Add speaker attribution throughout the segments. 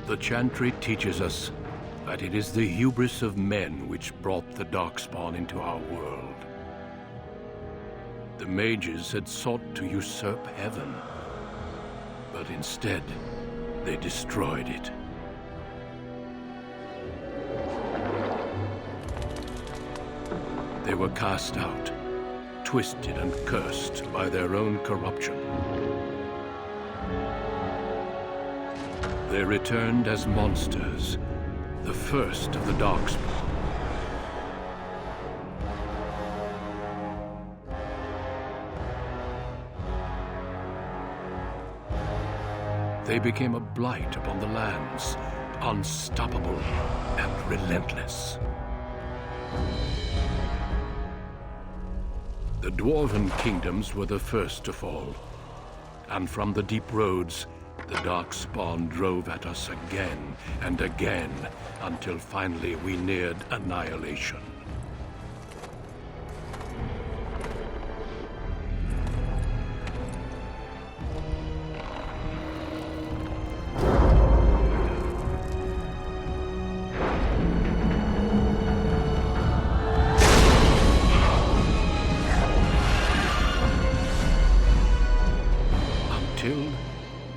Speaker 1: The chantry teaches us that it is the hubris of men which brought the Darkspawn into our world. The mages had sought to usurp heaven, but instead, they destroyed it. They were cast out, twisted and cursed by their own corruption. They returned as monsters, the first of the Darkspawn. They became a blight upon the lands, unstoppable and relentless. The Dwarven kingdoms were the first to fall, and from the deep roads, the Darkspawn drove at us again and again, until finally we neared annihilation.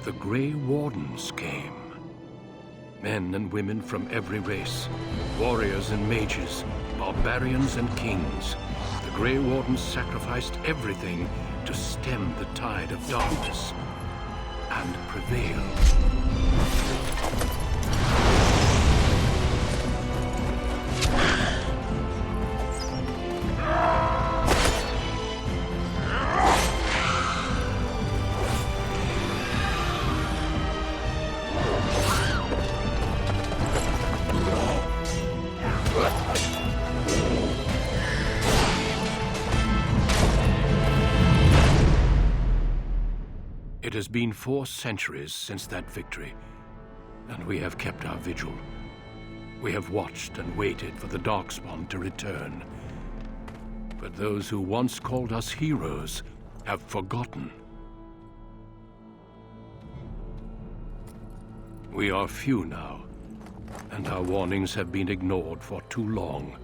Speaker 1: The Grey Wardens came. Men and women from every race, warriors and mages, barbarians and kings. The Grey Wardens sacrificed everything to stem the tide of darkness and prevail. It has been 4 centuries since that victory, and we have kept our vigil. We have watched and waited for the Darkspawn to return. But those who once called us heroes have forgotten. We are few now, and our warnings have been ignored for too long.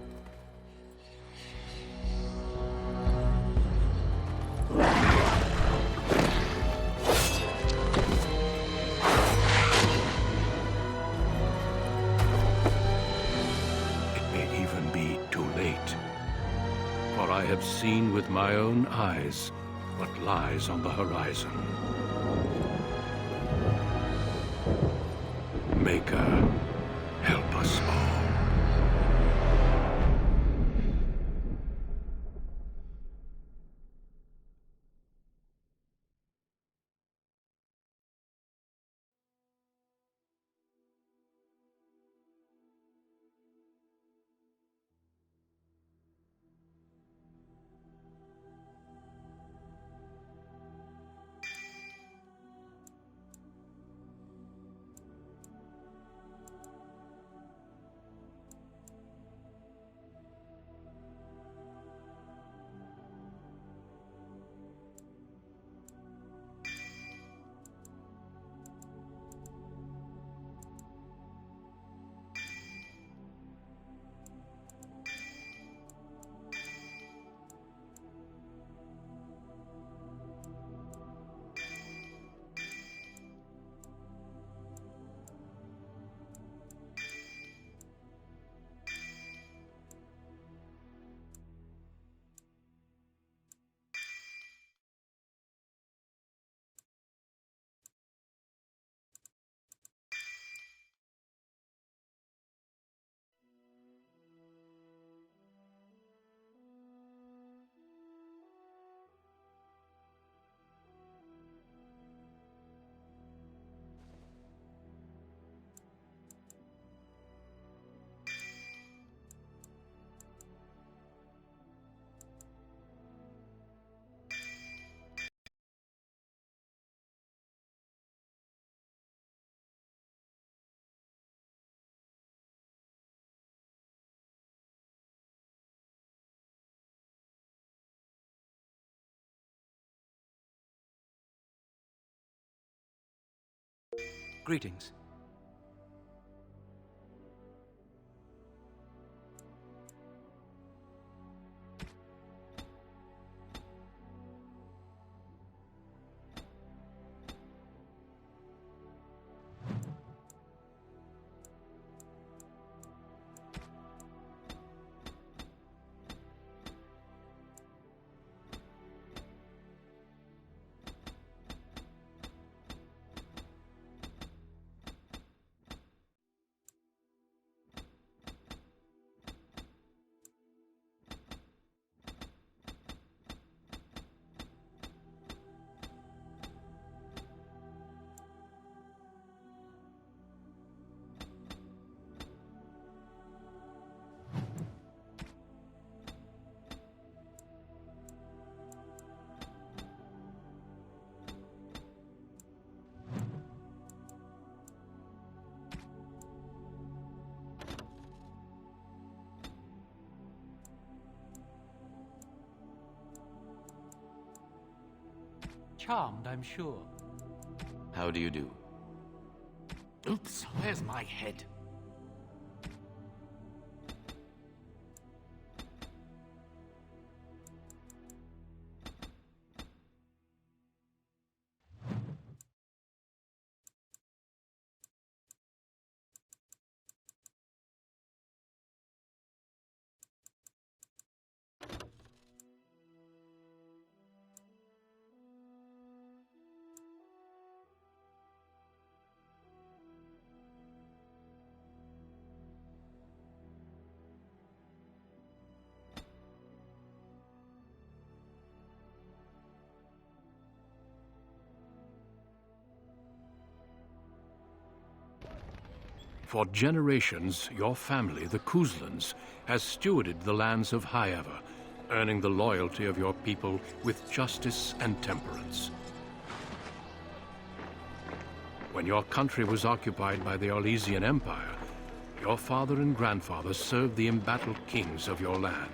Speaker 1: For I have seen with my own eyes what lies on the horizon. Maker, help us all.
Speaker 2: Greetings. Charmed, I'm sure.
Speaker 3: How do you do?
Speaker 4: Oops, where's my head?
Speaker 1: For generations, your family, the Kuzlans, has stewarded the lands of Highever, earning the loyalty of your people with justice and temperance. When your country was occupied by the Orlesian Empire, your father and grandfather served the embattled kings of your land.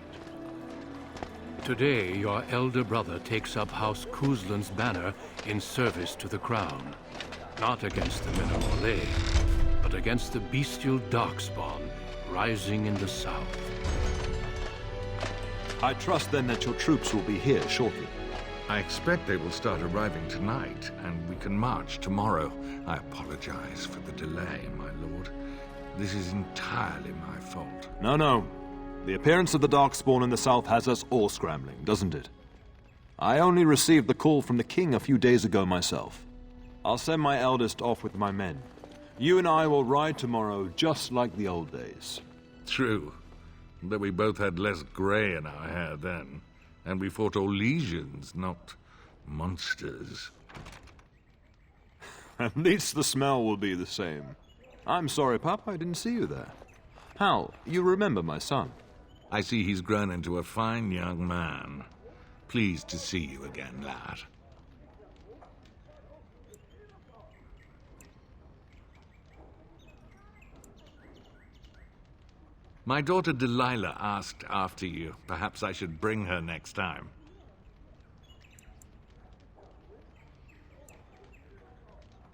Speaker 1: Today, your elder brother takes up House Kuzlan's banner in service to the crown, not against the men of Orlais, but against the bestial darkspawn rising in the south.
Speaker 5: I trust then that your troops will be here shortly.
Speaker 6: I expect they will start arriving tonight, and we can march tomorrow. I apologize for the delay, my lord. This is entirely my fault.
Speaker 5: No. The appearance of the Darkspawn in the south has us all scrambling, doesn't it? I only received the call from the king a few days ago myself. I'll send my eldest off with my men. You and I will ride tomorrow just like the old days.
Speaker 6: True, but we both had less grey in our hair then, and we fought Orlesians, not monsters.
Speaker 5: At least the smell will be the same. I'm sorry, Pup, I didn't see you there. Hal, you remember my son?
Speaker 6: I see he's grown into a fine young man. Pleased to see you again, lad. My daughter Delilah asked after you. Perhaps I should bring her next time.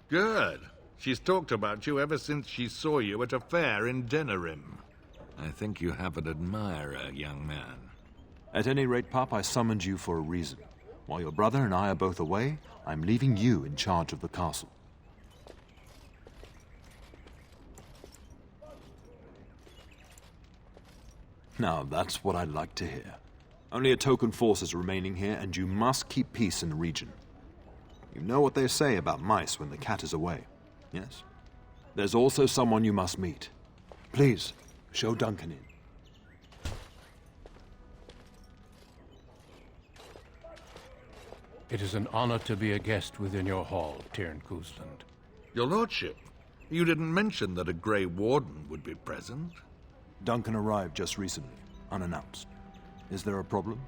Speaker 6: Good. She's talked about you ever since she saw you at a fair in Denerim. I think you have an admirer, young man.
Speaker 5: At any rate, Pup, I summoned you for a reason. While your brother and I are both away, I'm leaving you in charge of the castle. Now, that's what I'd like to hear. Only a token force is remaining here, and you must keep peace in the region. You know what they say about mice when the cat is away, yes? There's also someone you must meet. Please, show Duncan in.
Speaker 1: It is an honor to be a guest within your hall, Tyrn Kuzland.
Speaker 6: Your lordship, you didn't mention that a Grey Warden would be present.
Speaker 5: Duncan arrived just recently, unannounced. Is there a problem?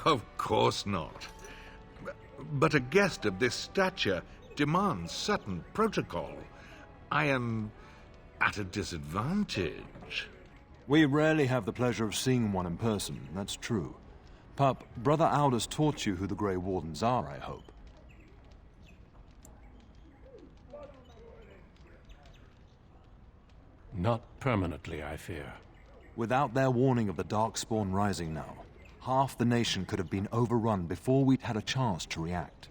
Speaker 6: Of course not. But a guest of this stature demands certain protocol. I am at a disadvantage.
Speaker 5: We rarely have the pleasure of seeing one in person, that's true. Pup, Brother Aldous taught you who the Grey Wardens are, I hope.
Speaker 1: Not permanently, I fear.
Speaker 5: Without their warning of the Darkspawn rising now, half the nation could have been overrun before we'd had a chance to react.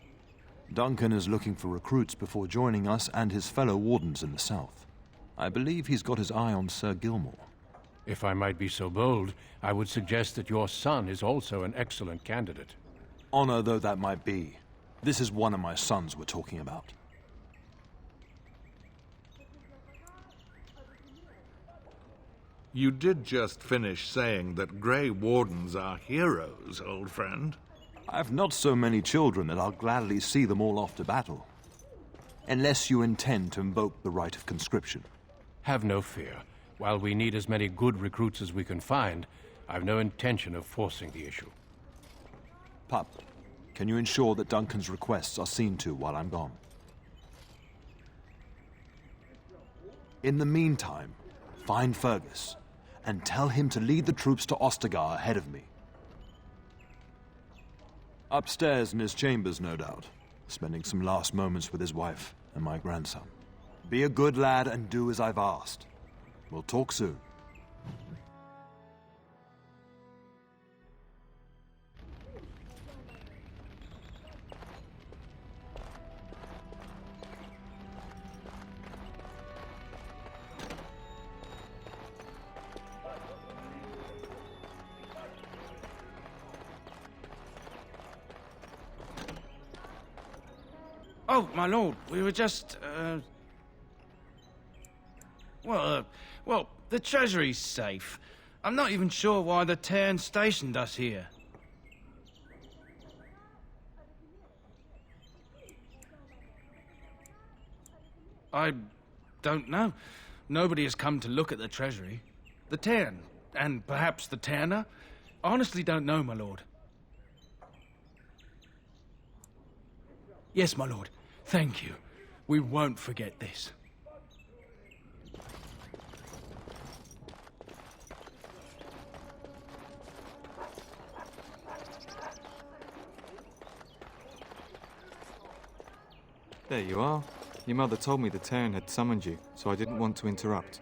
Speaker 5: Duncan is looking for recruits before joining us and his fellow wardens in the south. I believe he's got his eye on Sir Gilmore.
Speaker 1: If I might be so bold, I would suggest that your son is also an excellent candidate.
Speaker 5: Honor though that might be, this is one of my sons we're talking about.
Speaker 6: You did just finish saying that Grey Wardens are heroes, old friend.
Speaker 5: I've not so many children that I'll gladly see them all off to battle. Unless you intend to invoke the right of conscription.
Speaker 1: Have no fear. While we need as many good recruits as we can find, I've no intention of forcing the issue.
Speaker 5: Pup, can you ensure that Duncan's requests are seen to while I'm gone? In the meantime, find Fergus, and tell him to lead the troops to Ostagar ahead of me. Upstairs in his chambers, no doubt. spending some last moments with his wife and my grandson. Be a good lad and do as I've asked. We'll talk soon.
Speaker 2: Oh, my lord, we were just, well, the treasury's safe. I'm not even sure why the Cairn stationed us here. I don't know. Nobody has come to look at the treasury. The Cairn, and perhaps the Tanner? Honestly don't know, my lord. Yes, my lord. Thank you. We won't forget this.
Speaker 7: There you are. Your mother told me the Cairn had summoned you, so I didn't want to interrupt.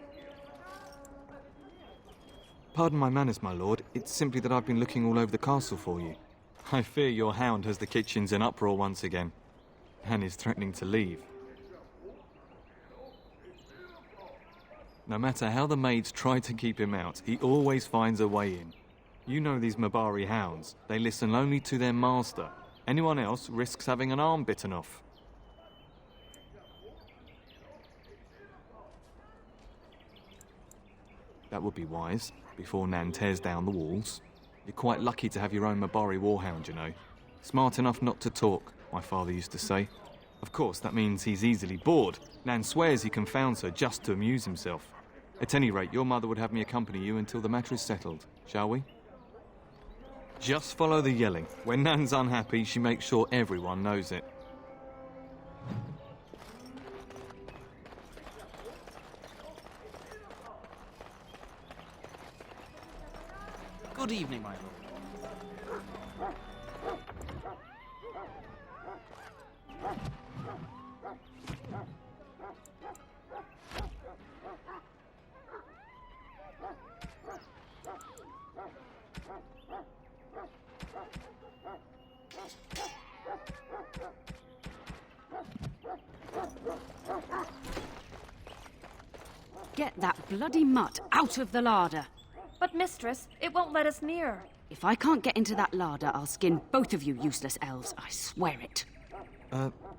Speaker 7: Pardon my manners, my lord. It's simply that I've been looking all over the castle for you. I fear your hound has the kitchens in uproar once again, and is threatening to leave. No matter how the maids try to keep him out, he always finds a way in. You know these Mabari hounds. They listen only to their master. Anyone else risks having an arm bitten off. That would be wise, before Nan tears down the walls. You're quite lucky to have your own Mabari warhound, you know. Smart enough not to talk, my father used to say. Of course, that means he's easily bored. Nan swears he confounds her just to amuse himself. At any rate, your mother would have me accompany you until the matter is settled, shall we? Just follow the yelling. When Nan's unhappy, she makes sure everyone knows it.
Speaker 2: Good evening, my lord.
Speaker 8: Get that bloody mutt out of the larder.
Speaker 9: But, mistress, it won't let us near.
Speaker 8: If I can't get into that larder, I'll skin both of you useless elves, I swear it.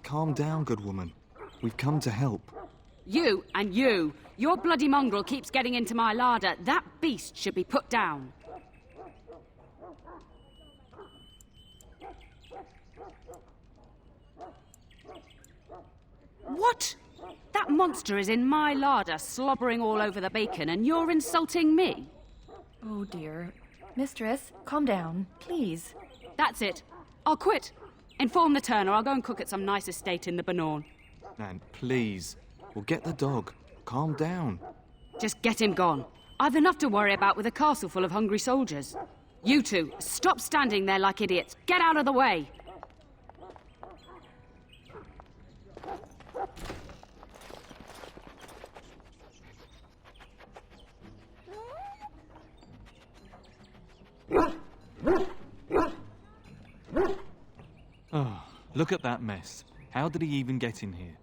Speaker 7: Calm down, good woman. We've come to help.
Speaker 8: You and you! Your bloody mongrel keeps getting into my larder. That beast should be put down. What? That monster is in my larder, slobbering all over the bacon, and you're insulting me?
Speaker 9: Oh, dear. Mistress, calm down, please.
Speaker 8: That's it. I'll quit. Inform the Turner. I'll go and cook at some nice estate in the Banorn.
Speaker 7: Nan, please. We'll get the dog. Calm down.
Speaker 8: Just get him gone. I've enough to worry about with a castle full of hungry soldiers. You two, stop standing there like idiots. Get out of the way.
Speaker 7: Oh, look at that mess. How did he even get in here?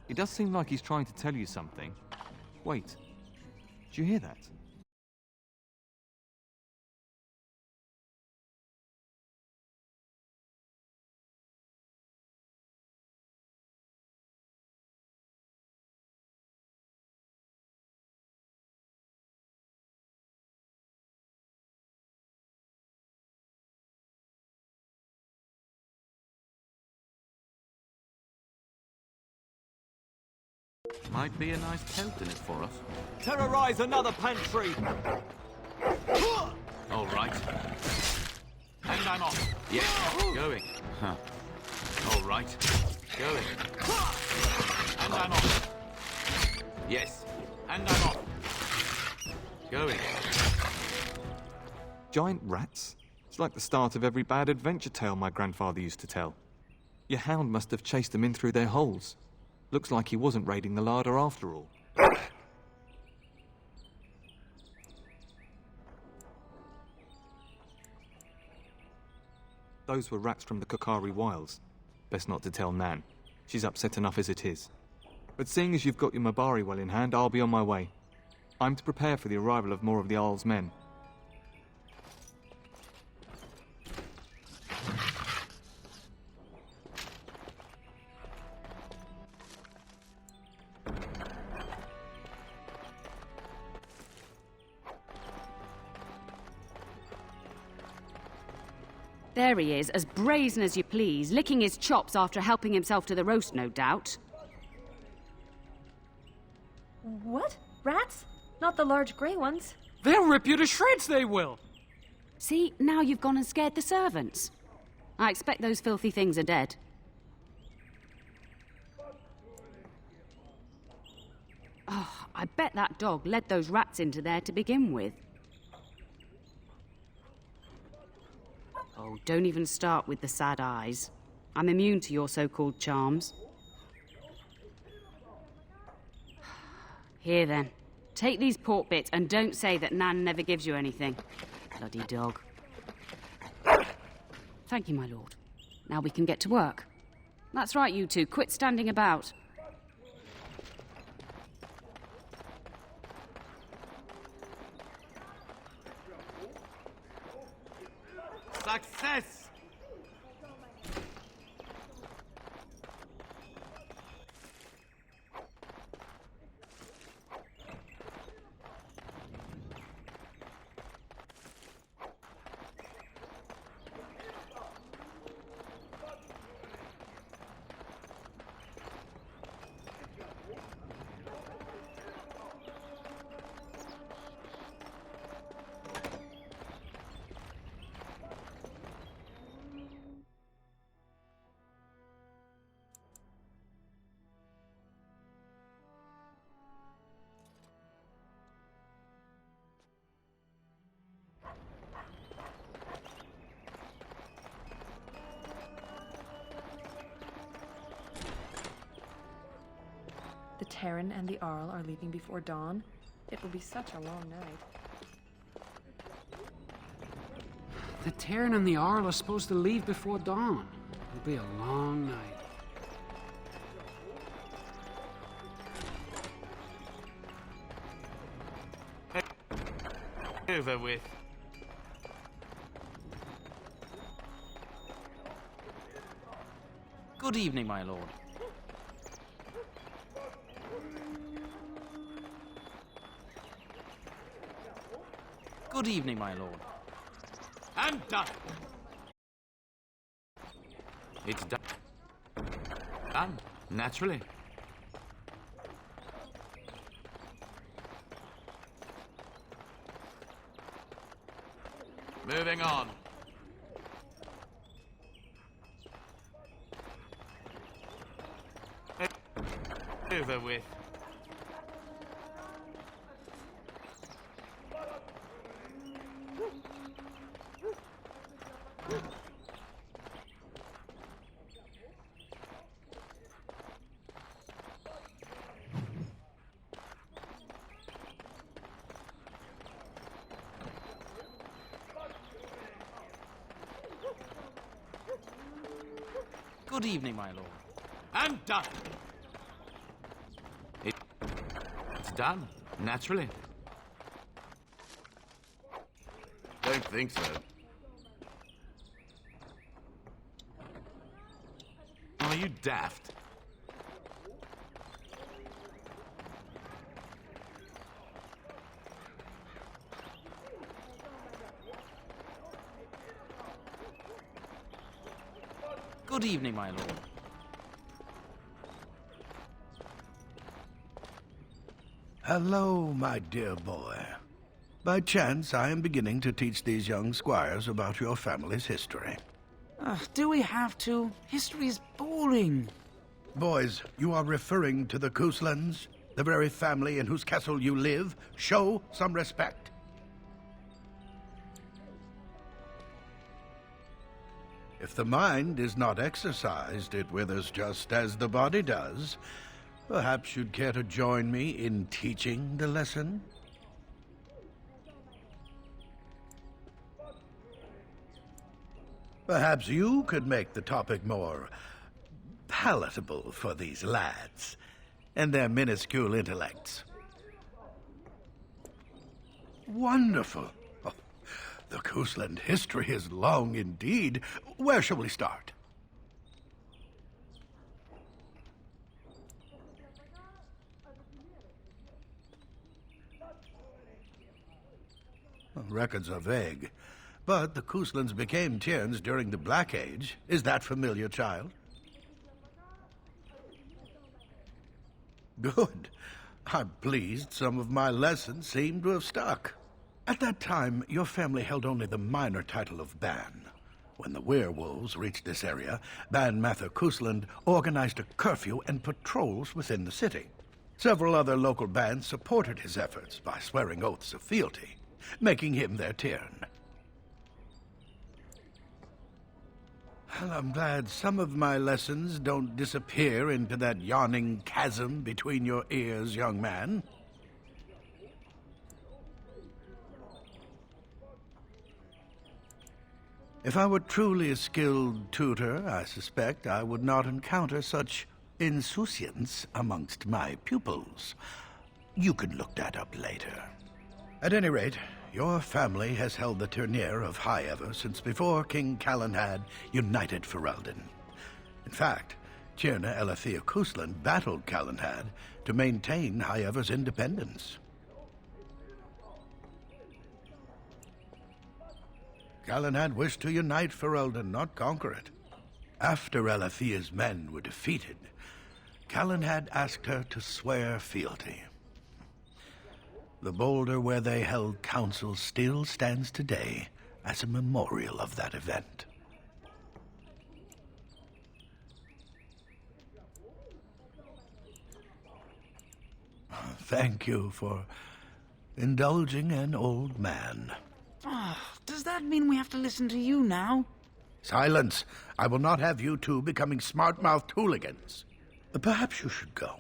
Speaker 7: It does seem like he's trying to tell you something. Wait, do you hear that?
Speaker 3: Might be a nice pelt in it for us.
Speaker 7: Terrorize another pantry!
Speaker 3: All right.
Speaker 4: And I'm off.
Speaker 3: Yeah, going. All right. Going. And I'm off. Yes. And I'm off. Going.
Speaker 7: Giant rats? It's like the start of every bad adventure tale my grandfather used to tell. Your hound must have chased them in through their holes. Looks like he wasn't raiding the larder after all. Those were rats from the Kokari Wilds. Best not to tell Nan. She's upset enough as it is. But seeing as you've got your Mabari well in hand, I'll be on my way. I'm to prepare for the arrival of more of the Isle's men.
Speaker 8: There he is, as brazen as you please, licking his chops after helping himself to the roast, no doubt.
Speaker 9: What? Rats? Not the large grey ones.
Speaker 10: They'll rip you to shreds, they will!
Speaker 8: See, now you've gone and scared the servants. I expect those filthy things are dead. Oh, I bet that dog led those rats into there to begin with. Oh, don't even start with the sad eyes. I'm immune to your so-called charms. Here then, take these pork bits and don't say that Nan never gives you anything. Bloody dog. Thank you, my lord. Now we can get to work. That's right, you two. Quit standing about.
Speaker 3: Success!
Speaker 9: The Terran and the Arl are leaving before dawn. It will be such a long night.
Speaker 10: The Terran and the Arl are supposed to leave before dawn. It'll be a long night.
Speaker 3: Over with.
Speaker 10: Good evening, my lord. Good evening, my lord.
Speaker 3: And done. It's done. Done. Naturally. Moving on. Over with.
Speaker 10: Good evening, my lord.
Speaker 3: And done. It's done. Naturally. Don't think so. Are you daft?
Speaker 10: Good evening, my lord.
Speaker 11: Hello, my dear boy. By chance, I am beginning to teach these young squires about your family's history.
Speaker 12: Do we have to? History is boring.
Speaker 11: Boys, you are referring to the Couslands, the very family in whose castle you live. Show some respect. If the mind is not exercised, it withers just as the body does. Perhaps you'd care to join me in teaching the lesson? Perhaps you could make the topic more palatable for these lads and their minuscule intellects. Wonderful. Oh, the Cousland history is long indeed. Where shall we start? Records are vague, but the Couslands became Tierns during the Black Age. Is that familiar, child? Good. I'm pleased some of my lessons seem to have stuck. At that time, your family held only the minor title of Ban. When the werewolves reached this area, Ban Mather Cousland organized a curfew and patrols within the city. Several other local bands supported his efforts by swearing oaths of fealty, making him their Tiern. Well, I'm glad some of my lessons don't disappear into that yawning chasm between your ears, young man. If I were truly a skilled tutor, I suspect I would not encounter such insouciance amongst my pupils. You can look that up later. At any rate, your family has held the tournure of High Ever since before King Calenhad united Ferelden. In fact, Tierna Elethea Cousland battled Calenhad to maintain High Ever's independence. Calenhad wished to unite Ferelden, not conquer it. After Elethea's men were defeated, Calenhad asked her to swear fealty. The boulder where they held council still stands today as a memorial of that event. Thank you for indulging an old man.
Speaker 12: Does that mean we have to listen to you now?
Speaker 11: Silence! I will not have you two becoming smart-mouthed hooligans. Perhaps you should go.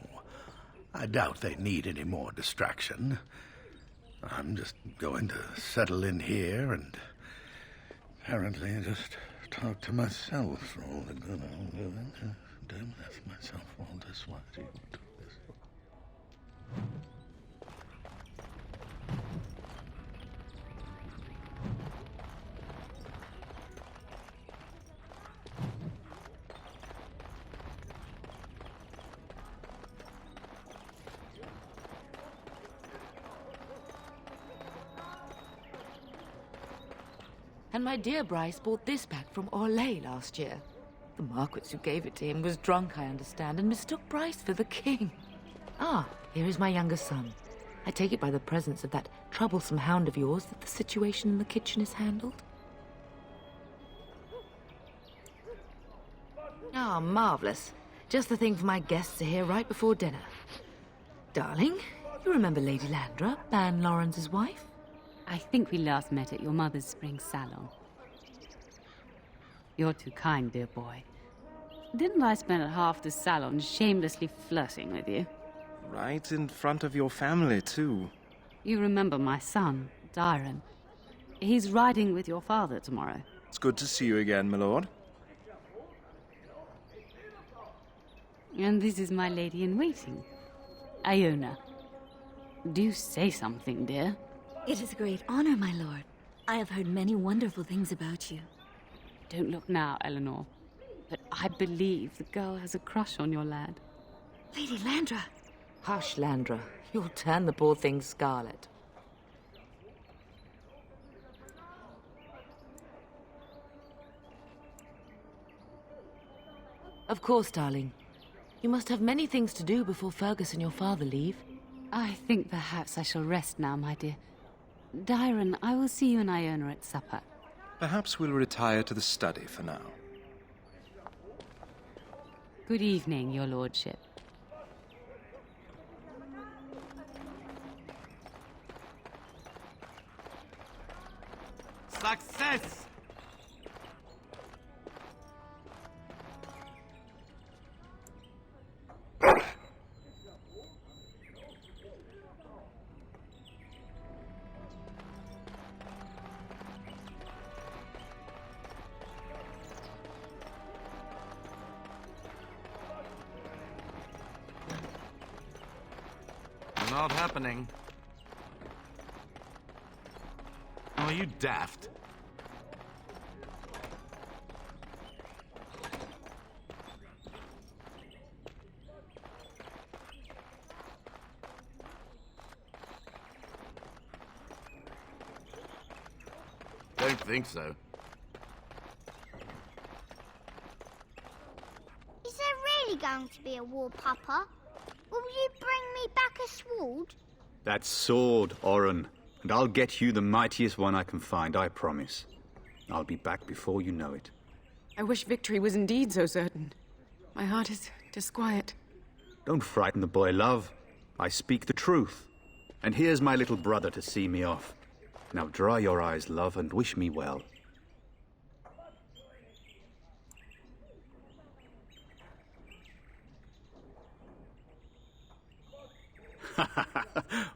Speaker 11: I doubt they need any more distraction. I'm just going to settle in here and apparently just talk to myself for all the good I'm doing. Damn, that's myself all this while. Do this.
Speaker 13: And my dear Bryce bought this back from Orlais last year. The Marquis who gave it to him was drunk, I understand, and mistook Bryce for the king. Ah, here is my younger son. I take it by the presence of that troublesome hound of yours that the situation in the kitchen is handled. Ah, marvelous. Just the thing for my guests to hear right before dinner. Darling, you remember Lady Landra, Ban Lawrence's wife?
Speaker 8: I think we last met at your mother's spring salon. You're too kind, dear boy. Didn't I spend half the salon shamelessly flirting with you?
Speaker 7: Right in front of your family, too.
Speaker 8: You remember my son, Dyron. He's riding with your father tomorrow.
Speaker 7: It's good to see you again, my lord.
Speaker 8: And this is my lady-in-waiting, Iona. Do say something, dear.
Speaker 14: It is a great honor, my lord. I have heard many wonderful things about you.
Speaker 8: Don't look now, Eleanor. But I believe the girl has a crush on your lad.
Speaker 14: Lady Landra.
Speaker 13: Hush, Landra. You'll turn the poor thing scarlet. Of course, darling. You must have many things to do before Fergus and your father leave.
Speaker 8: I think perhaps I shall rest now, my dear. Dyron, I will see you and Iona at supper.
Speaker 7: Perhaps we'll retire to the study for now.
Speaker 8: Good evening, your lordship.
Speaker 3: Success! Not happening. Are you daft? Don't think so.
Speaker 15: Is there really going to be a war, Papa? Will you bring me back a sword?
Speaker 16: That sword, Oren. And I'll get you the mightiest one I can find, I promise. I'll be back before you know it.
Speaker 9: I wish victory was indeed so certain. My heart is disquiet.
Speaker 16: Don't frighten the boy, love. I speak the truth. And here's my little brother to see me off. Now dry your eyes, love, and wish me well.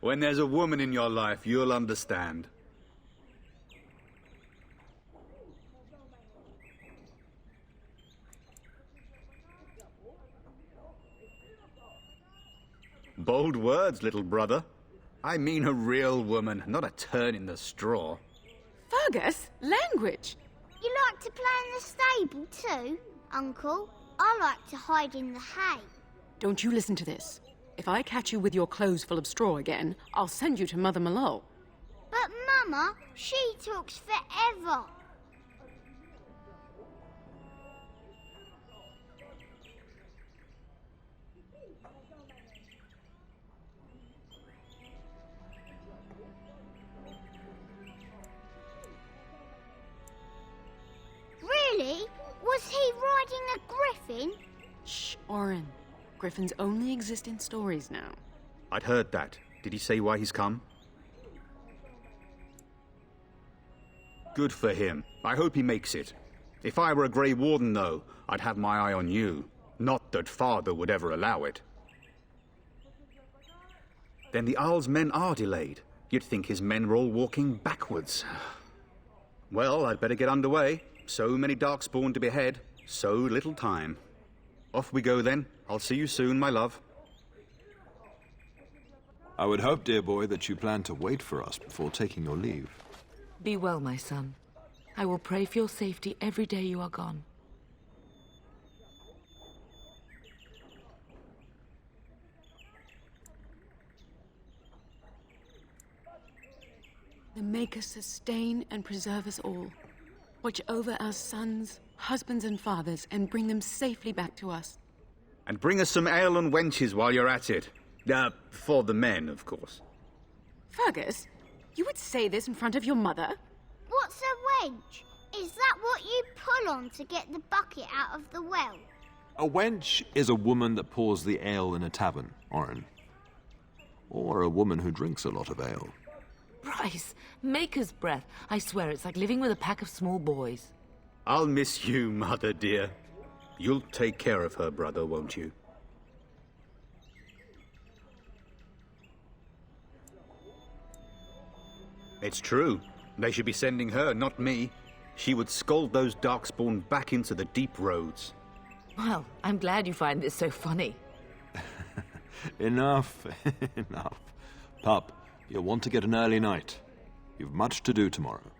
Speaker 16: When there's a woman in your life, you'll understand. Bold words, little brother. I mean a real woman, not a turn in the straw.
Speaker 9: Fergus, language!
Speaker 15: You like to play in the stable too, Uncle? I like to hide in the hay.
Speaker 9: Don't you listen to this. If I catch you with your clothes full of straw again, I'll send you to Mother Malone.
Speaker 15: But Mama, she talks forever. Really? Was he riding a griffin?
Speaker 9: Shh, Oren. Griffins only exist in stories now.
Speaker 16: I'd heard that. Did he say why he's come? Good for him. I hope he makes it. If I were a Grey Warden, though, I'd have my eye on you. Not that Father would ever allow it. Then the Isle's men are delayed. You'd think his men were all walking backwards. Well, I'd better get underway. So many Darkspawn to behead, so little time. Off we go, then. I'll see you soon, my love.
Speaker 5: I would hope, dear boy, that you plan to wait for us before taking your leave.
Speaker 13: Be well, my son. I will pray for your safety every day you are gone.
Speaker 9: The Maker sustain and preserve us all. Watch over our sons, husbands and fathers, and bring them safely back to us.
Speaker 16: And bring us some ale and wenches while you're at it. For the men, of course.
Speaker 9: Fergus, you would say this in front of your mother?
Speaker 15: What's a wench? Is that what you pull on to get the bucket out of the well?
Speaker 5: A wench is a woman that pours the ale in a tavern, Oren. Or a woman who drinks a lot of ale.
Speaker 13: Bryce, Maker's breath. I swear it's like living with a pack of small boys.
Speaker 16: I'll miss you, Mother dear. You'll take care of her, brother, won't you? It's true. They should be sending her, not me. She would scold those Darkspawn back into the deep roads.
Speaker 13: Well, I'm glad you find this so funny.
Speaker 5: Enough, enough. Pup, you'll want to get an early night. You've much to do tomorrow.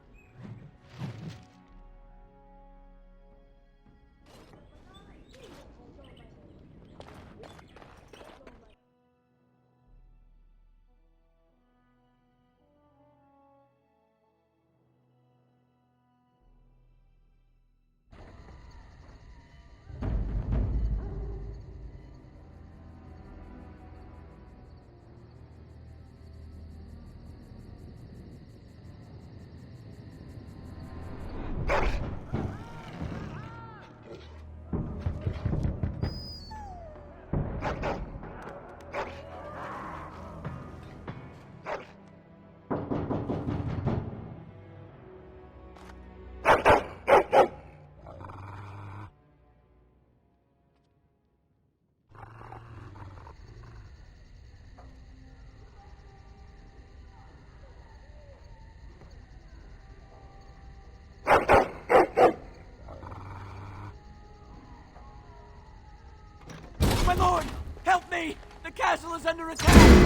Speaker 17: me! The castle is under attack!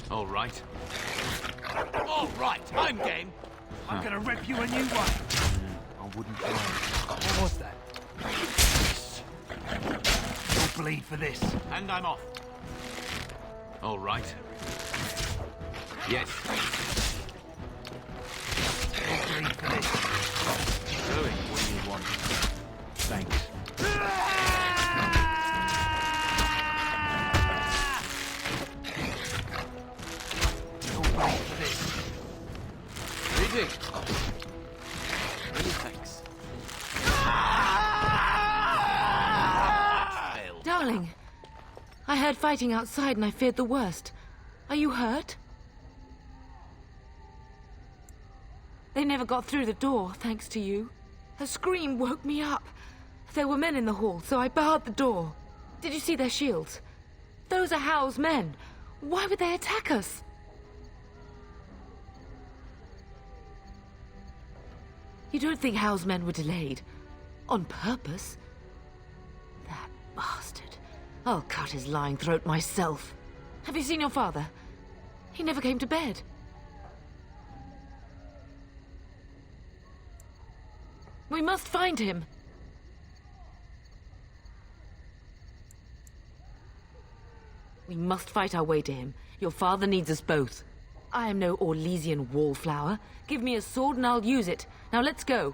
Speaker 4: All right. All right, I'm game. I'm gonna rip you a new one.
Speaker 11: I wouldn't try.
Speaker 4: What was that?
Speaker 11: You'll bleed for this.
Speaker 4: And I'm off. All right. Yes.
Speaker 11: You'll bleed for this.
Speaker 4: Going. What do you want?
Speaker 11: Thanks.
Speaker 4: Greetings. Many thanks.
Speaker 13: Darling, I heard fighting outside and I feared the worst. Are you hurt? They never got through the door, thanks to you. A scream woke me up. There were men in the hall, so I barred the door. Did you see their shields? Those are Howl's men. Why would they attack us? You don't think Howl's men were delayed? On purpose? That bastard. I'll cut his lying throat myself. Have you seen your father? He never came to bed. We must find him. We must fight our way to him. Your father needs us both. I am no Orlesian wallflower. Give me a sword and I'll use it. Now let's go.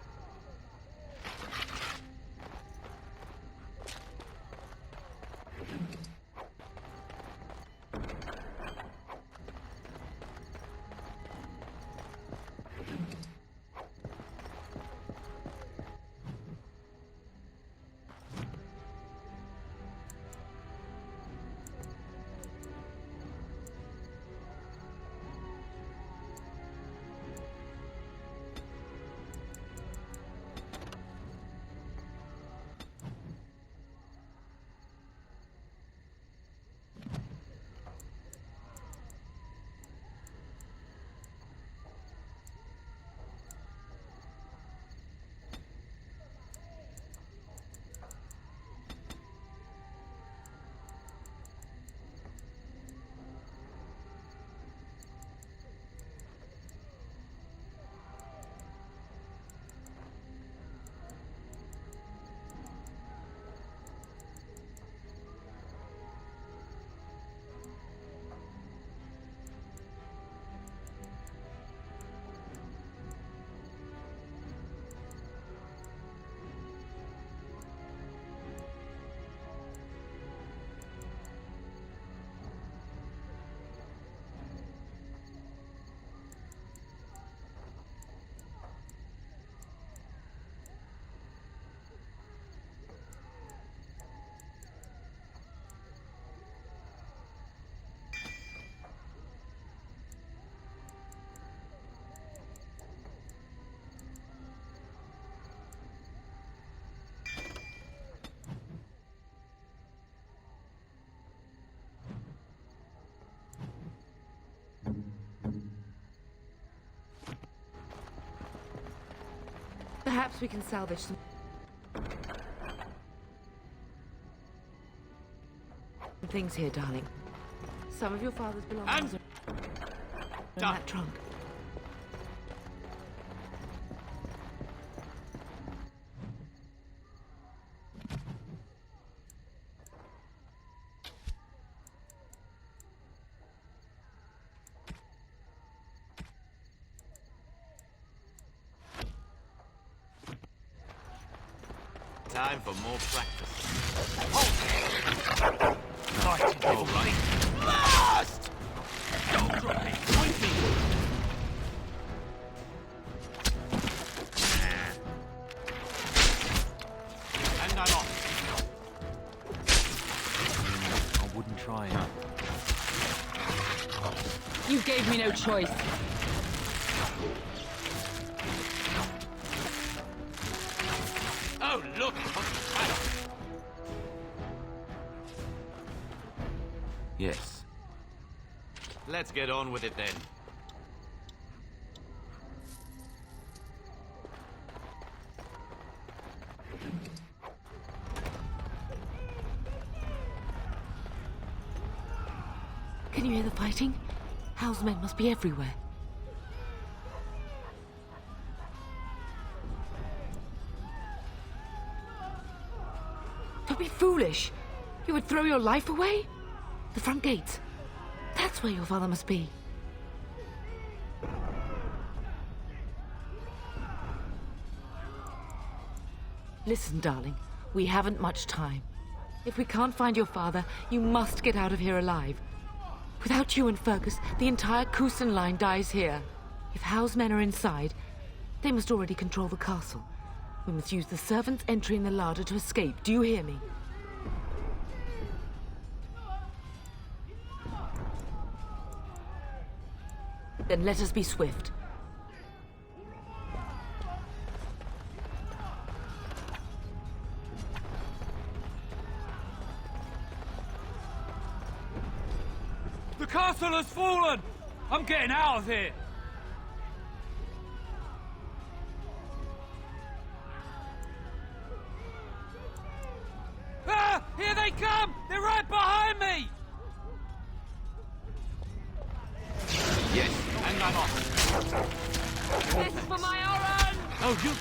Speaker 13: Perhaps we can salvage some things here, darling. Some of your father's belongings are in that trunk.
Speaker 4: Time for more practice. Right, all right. Blast! Don't drop it. Point me. And I'm off.
Speaker 11: I wouldn't try it.
Speaker 8: You gave me no choice.
Speaker 4: Oh, look! Yes. Let's get on with it then.
Speaker 13: Can you hear the fighting? Hal's men must be everywhere. Don't be foolish. You would throw your life away? The front gates. That's where your father must be. Listen, darling. We haven't much time. If we can't find your father, you must get out of here alive. Without you and Fergus, the entire Kusen line dies here. If Hal's men are inside, they must already control the castle. We must use the servants' entry in the larder to escape. Do you hear me? Then let us be swift.
Speaker 4: The castle has fallen! I'm getting out of here! Ah! Here they come! They're right behind me!
Speaker 3: Yes, and I'm off.
Speaker 13: This for my Oran!
Speaker 3: Oh, you...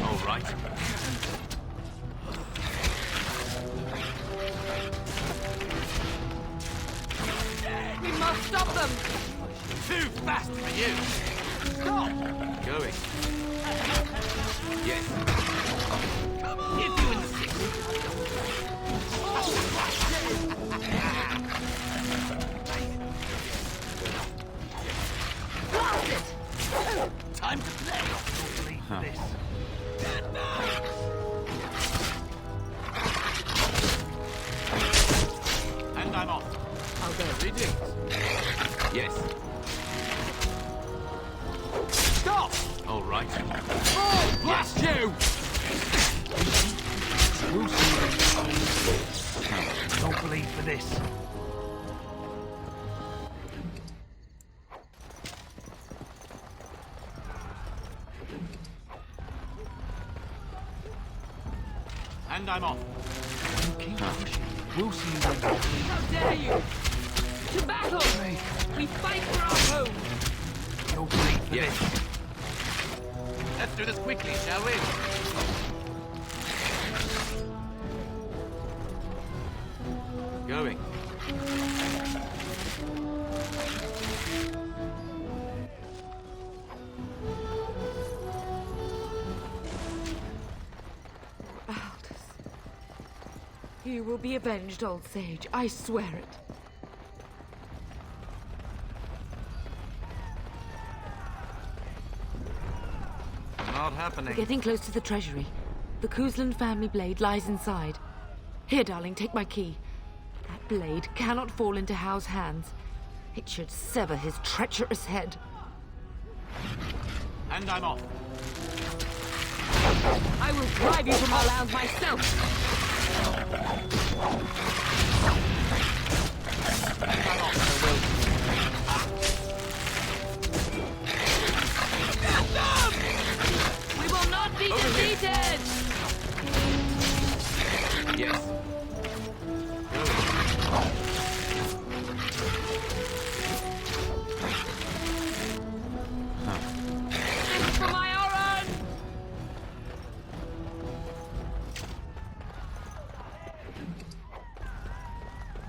Speaker 3: All right.
Speaker 13: We must stop them!
Speaker 3: Too fast for you! Stop! Going. Yes. Come on! If you in the six.
Speaker 13: Blast it!
Speaker 3: Time to play. Don't believe this. And I'm off.
Speaker 13: I'll go.
Speaker 3: Ready? Yes. Stop! All right.
Speaker 4: Oh, blast you!
Speaker 3: Don't believe for this. And I'm off.
Speaker 4: We'll see you later.
Speaker 13: How dare you! To battle! We fight for our home!
Speaker 3: Don't believe for this. Let's do this quickly, shall we? Going.
Speaker 13: You will be avenged, old sage. I swear it.
Speaker 3: Not happening.
Speaker 13: We're getting close to the treasury. The Kuzlan family blade lies inside. Here, darling, take my key. That blade cannot fall into Hal's hands. It should sever his treacherous head.
Speaker 3: And I'm off.
Speaker 13: I will drive you from our lands myself! We will not be defeated!
Speaker 3: Yes.
Speaker 13: This is for my Oran!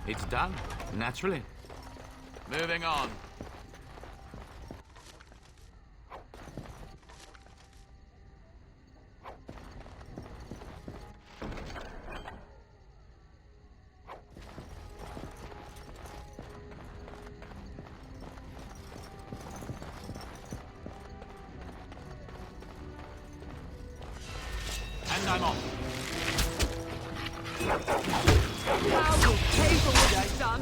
Speaker 3: It's done, naturally. Moving on. And I'm off.
Speaker 13: How will pay for what I've done?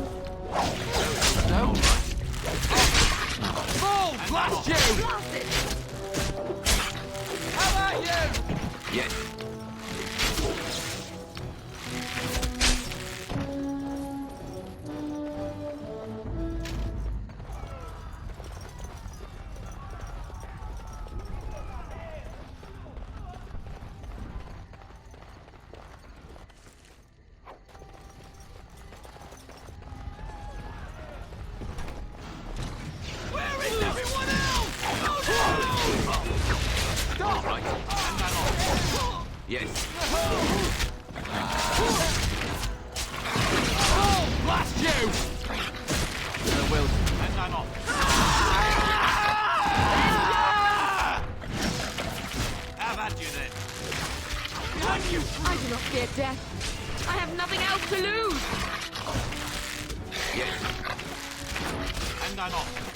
Speaker 3: No.
Speaker 4: Oh, blast you!
Speaker 13: Blast it!
Speaker 4: How about you?
Speaker 3: Yes.
Speaker 13: I have nothing else to lose!
Speaker 3: Yes. And I'm off.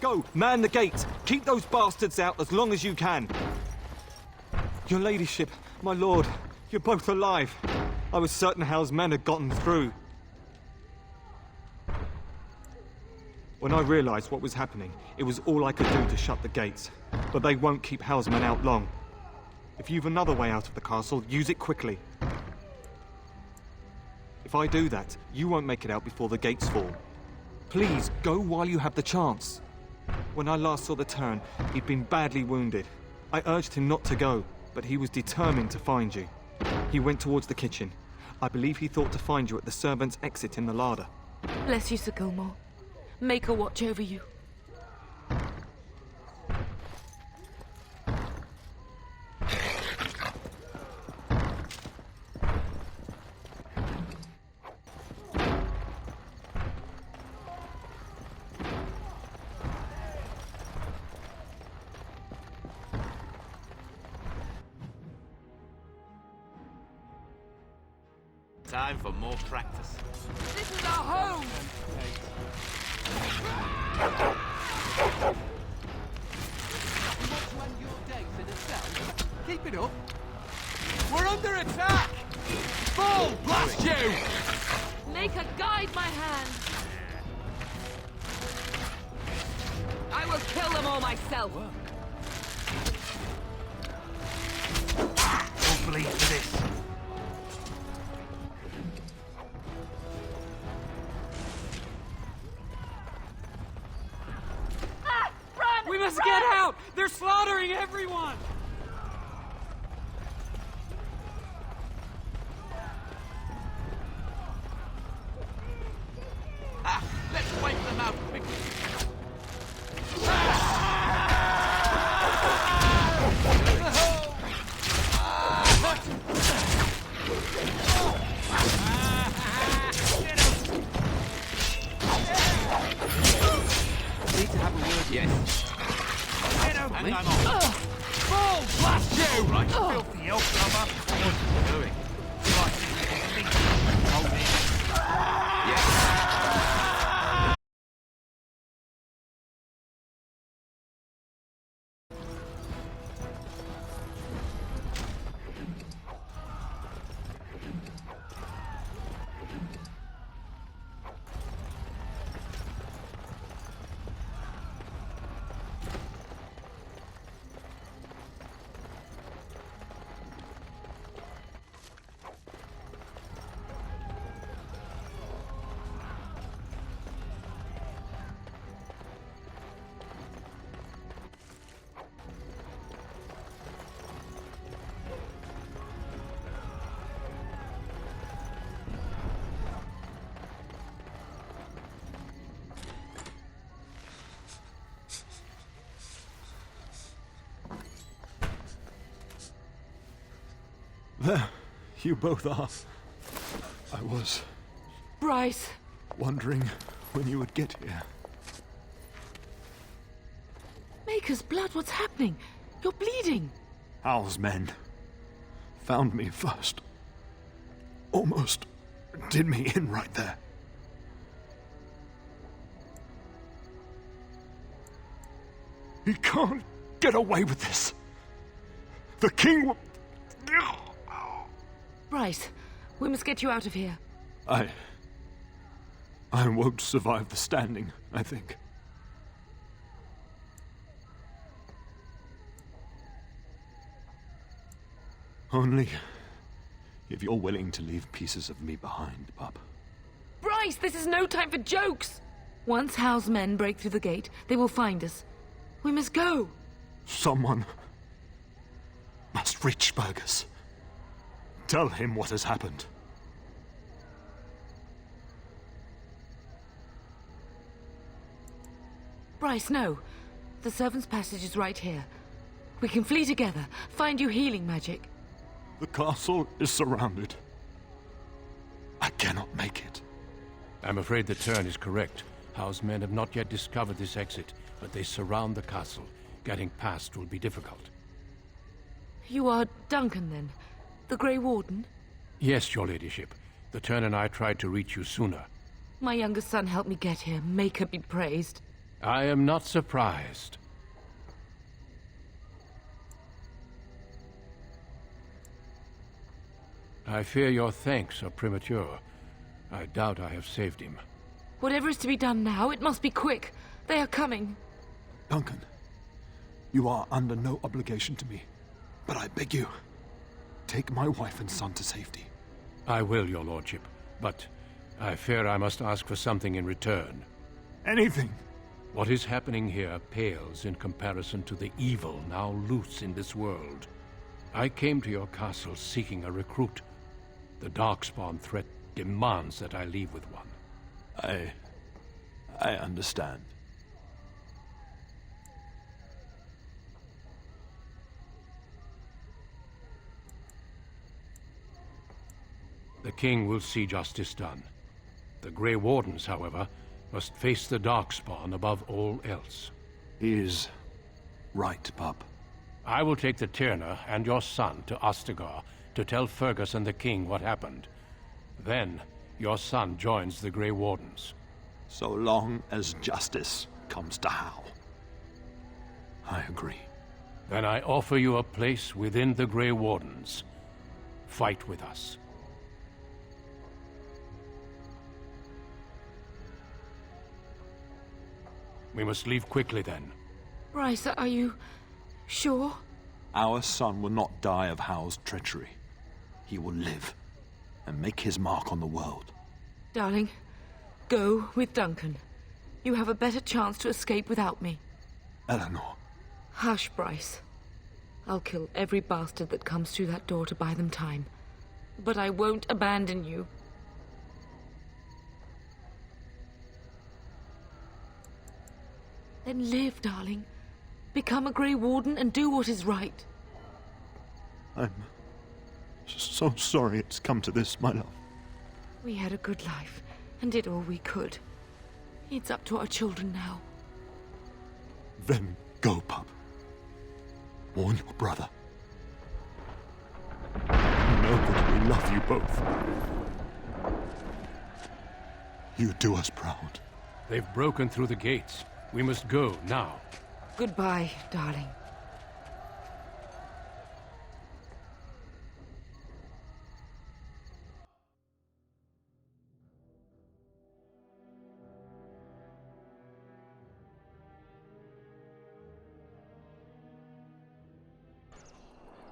Speaker 7: Go, man the gate. Keep those bastards out as long as you can. Your ladyship, my lord, you're both alive. I was certain Hal's men had gotten through. When I realized what was happening, it was all I could do to shut the gates. But they won't keep Hal's men out long. If you've another way out of the castle, use it quickly. If I do that, you won't make it out before the gates fall. Please, go while you have the chance. When I last saw the Turn, he'd been badly wounded. I urged him not to go, but he was determined to find you. He went towards the kitchen. I believe he thought to find you at the servants' exit in the larder.
Speaker 13: Bless you, Sir Gilmore. Make her watch over you.
Speaker 3: Time for more practice.
Speaker 17: This is our home! You want to end your days in a cell? Keep it up. We're under attack! Fall! Blast you!
Speaker 13: Make her guide my hand! I will kill them all myself!
Speaker 11: Don't bleed for this.
Speaker 17: We must get out! They're slaughtering everyone!
Speaker 3: Let's wipe them out quickly.
Speaker 17: Need to have a word.
Speaker 3: Yes. And I'm off.
Speaker 17: Fall! Blast you!
Speaker 3: Right.
Speaker 11: Filthy elf lover.
Speaker 3: What's doing? Yes.
Speaker 5: There, you both are. I was
Speaker 13: Bryce!
Speaker 5: wondering when you would get here.
Speaker 13: Maker's blood, what's happening? You're bleeding!
Speaker 5: Hal's men found me first. Almost did me in right there. He can't get away with this. The king will...
Speaker 13: Bryce, we must get you out of here.
Speaker 5: I won't survive the standing, I think. Only if you're willing to leave pieces of me behind, pup.
Speaker 13: Bryce, this is no time for jokes! Once Hal's men break through the gate, they will find us. We must go.
Speaker 5: Someone must reach Burgess. Tell him what has happened.
Speaker 13: Bryce, no. The servants' passage is right here. We can flee together, find you healing magic.
Speaker 5: The castle is surrounded. I cannot make it.
Speaker 1: I'm afraid the Turn is correct. Howe's men have not yet discovered this exit, but they surround the castle. Getting past will be difficult.
Speaker 13: You are Duncan, then? The Grey Warden?
Speaker 1: Yes, your ladyship. The Tern and I tried to reach you sooner.
Speaker 13: My younger son helped me get here. Make her be praised.
Speaker 1: I am not surprised. I fear your thanks are premature. I doubt I have saved him.
Speaker 13: Whatever is to be done now, it must be quick. They are coming.
Speaker 5: Duncan, you are under no obligation to me, but I beg you, take my wife and son to safety.
Speaker 1: I will, your lordship, but I fear I must ask for something in return.
Speaker 5: Anything!
Speaker 1: What is happening here pales in comparison to the evil now loose in this world. I came to your castle seeking a recruit. The Darkspawn threat demands that I leave with one.
Speaker 5: I understand.
Speaker 1: The king will see justice done. The Grey Wardens, however, must face the Darkspawn above all else.
Speaker 5: He is right, pup.
Speaker 1: I will take the Tyrna and your son to Ostagar to tell Fergus and the king what happened. Then, your son joins the Grey Wardens.
Speaker 5: So long as justice comes to Hal. I agree.
Speaker 1: Then I offer you a place within the Grey Wardens. Fight with us. We must leave quickly, then.
Speaker 13: Bryce, are you sure?
Speaker 5: Our son will not die of Hal's treachery. He will live and make his mark on the world.
Speaker 13: Darling, go with Duncan. You have a better chance to escape without me.
Speaker 5: Eleanor.
Speaker 13: Hush, Bryce. I'll kill every bastard that comes through that door to buy them time. But I won't abandon you. Then live, darling. Become a Grey Warden and do what is right.
Speaker 5: I'm so sorry it's come to this, my love.
Speaker 13: We had a good life and did all we could. It's up to our children now.
Speaker 5: Then go, pup. Warn your brother. Know that we love you both. You do us proud.
Speaker 1: They've broken through the gates. We must go now.
Speaker 13: Goodbye, darling.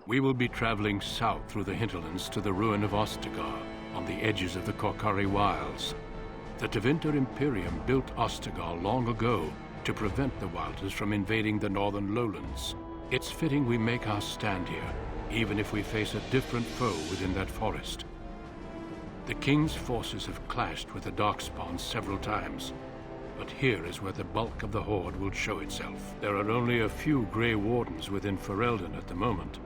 Speaker 1: We will be traveling south through the hinterlands to the ruin of Ostagar, on the edges of the Korkari Wilds. The Tevinter Imperium built Ostagar long ago to prevent the Wilders from invading the northern lowlands. It's fitting we make our stand here, even if we face a different foe within that forest. The King's forces have clashed with the Darkspawn several times, but here is where the bulk of the Horde will show itself. There are only a few Grey Wardens within Ferelden at the moment,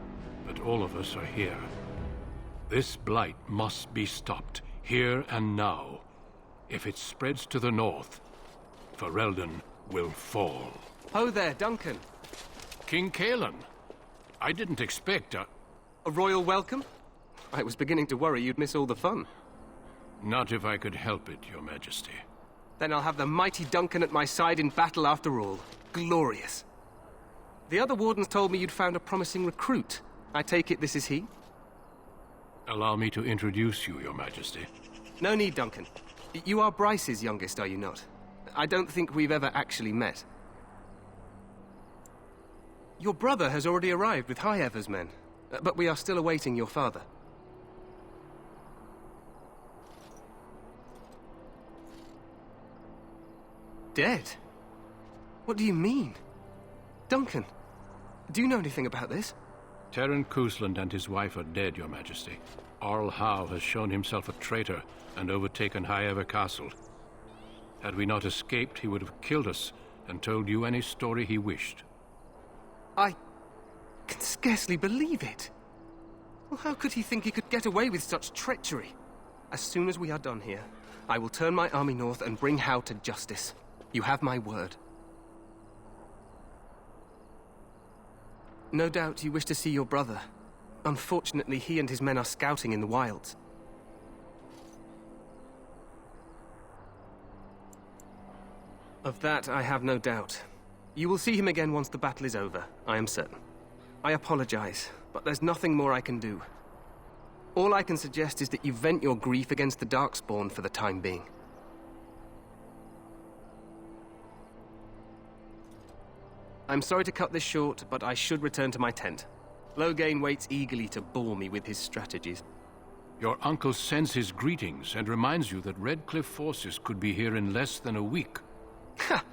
Speaker 1: but all of us are here. This blight must be stopped, here and now. If it spreads to the north, Ferelden will fall.
Speaker 18: Ho there, Duncan.
Speaker 1: King Kaelan. I didn't expect a
Speaker 18: royal welcome? I was beginning to worry you'd miss all the fun.
Speaker 1: Not if I could help it, Your Majesty.
Speaker 18: Then I'll have the mighty Duncan at my side in battle after all. Glorious. The other wardens told me you'd found a promising recruit. I take it this is he?
Speaker 1: Allow me to introduce you, Your Majesty.
Speaker 18: No need, Duncan. You are Bryce's youngest, are you not? I don't think we've ever actually met. Your brother has already arrived with High Ever's men, but we are still awaiting your father. Dead? What do you mean? Duncan, do you know anything about this?
Speaker 1: Terran Cousland and his wife are dead, Your Majesty. Arl Howe has shown himself a traitor and overtaken High Ever Castle. Had we not escaped, he would have killed us and told you any story he wished.
Speaker 18: I can scarcely believe it. Well, how could he think he could get away with such treachery? As soon as we are done here, I will turn my army north and bring Howe to justice. You have my word. No doubt you wish to see your brother. Unfortunately, he and his men are scouting in the wilds. Of that, I have no doubt. You will see him again once the battle is over, I am certain. I apologize, but there's nothing more I can do. All I can suggest is that you vent your grief against the Darkspawn for the time being. I'm sorry to cut this short, but I should return to my tent. Loghain waits eagerly to bore me with his strategies.
Speaker 1: Your uncle sends his greetings and reminds you that Redcliffe forces could be here in less than a week.
Speaker 18: Ha!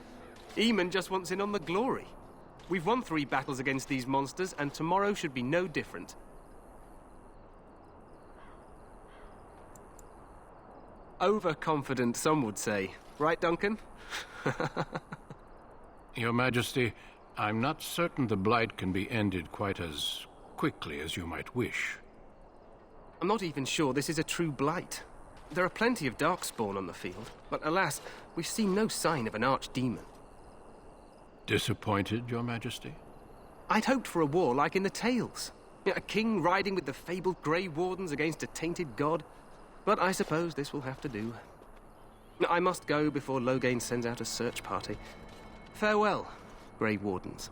Speaker 18: Eamon just wants in on the glory. We've won 3 battles against these monsters, and tomorrow should be no different. Overconfident, some would say. Right, Duncan?
Speaker 1: Your Majesty, I'm not certain the Blight can be ended quite as quickly as you might wish.
Speaker 18: I'm not even sure this is a true blight. There are plenty of Darkspawn on the field, but alas, we've seen no sign of an archdemon.
Speaker 1: Disappointed, Your Majesty?
Speaker 18: I'd hoped for a war like in the tales. A king riding with the fabled Grey Wardens against a tainted god. But I suppose this will have to do. I must go before Loghain sends out a search party. Farewell, Grey Wardens.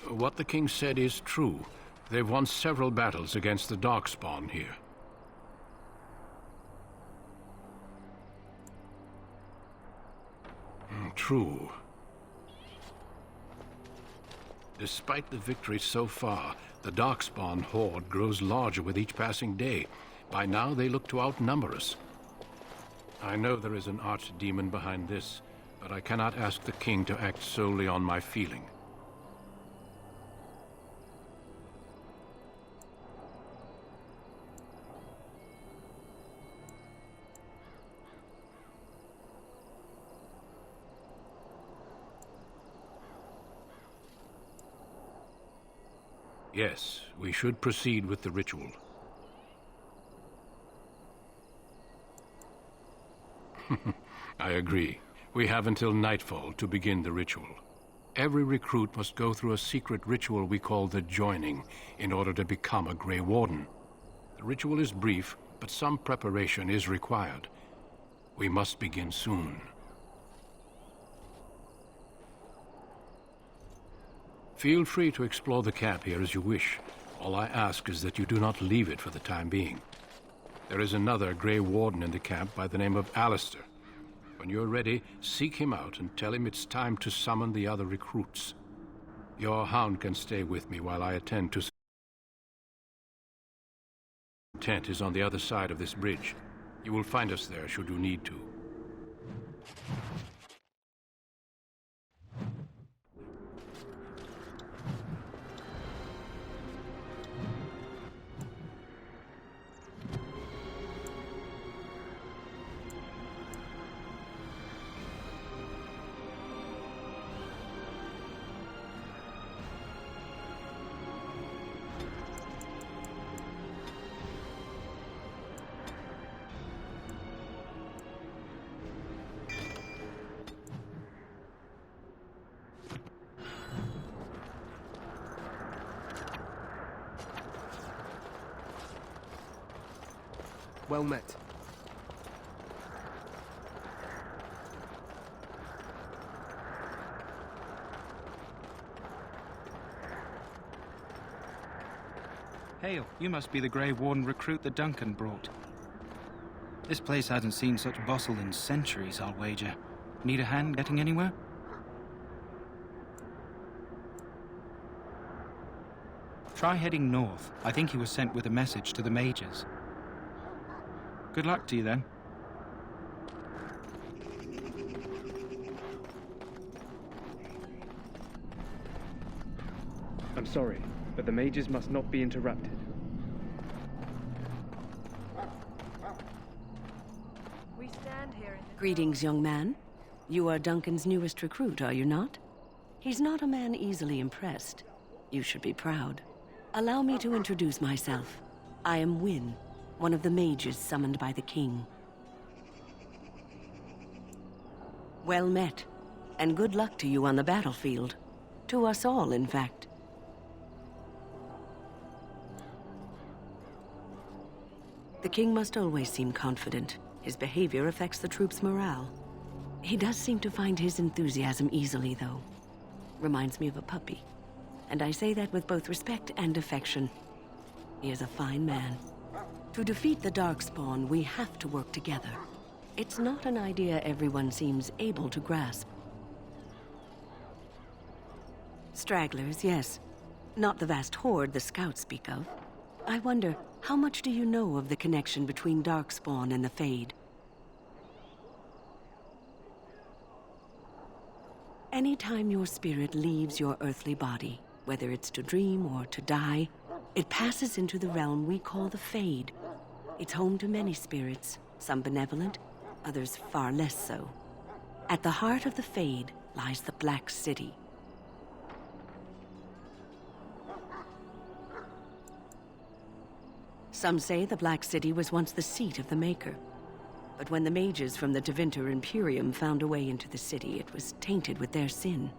Speaker 1: What the king said is true. They've won several battles against the Darkspawn here. True. Despite the victory so far, the Darkspawn horde grows larger with each passing day. By now, they look to outnumber us. I know there is an archdemon behind this, but I cannot ask the king to act solely on my feeling. Yes, we should proceed with the ritual. I agree. We have until nightfall to begin the ritual. Every recruit must go through a secret ritual we call the Joining in order to become a Grey Warden. The ritual is brief, but some preparation is required. We must begin soon. Feel free to explore the camp here as you wish. All I ask is that you do not leave it for the time being. There is another Grey Warden in the camp by the name of Alistair. When you're ready, seek him out and tell him it's time to summon the other recruits. Your hound can stay with me while I attend to... Tent is on the other side of this bridge. You will find us there should you need to.
Speaker 18: Well met.
Speaker 19: Hail, you must be the Grey Warden recruit that Duncan brought. This place hasn't seen such bustle in centuries, I'll wager. Need a hand getting anywhere? Try heading north. I think he was sent with a message to the mages. Good luck to you, then.
Speaker 20: I'm sorry, but the mages must not be interrupted.
Speaker 21: We stand here in the...
Speaker 22: Greetings, young man. You are Duncan's newest recruit, are you not? He's not a man easily impressed. You should be proud. Allow me to introduce myself. I am Wynne, one of the mages summoned by the king. Well met. And good luck to you on the battlefield. To us all, in fact. The king must always seem confident. His behavior affects the troops' morale. He does seem to find his enthusiasm easily, though. Reminds me of a puppy. And I say that with both respect and affection. He is a fine man. To defeat the Darkspawn, we have to work together. It's not an idea everyone seems able to grasp. Stragglers, yes. Not the vast horde the scouts speak of. I wonder, how much do you know of the connection between Darkspawn and the Fade? Anytime your spirit leaves your earthly body, whether it's to dream or to die, it passes into the realm we call the Fade. It's home to many spirits, some benevolent, others far less so. At the heart of the Fade lies the Black City. Some say the Black City was once the seat of the Maker. But when the mages from the Tevinter Imperium found a way into the city, it was tainted with their sin.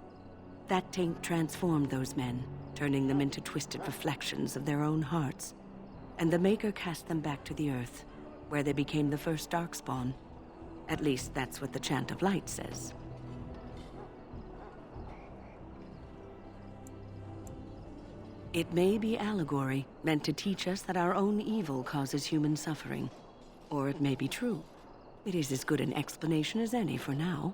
Speaker 22: That taint transformed those men, turning them into twisted reflections of their own hearts. And the Maker cast them back to the Earth, where they became the first Darkspawn. At least that's what the Chant of Light says. It may be allegory, meant to teach us that our own evil causes human suffering. Or it may be true. It is as good an explanation as any for now.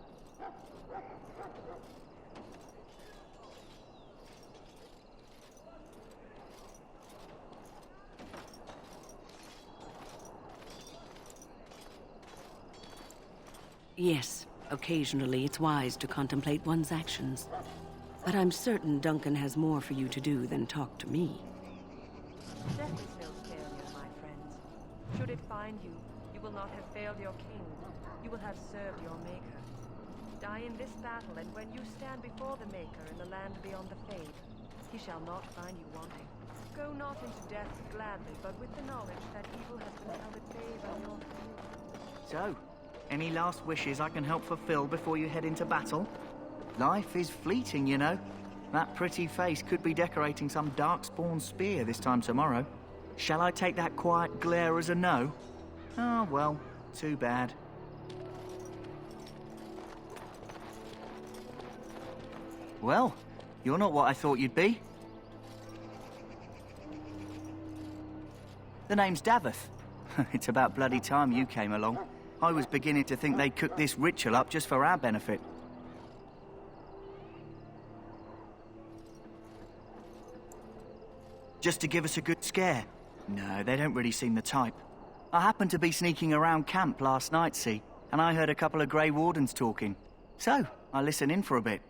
Speaker 22: Yes, occasionally it's wise to contemplate one's actions. But I'm certain Duncan has more for you to do than talk to me.
Speaker 21: Death is no failure, my friends. Should it find you, you will not have failed your king. You will have served your Maker. Die in this battle, and when you stand before the Maker in the land beyond the Fade, he shall not find you wanting. Go not into death gladly, but with the knowledge that evil has been held at bay by your hand.
Speaker 2: So, any last wishes I can help fulfill before you head into battle? Life is fleeting, you know. That pretty face could be decorating some Darkspawn spear this time tomorrow. Shall I take that quiet glare as a no? Oh, well, too bad. Well, you're not what I thought you'd be. The name's Daveth. It's about bloody time you came along. I was beginning to think they'd cooked this ritual up just for our benefit. Just to give us a good scare? No, they don't really seem the type. I happened to be sneaking around camp last night, see, and I heard a couple of Grey Wardens talking. So, I listened in for a bit.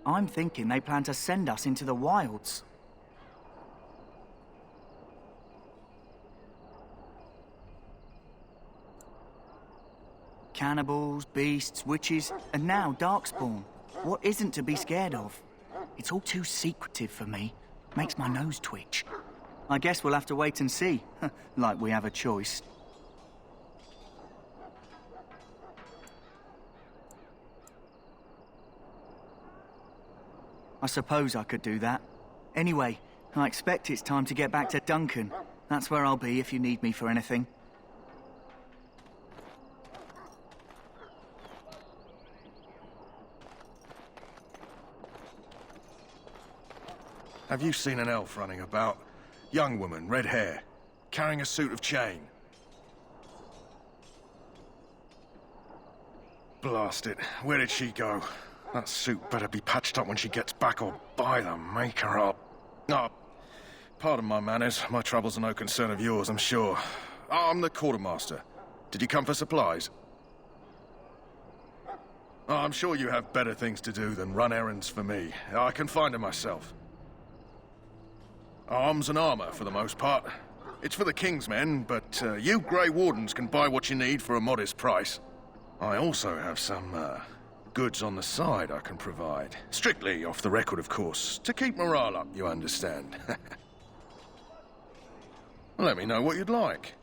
Speaker 2: I'm thinking they plan to send us into the wilds. Cannibals, beasts, witches, and now Darkspawn. What isn't to be scared of? It's all too secretive for me. Makes my nose twitch. I guess we'll have to wait and see, like we have a choice. I suppose I could do that. Anyway, I expect it's time to get back to Duncan. That's where I'll be if you need me for anything.
Speaker 6: Have you seen an elf running about? Young woman, red hair, carrying a suit of chain. Blast it. Where did she go? That suit better be patched up when she gets back, or by the Maker up. Oh, pardon my manners. My troubles are no concern of yours, I'm sure. Oh, I'm the quartermaster. Did you come for supplies? Oh, I'm sure you have better things to do than run errands for me. I can find her myself. Arms and armor, for the most part. It's for the King's men, but you Grey Wardens can buy what you need for a modest price. I also have some, goods on the side I can provide. Strictly off the record, of course. To keep morale up, you understand. Let me know what you'd like.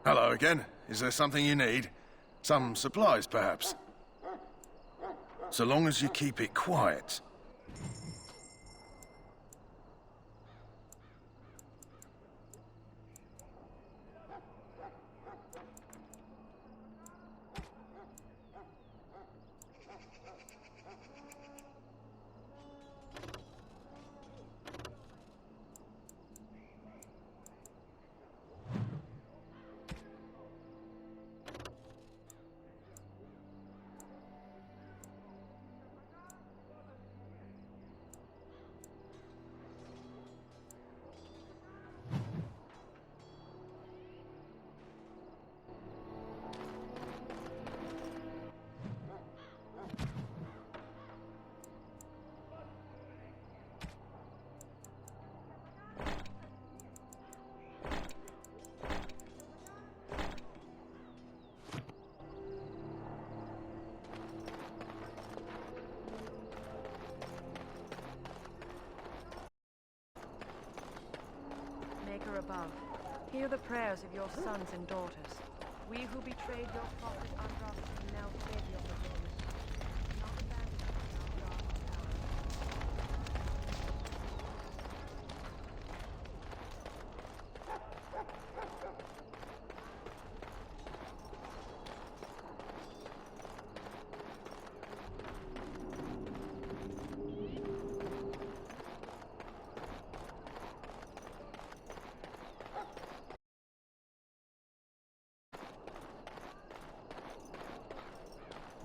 Speaker 6: Hello again. Is there something you need? Some supplies, perhaps? So long as you keep it quiet.
Speaker 21: Maker above, hear the prayers of your sons and daughters. We who betrayed your prophet Andras now beg your forgiveness. Not abandon us in our dark hour.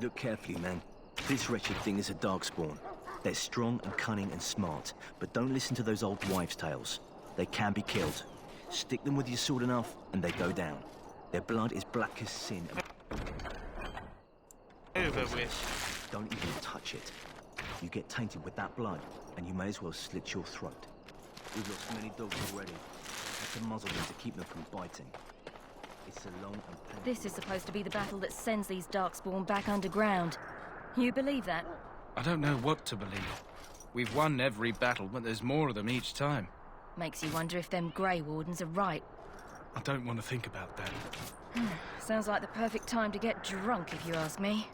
Speaker 10: Look carefully, man. This wretched thing is a darkspawn. They're strong and cunning and smart, but don't listen to those old wives' tales. They can be killed. Stick them with your sword enough, and they go down. Their blood is black as sin.
Speaker 3: Over with.
Speaker 10: Don't even touch it. You get tainted with that blood, and you may as well slit your throat. We've lost many dogs already. Have to muzzle them to keep them from biting. It's a long and painful...
Speaker 12: This is supposed to be the battle that sends these darkspawn back underground. You believe that?
Speaker 19: I don't know what to believe. We've won every battle, but there's more of them each time.
Speaker 12: Makes you wonder if them Grey Wardens are right.
Speaker 19: I don't want to think about that.
Speaker 12: Sounds like the perfect time to get drunk, if you ask me.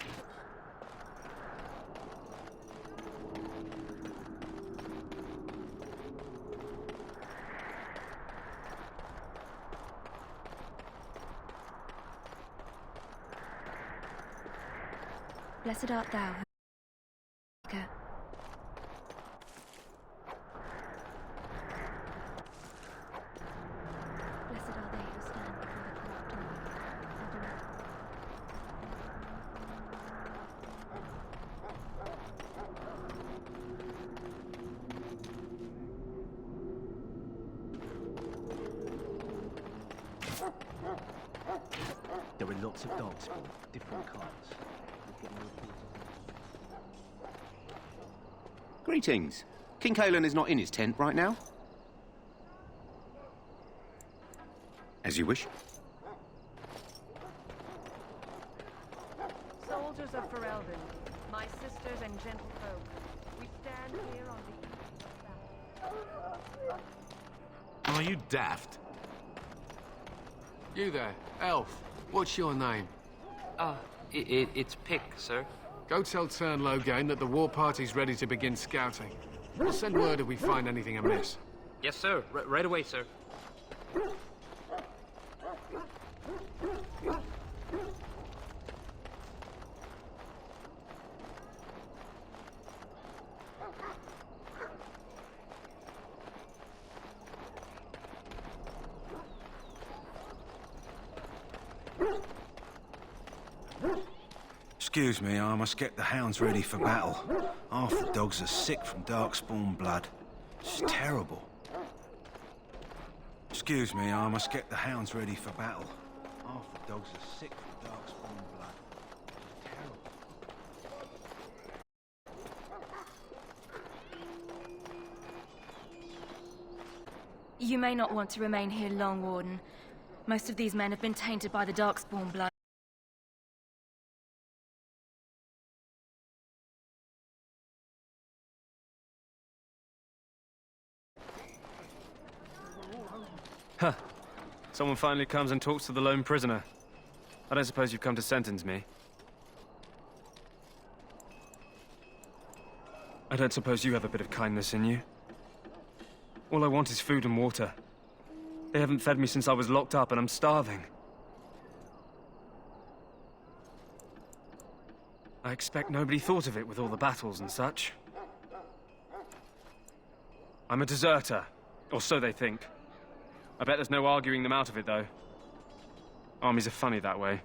Speaker 12: Blessed art thou, who... Blessed are they who stand before the clock tomb, and do not...
Speaker 10: There are lots of darkspawn, different kinds.
Speaker 23: Greetings. King Kalen is not in his tent right now. As you wish.
Speaker 21: Soldiers of Ferelden, my sisters and gentlefolk, we stand here on the eve of battle.
Speaker 24: Are you daft? You there, elf. What's your name?
Speaker 25: It's Pick, sir.
Speaker 24: Go tell Turn Logain that the war party's ready to begin scouting. We'll send word if we find anything amiss.
Speaker 25: Yes, sir. Right away, sir.
Speaker 26: Excuse me, I must get the hounds ready for battle. Half the dogs are sick from darkspawn blood. It's terrible. Excuse me, I must get the hounds ready for battle. Half the dogs are sick from darkspawn blood. It's terrible.
Speaker 12: You may not want to remain here long, Warden. Most of these men have been tainted by the darkspawn blood.
Speaker 4: Someone finally comes and talks to the lone prisoner. I don't suppose you've come to sentence me. I don't suppose you have a bit of kindness in you. All I want is food and water. They haven't fed me since I was locked up, and I'm starving. I expect nobody thought of it with all the battles and such. I'm a deserter, or so they think. I bet there's no arguing them out of it, though. Armies are funny that way.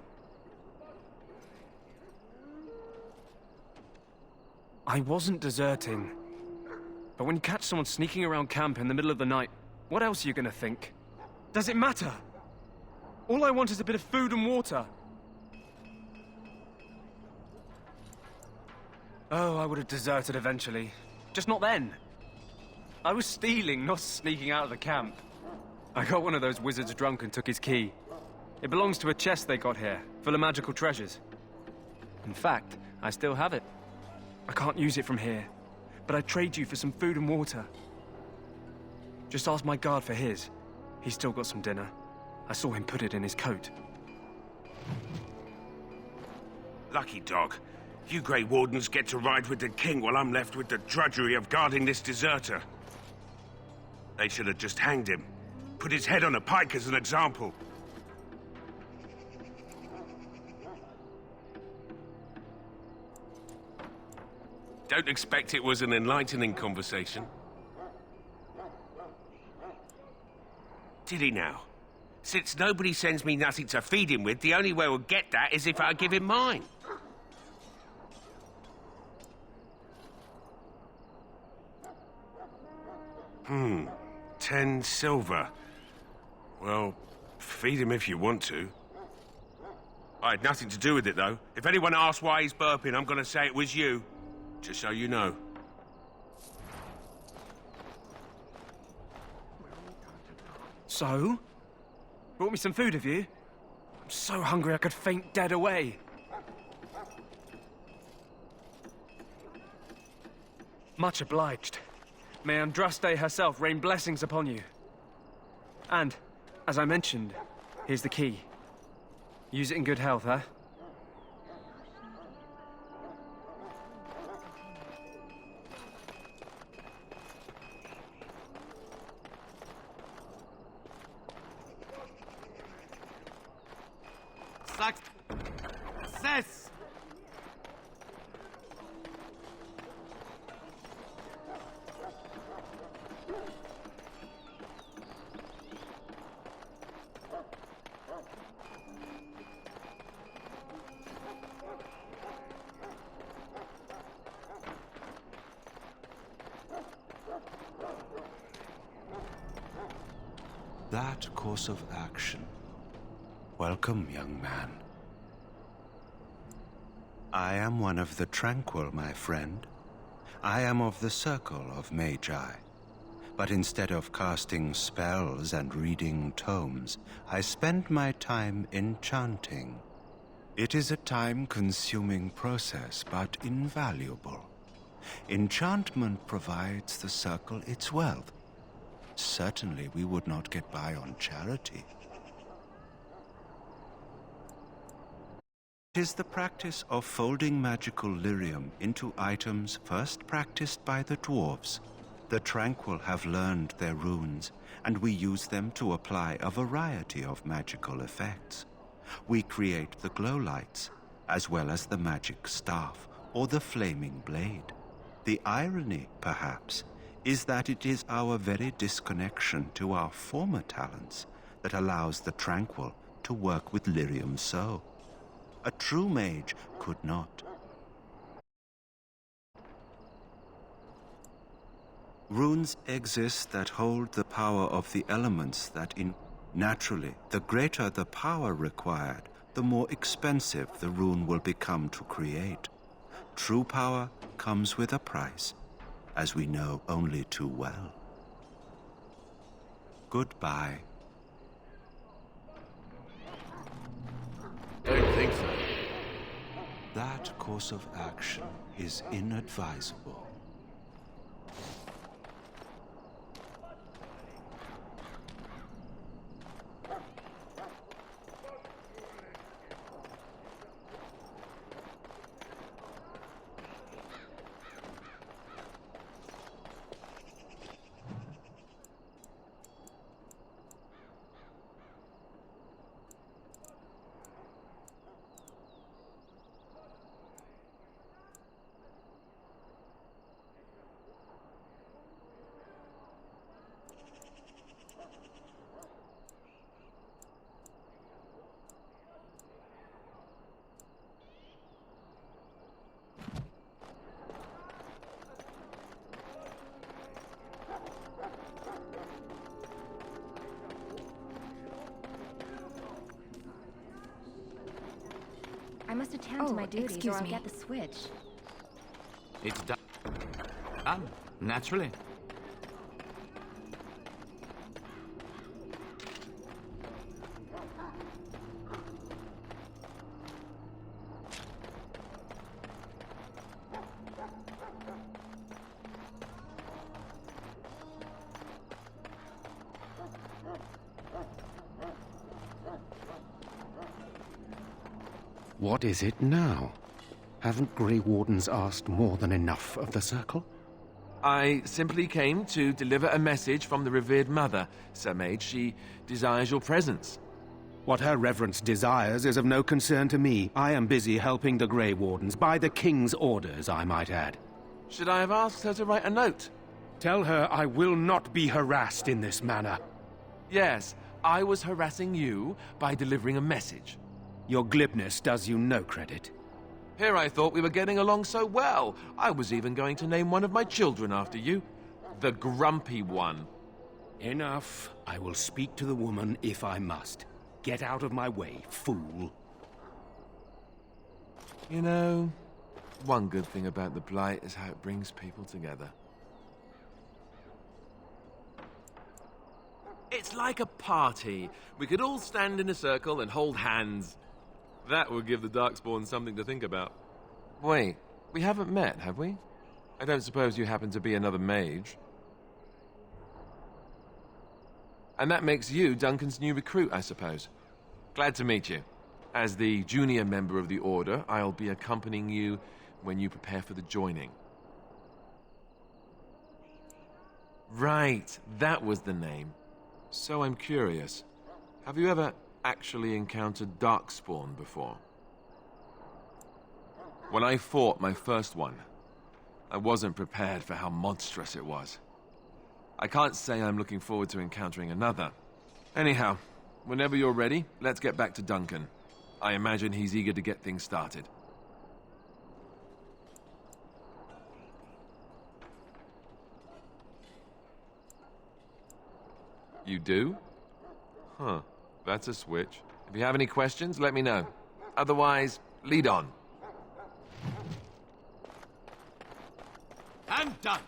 Speaker 4: I wasn't deserting. But when you catch someone sneaking around camp in the middle of the night, what else are you gonna think? Does it matter? All I want is a bit of food and water. Oh, I would have deserted eventually. Just not then. I was stealing, not sneaking out of the camp. I got one of those wizards drunk and took his key. It belongs to a chest they got here, full of magical treasures. In fact, I still have it. I can't use it from here, but I'd trade you for some food and water. Just ask my guard for his. He's still got some dinner. I saw him put it in his coat.
Speaker 8: Lucky dog. You Grey Wardens get to ride with the king while I'm left with the drudgery of guarding this deserter. They should have just hanged him. Put his head on a pike as an example. Don't expect it was an enlightening conversation. Did he now? Since nobody sends me nothing to feed him with, the only way we'll get that is if I give him mine. 10 silver. Well, feed him if you want to. I had nothing to do with it, though. If anyone asks why he's burping, I'm gonna say it was you. Just so you know.
Speaker 4: So? Brought me some food, have you? I'm so hungry I could faint dead away. Much obliged. May Andraste herself rain blessings upon you. And, as I mentioned, here's the key. Use it in good health, huh?
Speaker 17: Success!
Speaker 26: That course of action. Welcome, young man. I am one of the tranquil, my friend. I am of the circle of Magi. But instead of casting spells and reading tomes, I spend my time enchanting. It is a time-consuming process, but invaluable. Enchantment provides the circle its wealth. Certainly we would not get by on charity. It is the practice of folding magical lyrium into items first practiced by the dwarves. The Tranquil have learned their runes, and we use them to apply a variety of magical effects. We create the glow lights, as well as the magic staff or the flaming blade. The irony, perhaps, is that it is our very disconnection to our former talents that allows the Tranquil to work with lyrium so. A true mage could not. Runes exist that hold the power of the elements that naturally, the greater the power required, the more expensive the rune will become to create. True power comes with a price, as we know only too well. Goodbye.
Speaker 8: Don't think so.
Speaker 26: That course of action is inadvisable.
Speaker 12: I must attend to my duties
Speaker 7: excuse
Speaker 12: or I'll
Speaker 7: me.
Speaker 12: get the switch.
Speaker 3: It's done. Naturally.
Speaker 9: What is it now? Haven't Grey Wardens asked more than enough of the Circle?
Speaker 11: I simply came to deliver a message from the revered mother, Sir Mage. She desires your presence.
Speaker 9: What her reverence desires is of no concern to me. I am busy helping the Grey Wardens, by the King's orders, I might add.
Speaker 11: Should I have asked her to write a note?
Speaker 9: Tell her I will not be harassed in this manner.
Speaker 11: Yes, I was harassing you by delivering a message.
Speaker 9: Your glibness does you no credit.
Speaker 11: Here I thought we were getting along so well. I was even going to name one of my children after you. The Grumpy One.
Speaker 9: Enough. I will speak to the woman if I must. Get out of my way, fool.
Speaker 11: You know, one good thing about the Blight is how it brings people together. It's like a party. We could all stand in a circle and hold hands. That would give the Darkspawn something to think about. Wait, we haven't met, have we? I don't suppose you happen to be another mage. And that makes you Duncan's new recruit, I suppose. Glad to meet you. As the junior member of the Order, I'll be accompanying you when you prepare for the joining. Right, that was the name. So I'm curious. Have you ever actually encountered Darkspawn before? When I fought my first one, I wasn't prepared for how monstrous it was. I can't say I'm looking forward to encountering another. Anyhow, whenever you're ready, let's get back to Duncan. I imagine he's eager to get things started. You do? Huh. That's a switch. If you have any questions, let me know. Otherwise, lead on.
Speaker 3: I'm done.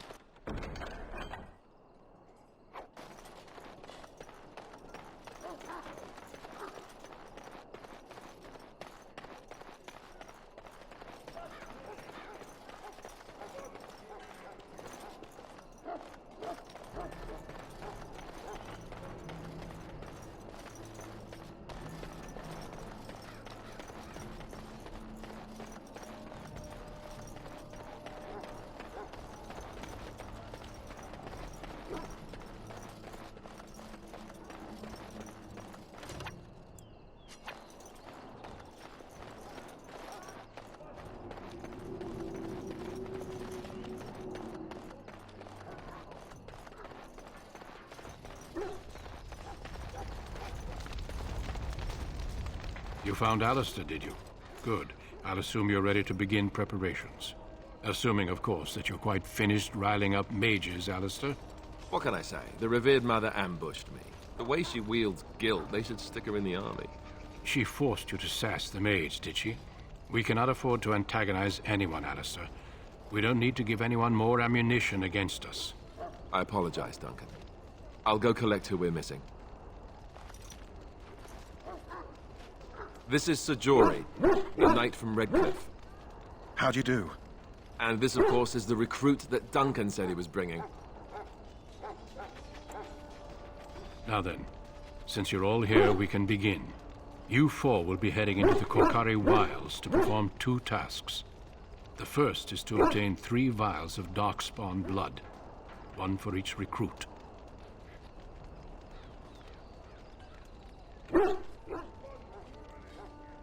Speaker 1: You found Alistair, did you? Good. I'll assume you're ready to begin preparations. Assuming, of course, that you're quite finished riling up mages, Alistair.
Speaker 11: What can I say? The revered mother ambushed me. The way she wields guilt, they should stick her in the army.
Speaker 1: She forced you to sass the mage, did she? We cannot afford to antagonize anyone, Alistair. We don't need to give anyone more ammunition against us.
Speaker 11: I apologize, Duncan. I'll go collect who we're missing. This is Sir Jory, a knight from Redcliffe.
Speaker 6: How do you do?
Speaker 11: And this, of course, is the recruit that Duncan said he was bringing.
Speaker 1: Now then, since you're all here, we can begin. You four will be heading into the Korkari Wilds to perform 2 tasks. The first is to obtain 3 vials of Darkspawn blood, 1 for each recruit.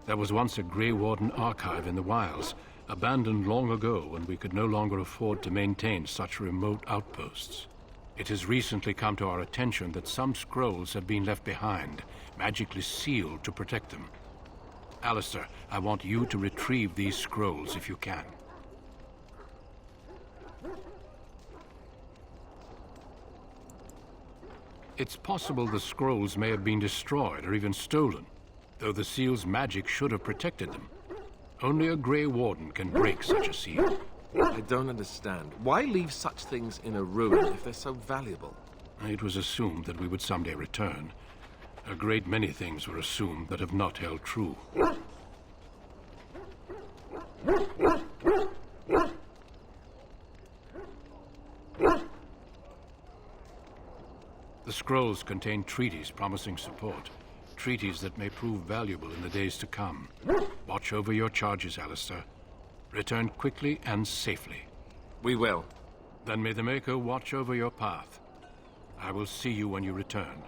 Speaker 1: There was once a Grey Warden archive in the wilds, abandoned long ago when we could no longer afford to maintain such remote outposts. It has recently come to our attention that some scrolls have been left behind, magically sealed to protect them. Alistair, I want you to retrieve these scrolls if you can. It's possible the scrolls may have been destroyed or even stolen, though the seal's magic should have protected them. Only a Grey Warden can break such a seal.
Speaker 11: I don't understand. Why leave such things in a ruin if they're so valuable?
Speaker 1: It was assumed that we would someday return. A great many things were assumed that have not held true. The scrolls contain treaties promising support. Treaties that may prove valuable in the days to come. Watch over your charges, Alistair. Return quickly and safely.
Speaker 11: We will.
Speaker 1: Then may the Maker watch over your path. I will see you when you return.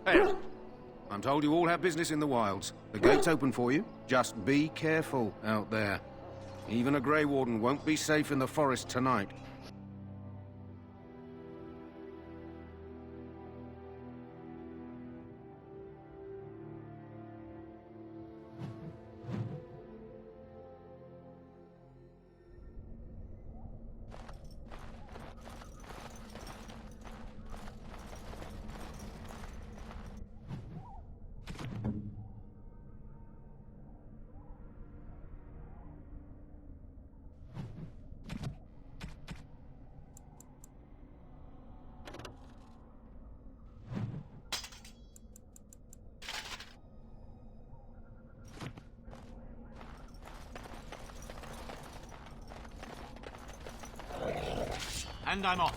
Speaker 9: Hey, I'm told you all have business in the wilds. The gate's open for you. Just be careful out there. Even a Grey Warden won't be safe in the forest tonight.
Speaker 3: And I'm off.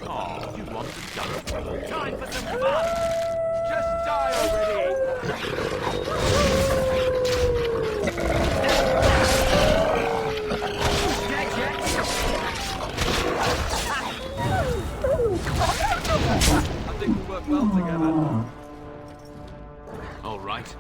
Speaker 3: Oh, you want to go? Time for some fun! Just die already!
Speaker 4: I think we'll work well together.
Speaker 3: All right.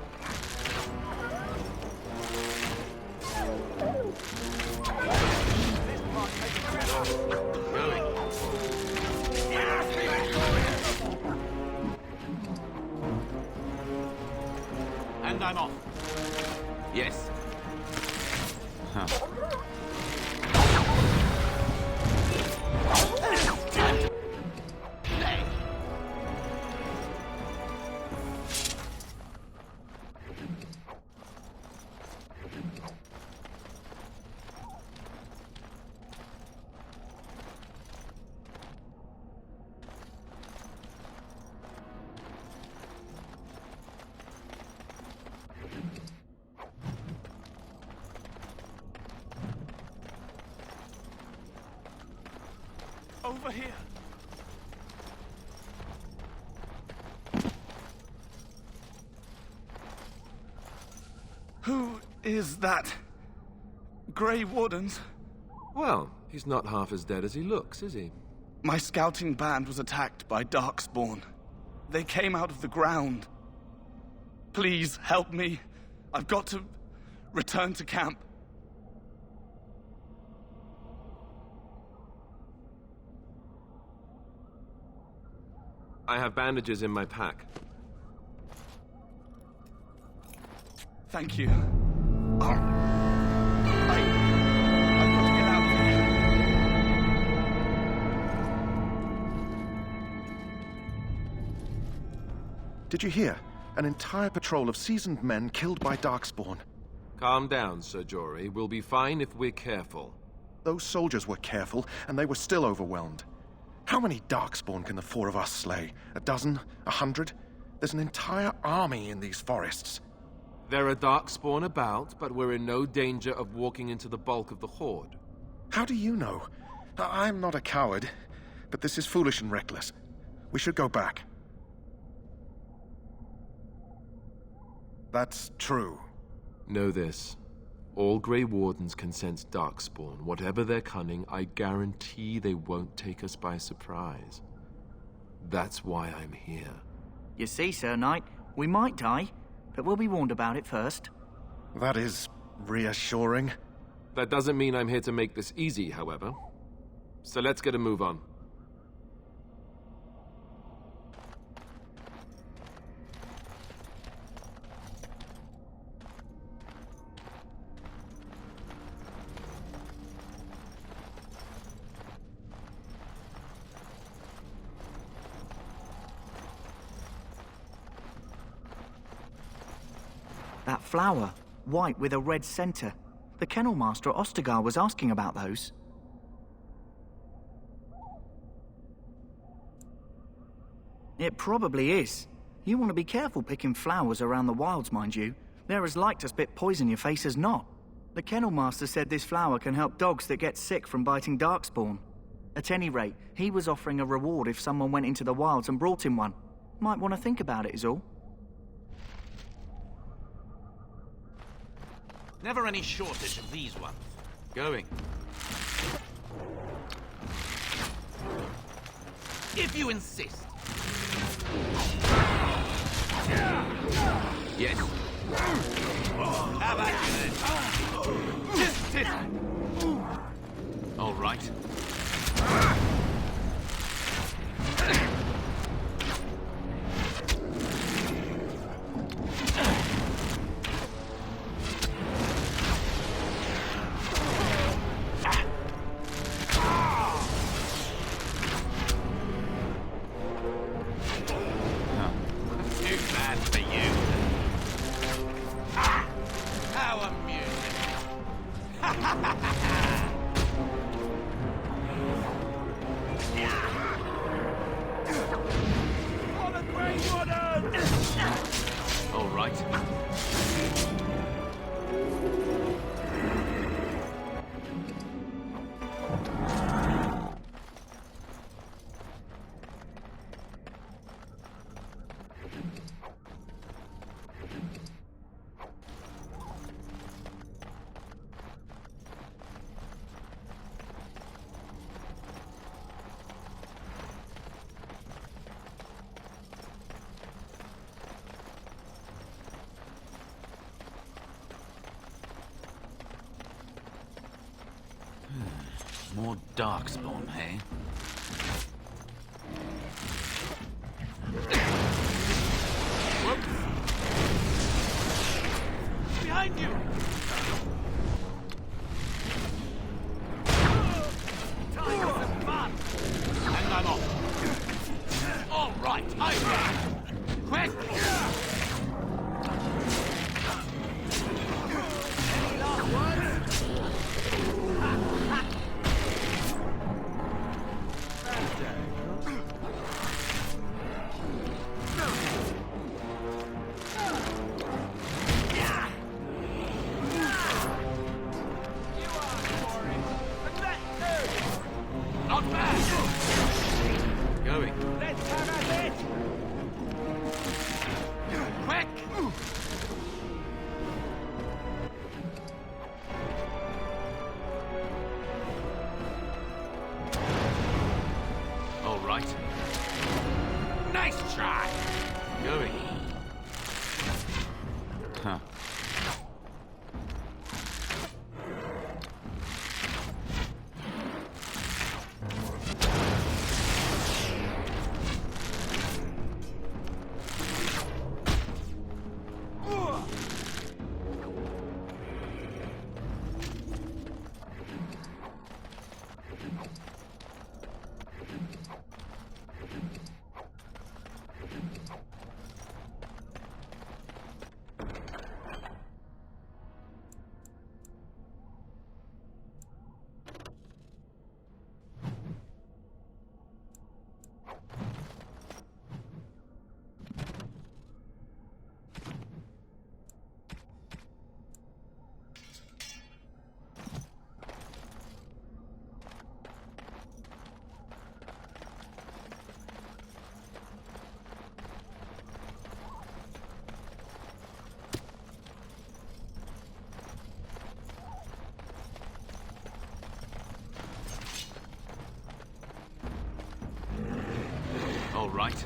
Speaker 3: And I'm off. Yes. Over here.
Speaker 5: Who is that? Grey Wardens?
Speaker 11: Well, he's not half as dead as he looks, is he?
Speaker 5: My scouting band was attacked by Darkspawn. They came out of the ground. Please, help me. I've got to return to camp.
Speaker 11: I have bandages in my pack.
Speaker 5: Thank you. I've got to get out of here.
Speaker 6: Did you hear? An entire patrol of seasoned men killed by Darkspawn.
Speaker 11: Calm down, Sir Jory. We'll be fine if we're careful.
Speaker 6: Those soldiers were careful, and they were still overwhelmed. How many Darkspawn can the four of us slay? A dozen? 100? There's an entire army in these forests.
Speaker 11: There are Darkspawn about, but we're in no danger of walking into the bulk of the Horde.
Speaker 6: How do you know? I'm not a coward, but this is foolish and reckless. We should go back. That's true.
Speaker 11: Know this. All Grey Wardens can sense Darkspawn. Whatever their cunning, I guarantee they won't take us by surprise. That's why I'm here.
Speaker 2: You see, Sir Knight, we might die, but we'll be warned about it first.
Speaker 6: That is reassuring.
Speaker 11: That doesn't mean I'm here to make this easy, however. So let's get a move on.
Speaker 2: That flower, white with a red center. The kennel master at Ostergar was asking about those. It probably is. You want to be careful picking flowers around the wilds, mind you. They're as like to spit poison in your face as not. The kennel master said this flower can help dogs that get sick from biting Darkspawn. At any rate, he was offering a reward if someone went into the wilds and brought him one. Might want to think about it is all.
Speaker 3: Never any shortage of these ones. Going. If you insist. Yes. How about you then? Just it. All right. All right. More Darkspawn, hey? Whoops! Behind you! Time for some fun! And I'm off. All right, I'm ready. Quick! Any last words? Not bad! Going. Let's have a hit! Quick! All right. Nice try! Going. Huh. All right.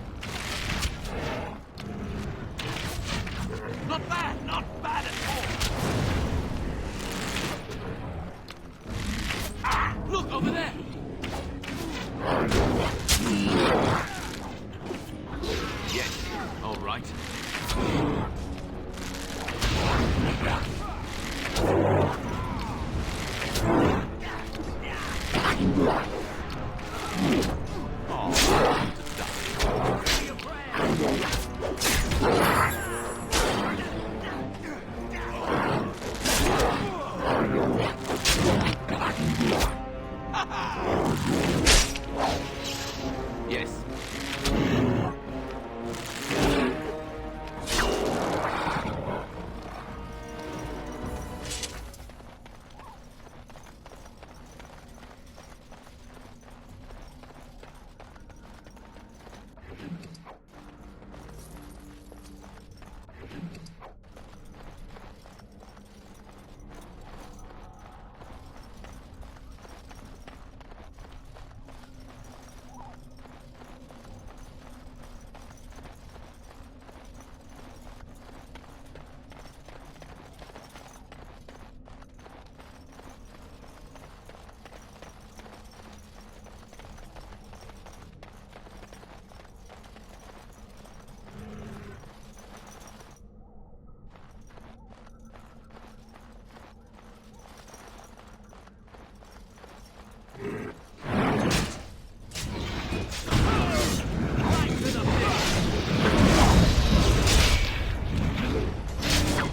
Speaker 3: Not bad at all. Ah, look over there. Yes, all right. Yes.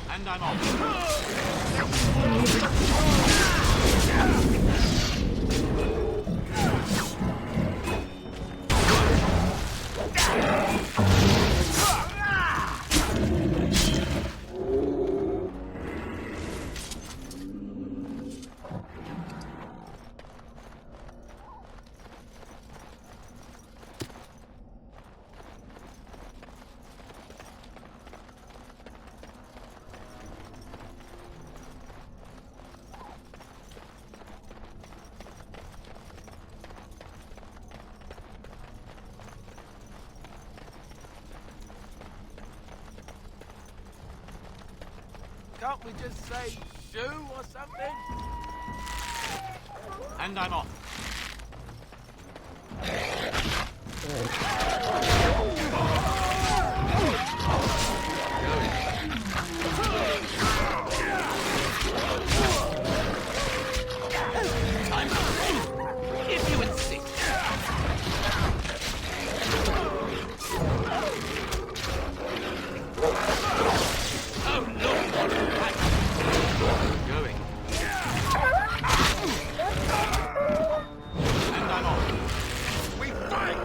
Speaker 3: And I'm Can't we just say shoo or something? And I'm off. I'm off. If you insist. Oh no! Going. And I'm off. We fight!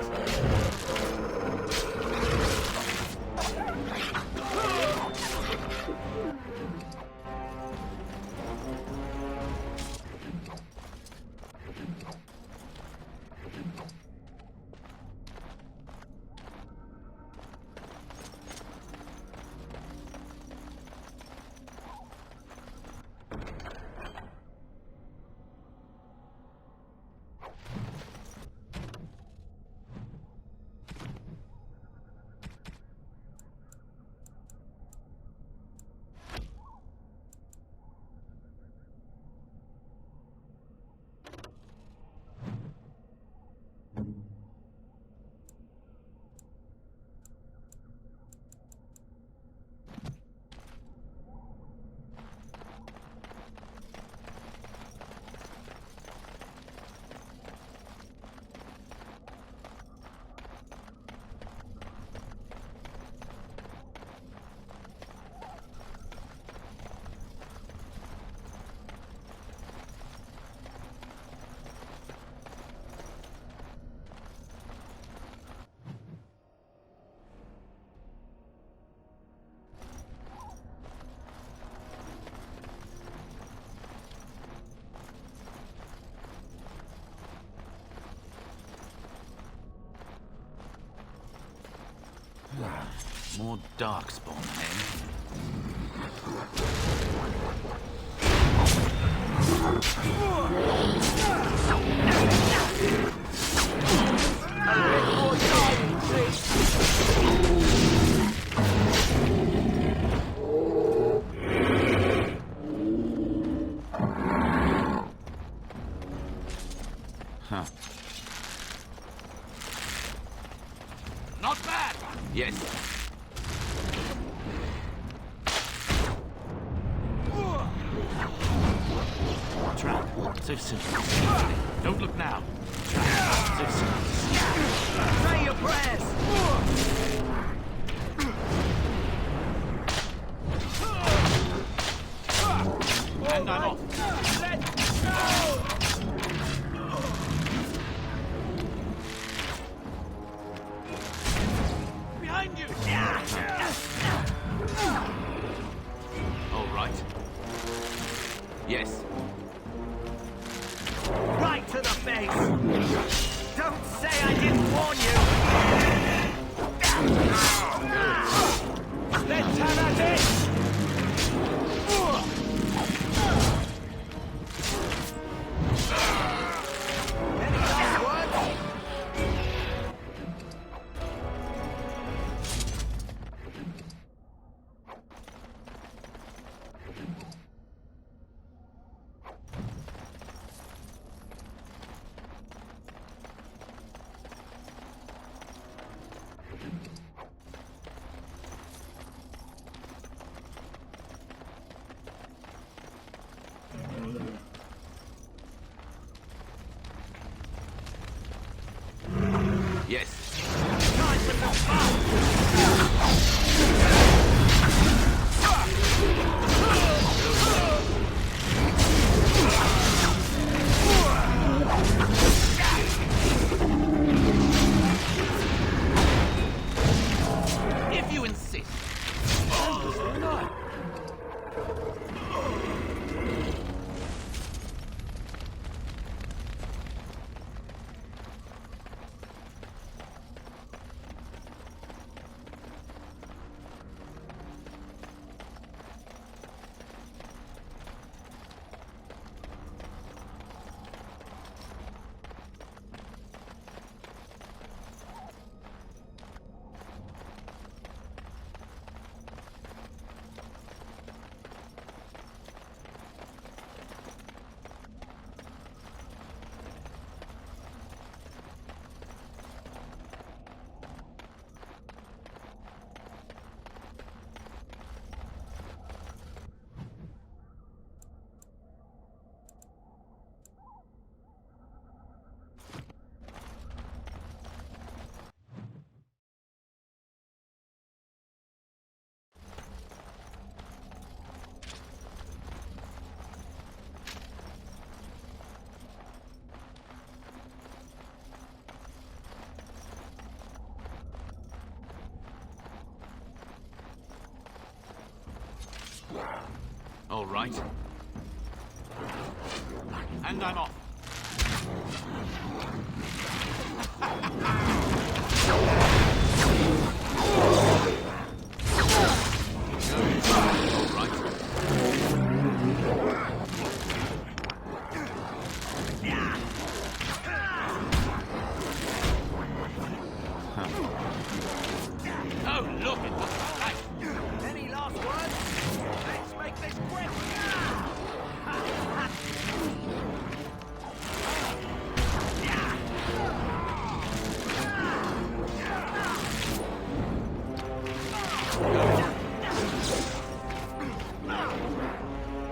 Speaker 3: More darkspawn, Not bad!
Speaker 11: Yes.
Speaker 3: Trap. Citizen. Don't look now. Trap. Citizen.
Speaker 2: Say your prayers!
Speaker 3: And I'm off.
Speaker 2: Let's go!
Speaker 3: Behind you!
Speaker 11: All right. Yes.
Speaker 2: Right to the face! Don't say I didn't warn you! Let's have at it! Any last words?
Speaker 11: Yes.
Speaker 2: Time for some fun!
Speaker 3: If you insist.
Speaker 11: All right.
Speaker 3: And I'm off.
Speaker 11: All right.
Speaker 3: Oh, look, it looks like.
Speaker 2: Any last words? Let's make this quick!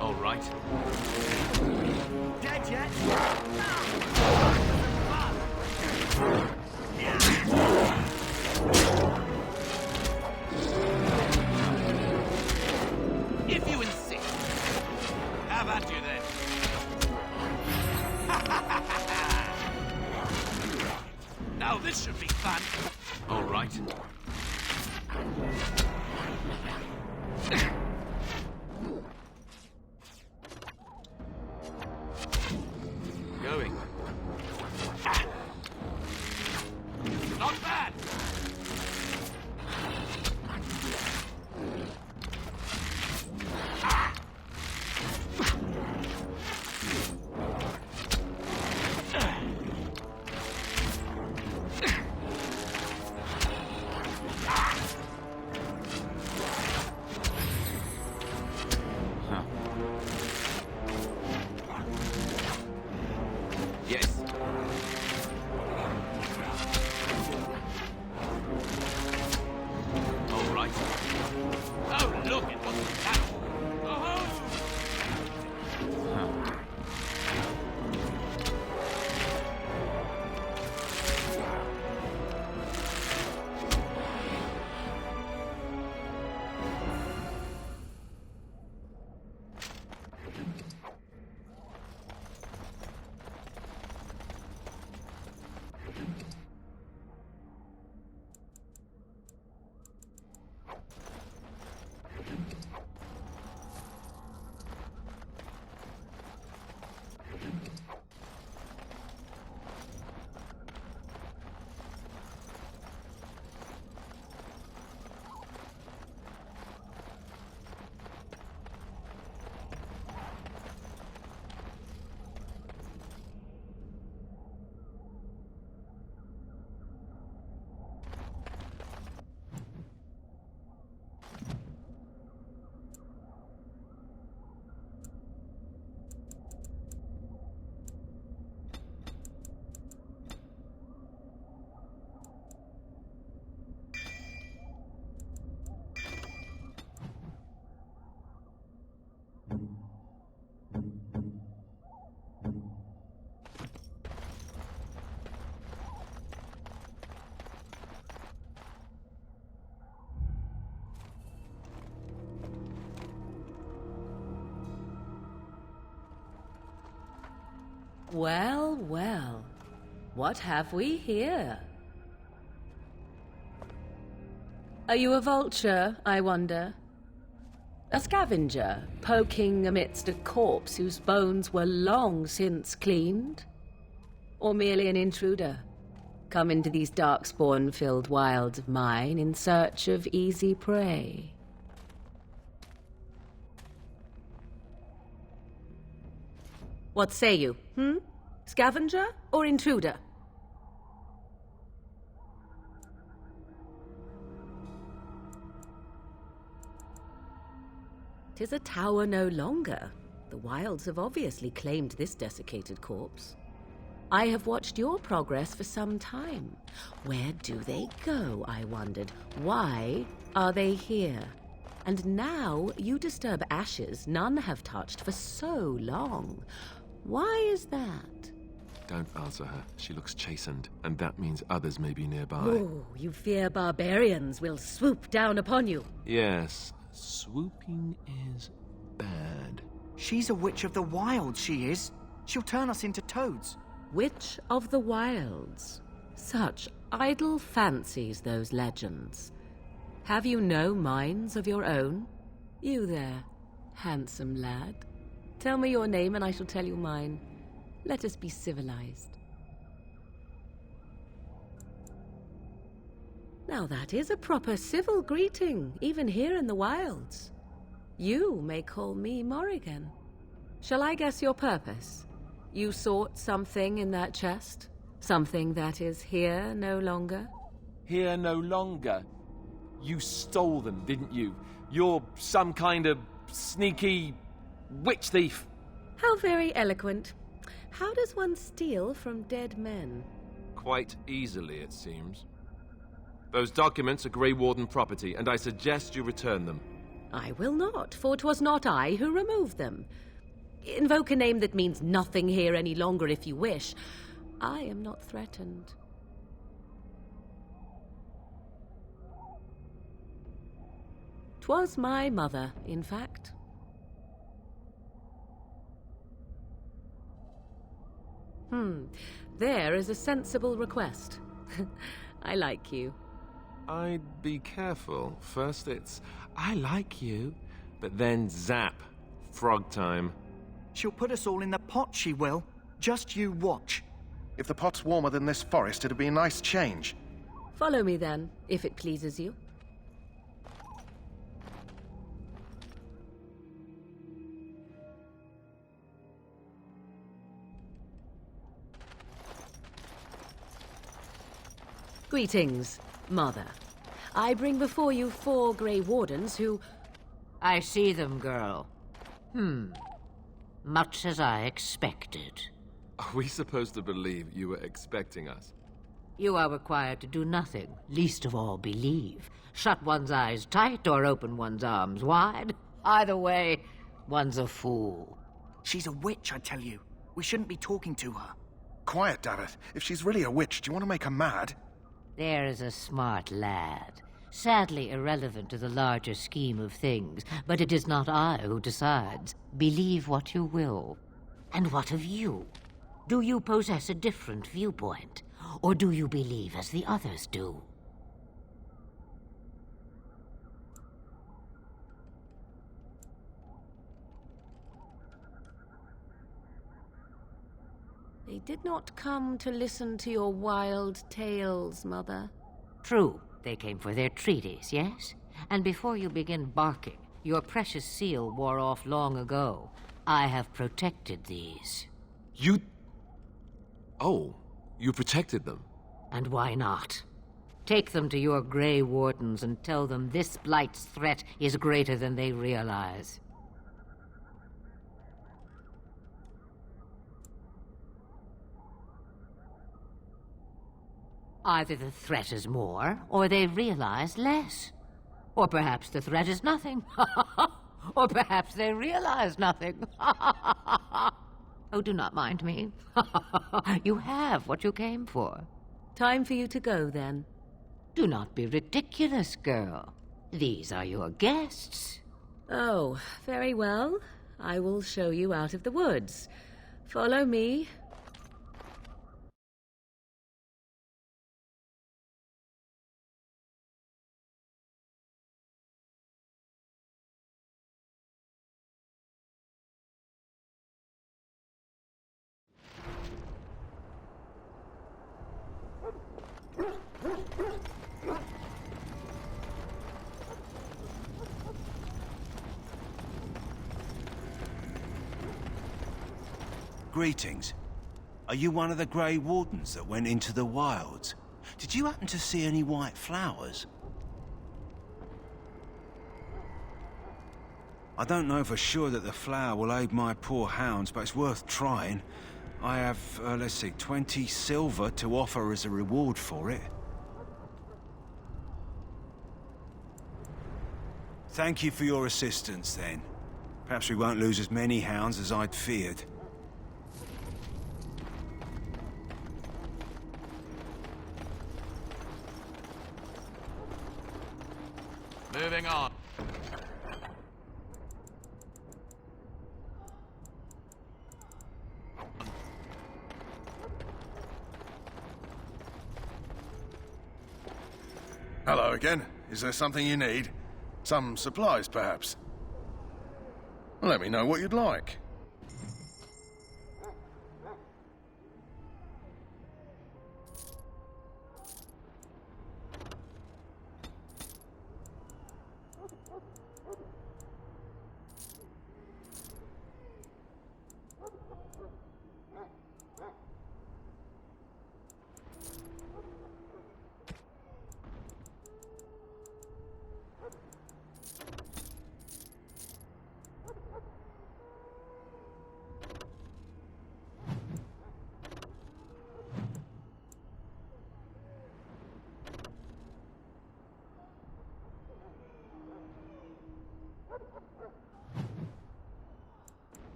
Speaker 11: All right.
Speaker 2: Dead yet?
Speaker 3: If you insist. Have at you then. Now this should be fun.
Speaker 11: All right. Going.
Speaker 3: Not bad.
Speaker 22: Well, well. What have we here? Are you a vulture, I wonder? A scavenger, poking amidst a corpse whose bones were long since cleaned? Or merely an intruder, come into these darkspawn-filled wilds of mine in search of easy prey? What say you, Scavenger or intruder? 'Tis a tower no longer. The wilds have obviously claimed this desiccated corpse. I have watched your progress for some time. Where do they go, I wondered? Why are they here? And now you disturb ashes none have touched for so long. Why is that?
Speaker 11: Don't answer her. She looks chastened, and that means others may be nearby.
Speaker 22: Oh, you fear barbarians will swoop down upon you.
Speaker 11: Yes, swooping is bad.
Speaker 2: She's a witch of the wilds, she is. She'll turn us into toads.
Speaker 22: Witch of the wilds. Such idle fancies, those legends. Have you no minds of your own? You there, handsome lad. Tell me your name and I shall tell you mine. Let us be civilized. Now that is a proper civil greeting, even here in the wilds. You may call me Morrigan. Shall I guess your purpose? You sought something in that chest? Something that is here no longer?
Speaker 11: Here no longer? You stole them, didn't you? You're some kind of sneaky witch thief.
Speaker 22: How very eloquent. How does one steal from dead men?
Speaker 11: Quite easily, it seems. Those documents are Grey Warden property, and I suggest you return them.
Speaker 22: I will not, for 'twas not I who removed them. Invoke a name that means nothing here any longer if you wish. I am not threatened. 'Twas my mother, in fact. There is a sensible request. I like you.
Speaker 11: I'd be careful. First it's, I like you, but then zap. Frog time.
Speaker 2: She'll put us all in the pot, she will. Just you watch.
Speaker 6: If the pot's warmer than this forest, it'd be a nice change.
Speaker 22: Follow me then, if it pleases you. Greetings, Mother. I bring before you 4 Grey Wardens who...
Speaker 7: I see them, girl. Much as I expected.
Speaker 11: Are we supposed to believe you were expecting us?
Speaker 7: You are required to do nothing, least of all believe. Shut one's eyes tight or open one's arms wide. Either way, one's a fool.
Speaker 2: She's a witch, I tell you. We shouldn't be talking to her.
Speaker 6: Quiet, Davith. If she's really a witch, do you want to make her mad?
Speaker 7: There is a smart lad. Sadly irrelevant to the larger scheme of things, but it is not I who decides. Believe what you will. And what of you? Do you possess a different viewpoint? Or do you believe as the others do?
Speaker 22: They did not come to listen to your wild tales, Mother.
Speaker 7: True. They came for their treaties, yes? And before you begin barking, your precious seal wore off long ago. I have protected these.
Speaker 11: You... Oh, you protected them?
Speaker 7: And why not? Take them to your Grey Wardens and tell them this blight's threat is greater than they realize. Either the threat is more, or they realize less. Or perhaps the threat is nothing. Or perhaps they realize nothing. Oh, do not mind me. You have what you came for.
Speaker 22: Time for you to go, then.
Speaker 7: Do not be ridiculous, girl. These are your guests.
Speaker 22: Oh, very well. I will show you out of the woods. Follow me.
Speaker 26: greetings. Are you one of the Grey Wardens that went into the wilds? Did you happen to see any white flowers? I don't know for sure that the flower will aid my poor hounds, but it's worth trying. I have, let's see, 20 silver to offer as a reward for it. Thank you for your assistance, then. Perhaps we won't lose as many hounds as I'd feared.
Speaker 3: Moving on.
Speaker 6: Hello again. Is there something you need? Some supplies, perhaps? Let me know what you'd like.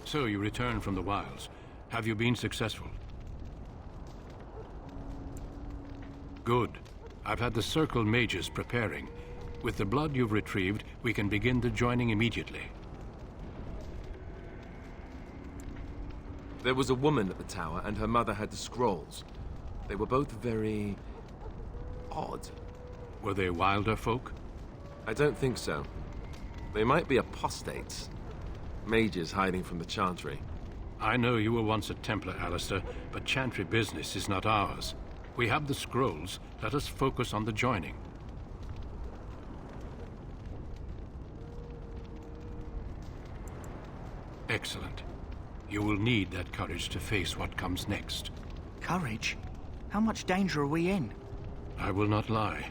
Speaker 1: So you returned from the wilds. Have you been successful? Good. I've had the Circle mages preparing. With the blood you've retrieved, we can begin the joining immediately.
Speaker 11: There was a woman at the tower, and her mother had the scrolls. They were both very... odd.
Speaker 1: Were they wilder folk?
Speaker 11: I don't think so. They might be apostates. Mages hiding from the Chantry.
Speaker 1: I know you were once a Templar, Alistair, but Chantry business is not ours. We have the scrolls. Let us focus on the joining. Excellent. You will need that courage to face what comes next.
Speaker 2: Courage? How much danger are we in?
Speaker 1: I will not lie.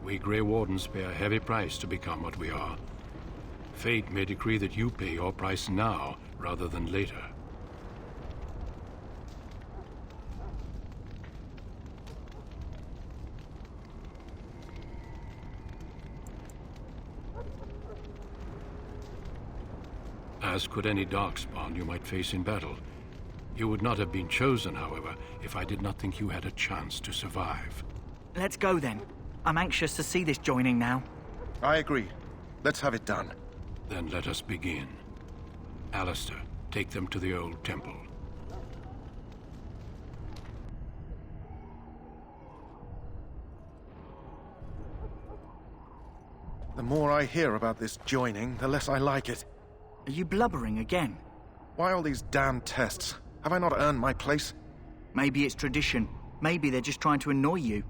Speaker 1: We Grey Wardens pay a heavy price to become what we are. Fate may decree that you pay your price now, rather than later. As could any darkspawn you might face in battle. You would not have been chosen, however, if I did not think you had a chance to survive.
Speaker 2: Let's go then. I'm anxious to see this joining now.
Speaker 6: I agree. Let's have it done.
Speaker 1: Then let us begin. Alistair, take them to the old temple.
Speaker 6: The more I hear about this joining, the less I like it.
Speaker 2: Are you blubbering again?
Speaker 6: Why all these damn tests? Have I not earned my place?
Speaker 2: Maybe it's tradition. Maybe they're just trying to annoy you.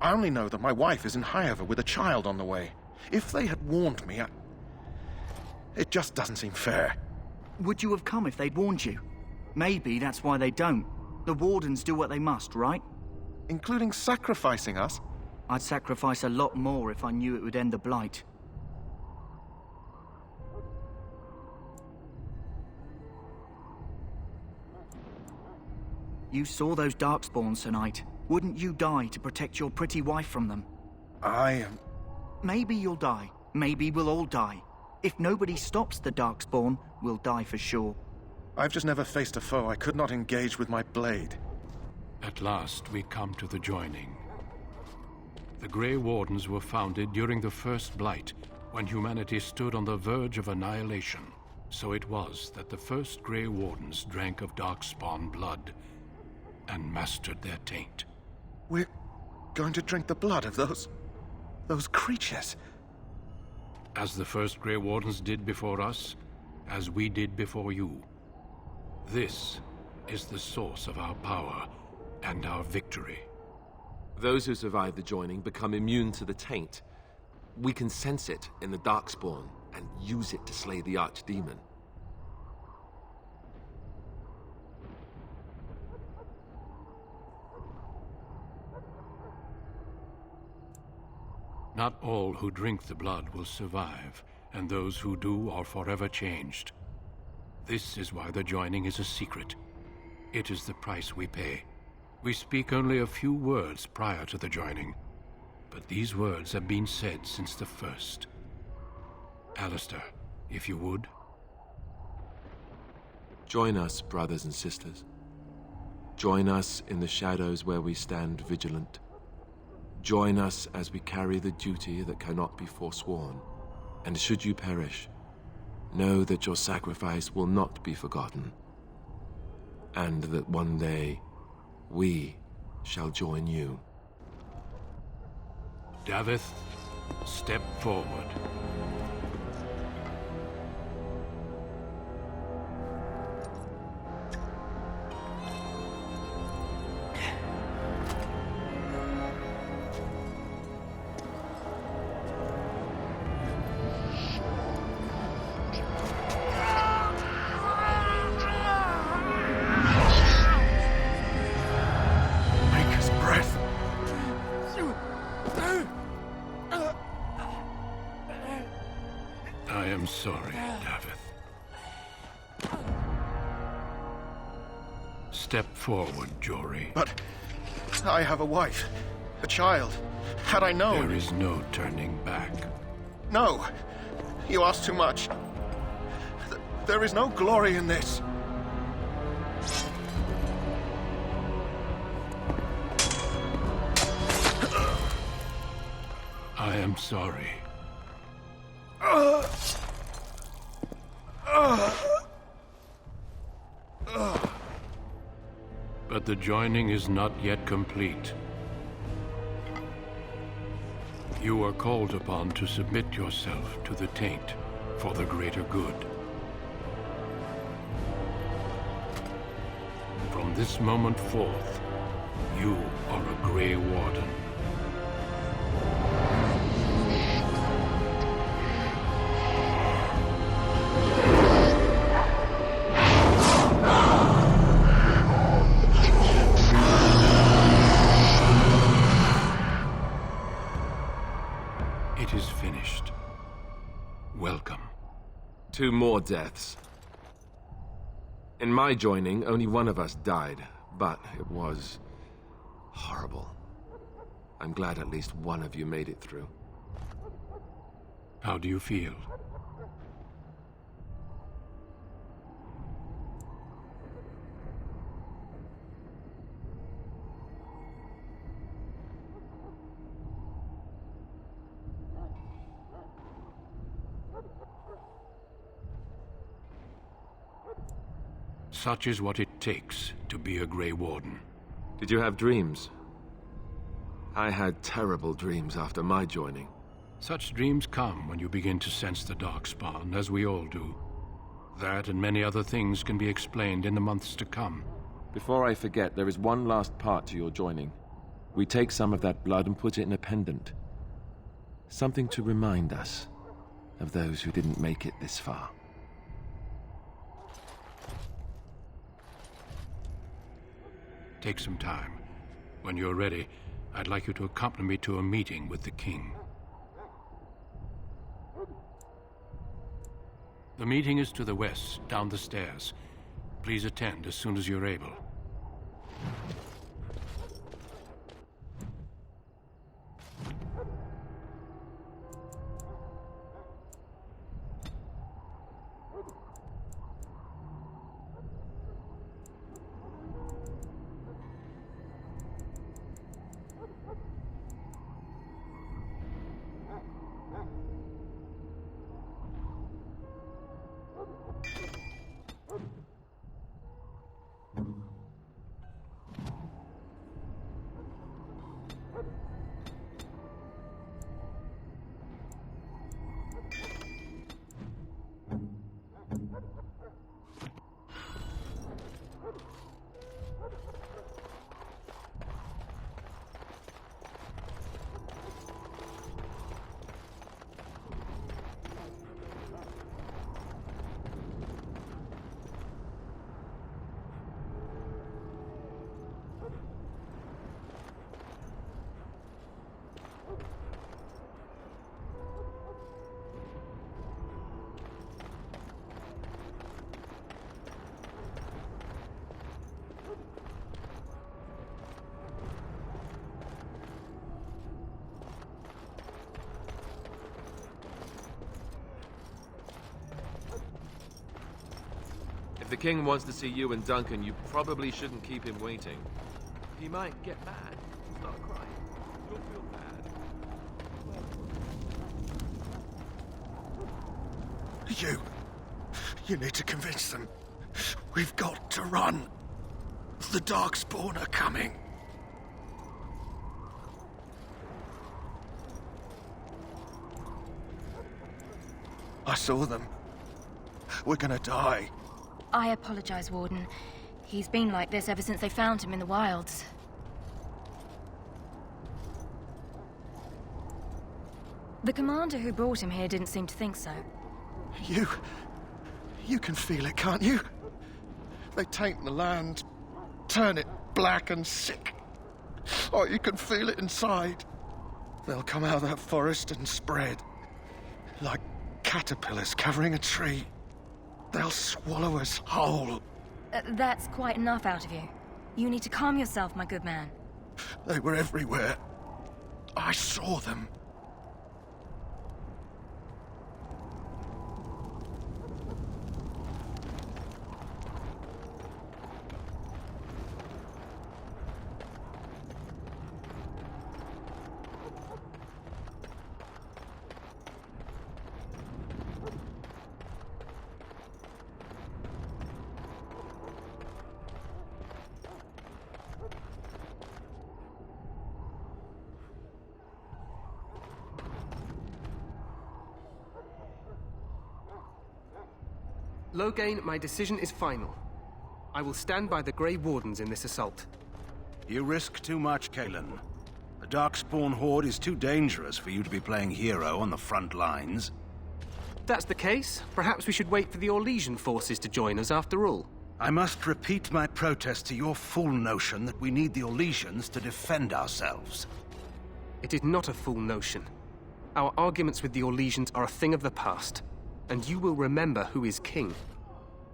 Speaker 6: I only know that my wife is in Highover with a child on the way. If they had warned me, it just doesn't seem fair.
Speaker 2: Would you have come if they'd warned you? Maybe that's why they don't. The Wardens do what they must, right?
Speaker 6: Including sacrificing us?
Speaker 2: I'd sacrifice a lot more if I knew it would end the Blight. You saw those Darkspawns tonight. Wouldn't you die to protect your pretty wife from them? Maybe you'll die. Maybe we'll all die. If nobody stops the Darkspawn, we'll die for sure.
Speaker 6: I've just never faced a foe I could not engage with my blade.
Speaker 1: At last, we come to the joining. The Grey Wardens were founded during the First Blight, when humanity stood on the verge of annihilation. So it was that the first Grey Wardens drank of Darkspawn blood and mastered their taint.
Speaker 6: We're going to drink the blood of those creatures.
Speaker 1: As the first Grey Wardens did before us, as we did before you. This is the source of our power and our victory.
Speaker 11: Those who survive the joining become immune to the taint. We can sense it in the Darkspawn and use it to slay the Archdemon.
Speaker 1: Not all who drink the blood will survive, and those who do are forever changed. This is why the joining is a secret. It is the price we pay. We speak only a few words prior to the joining, but these words have been said since the first. Alistair, if you would.
Speaker 11: Join us, brothers and sisters. Join us in the shadows where we stand vigilant. Join us as we carry the duty that cannot be forsworn. And should you perish, know that your sacrifice will not be forgotten. And that one day, we shall join you.
Speaker 1: Davith, step forward. I am sorry, Davith. Step forward, Jory.
Speaker 6: But I have a wife, a child. Had I known...
Speaker 1: There is no turning back.
Speaker 6: No! You ask too much. There is no glory in this.
Speaker 1: I am sorry. But the joining is not yet complete. You are called upon to submit yourself to the taint for the greater good. From this moment forth, you are a Grey Warden. It is finished. Welcome.
Speaker 11: 2 more deaths. In my joining, only one of us died, but it was horrible. I'm glad at least one of you made it through.
Speaker 1: How do you feel? Such is what it takes to be a Grey Warden.
Speaker 11: Did you have dreams? I had terrible dreams after my joining.
Speaker 1: Such dreams come when you begin to sense the Darkspawn, as we all do. That and many other things can be explained in the months to come.
Speaker 11: Before I forget, there is one last part to your joining. We take some of that blood and put it in a pendant. Something to remind us of those who didn't make it this far.
Speaker 1: Take some time. When you're ready, I'd like you to accompany me to a meeting with the king. The meeting is to the west, down the stairs. Please attend as soon as you're able.
Speaker 11: If the king wants to see you and Duncan, you probably shouldn't keep him waiting. He might get mad, start crying. You'll feel bad.
Speaker 6: You need to convince them. We've got to run. The Darkspawn are coming. I saw them. We're gonna die.
Speaker 12: I apologize, Warden. He's been like this ever since they found him in the wilds. The commander who brought him here didn't seem to think so.
Speaker 6: You can feel it, can't you? They taint the land, turn it black and sick. Oh, you can feel it inside. They'll come out of that forest and spread. Like caterpillars covering a tree. They'll swallow us whole.
Speaker 12: That's quite enough out of you. You need to calm yourself, my good man.
Speaker 6: They were everywhere. I saw them.
Speaker 13: Loghain, my decision is final. I will stand by the Grey Wardens in this assault.
Speaker 9: You risk too much, Kalen. The Darkspawn Horde is too dangerous for you to be playing hero on the front lines.
Speaker 13: If that's the case, perhaps we should wait for the Orlesian forces to join us after all.
Speaker 9: I must repeat my protest to your fool notion that we need the Orlesians to defend ourselves.
Speaker 13: It is not a fool notion. Our arguments with the Orlesians are a thing of the past, and you will remember who is king.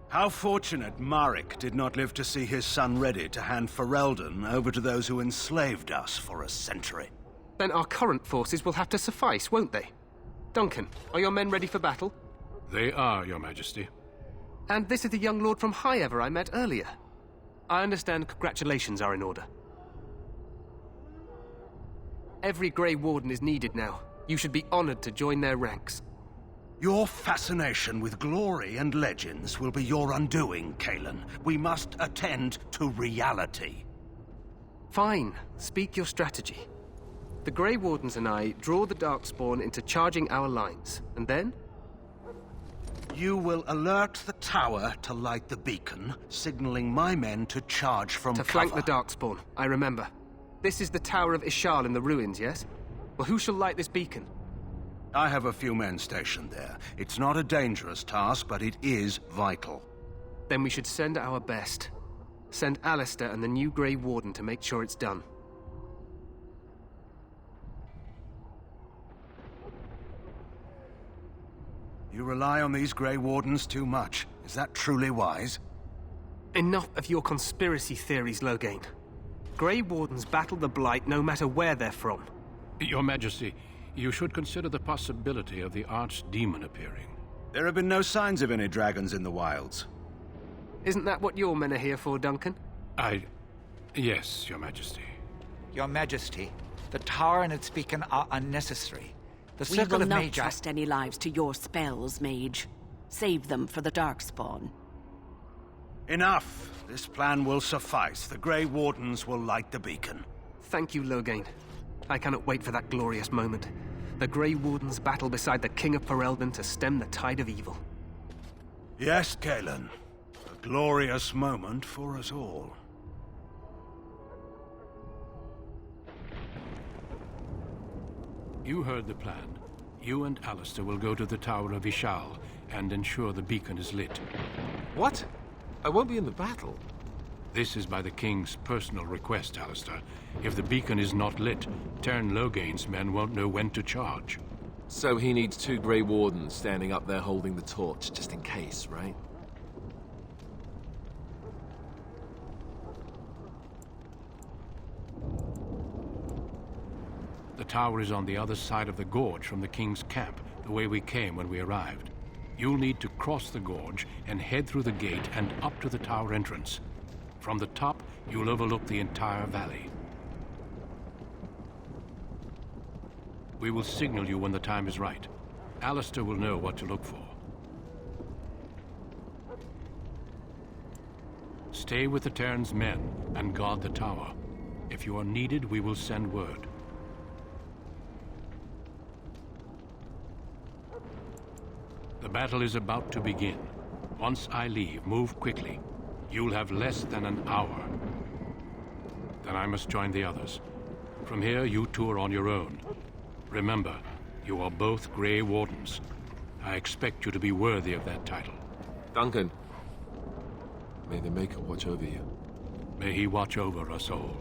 Speaker 9: How fortunate Marek did not live to see his son ready to hand Ferelden over to those who enslaved us for a century.
Speaker 13: Then our current forces will have to suffice, won't they? Duncan, are your men ready for battle?
Speaker 1: They are, Your Majesty.
Speaker 13: And this is the young lord from Highever I met earlier. I understand congratulations are in order. Every Grey Warden is needed now. You should be honored to join their ranks.
Speaker 9: Your fascination with glory and legends will be your undoing, Kalen. We must attend to reality.
Speaker 13: Fine. Speak your strategy. The Grey Wardens and I draw the Darkspawn into charging our lines, and then?
Speaker 9: You will alert the tower to light the beacon, signaling my men to charge from cover.
Speaker 13: To flank the Darkspawn, I remember. This is the Tower of Ishal in the ruins, yes? Well, who shall light this beacon?
Speaker 9: I have a few men stationed there. It's not a dangerous task, but it is vital.
Speaker 13: Then we should send our best. Send Alistair and the new Grey Warden to make sure it's done.
Speaker 9: You rely on these Grey Wardens too much. Is that truly wise?
Speaker 13: Enough of your conspiracy theories, Loghain. Grey Wardens battle the Blight no matter where they're from.
Speaker 1: Your Majesty, you should consider the possibility of the Archdemon appearing.
Speaker 9: There have been no signs of any dragons in the wilds.
Speaker 13: Isn't that what your men are here for, Duncan?
Speaker 1: Yes, Your Majesty.
Speaker 14: Your Majesty, the tower and its beacon are unnecessary. The
Speaker 22: We
Speaker 14: circle
Speaker 22: will
Speaker 14: of
Speaker 22: not
Speaker 14: Magi...
Speaker 22: trust any lives to your spells, Mage. Save them for the Darkspawn.
Speaker 9: Enough. This plan will suffice. The Grey Wardens will light the beacon.
Speaker 13: Thank you, Loghain. I cannot wait for that glorious moment. The Grey Wardens battle beside the King of Ferelden to stem the tide of evil.
Speaker 9: Yes, Kalen. A glorious moment for us all.
Speaker 1: You heard the plan. You and Alistair will go to the Tower of Ishal and ensure the beacon is lit.
Speaker 11: What? I won't be in the battle.
Speaker 1: This is by the King's personal request, Alistair. If the beacon is not lit, Tern Loghain's men won't know when to charge.
Speaker 11: So he needs 2 Grey Wardens standing up there holding the torch, just in case, right?
Speaker 1: The tower is on the other side of the gorge from the King's camp, the way we came when we arrived. You'll need to cross the gorge and head through the gate and up to the tower entrance. From the top, you'll overlook the entire valley. We will signal you when the time is right. Alistair will know what to look for. Stay with the Terran's men and guard the tower. If you are needed, we will send word. The battle is about to begin. Once I leave, move quickly. You'll have less than an hour. Then I must join the others. From here, you two are on your own. Remember, you are both Grey Wardens. I expect you to be worthy of that title.
Speaker 11: Duncan, may the Maker watch over you.
Speaker 1: May he watch over us all.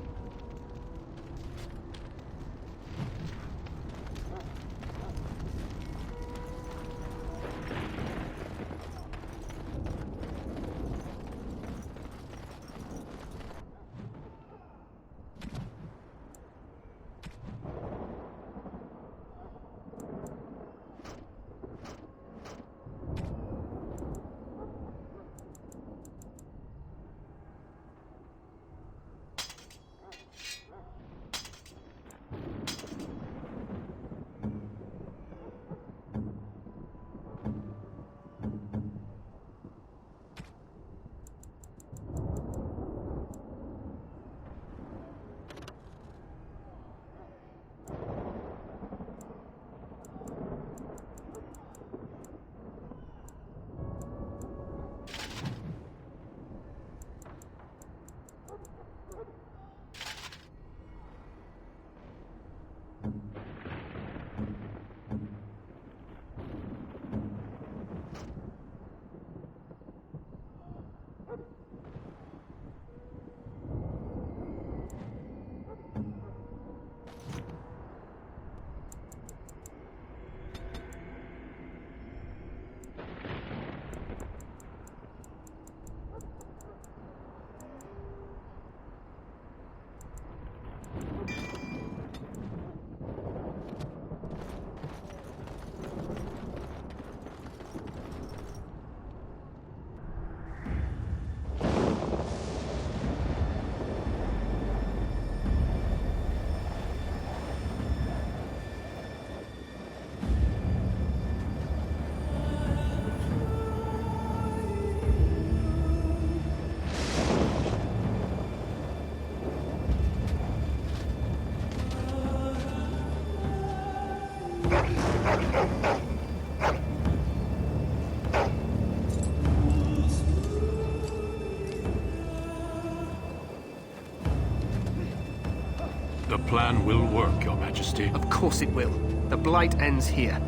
Speaker 1: plan will work, Your Majesty.
Speaker 13: Of course it will. The Blight ends here.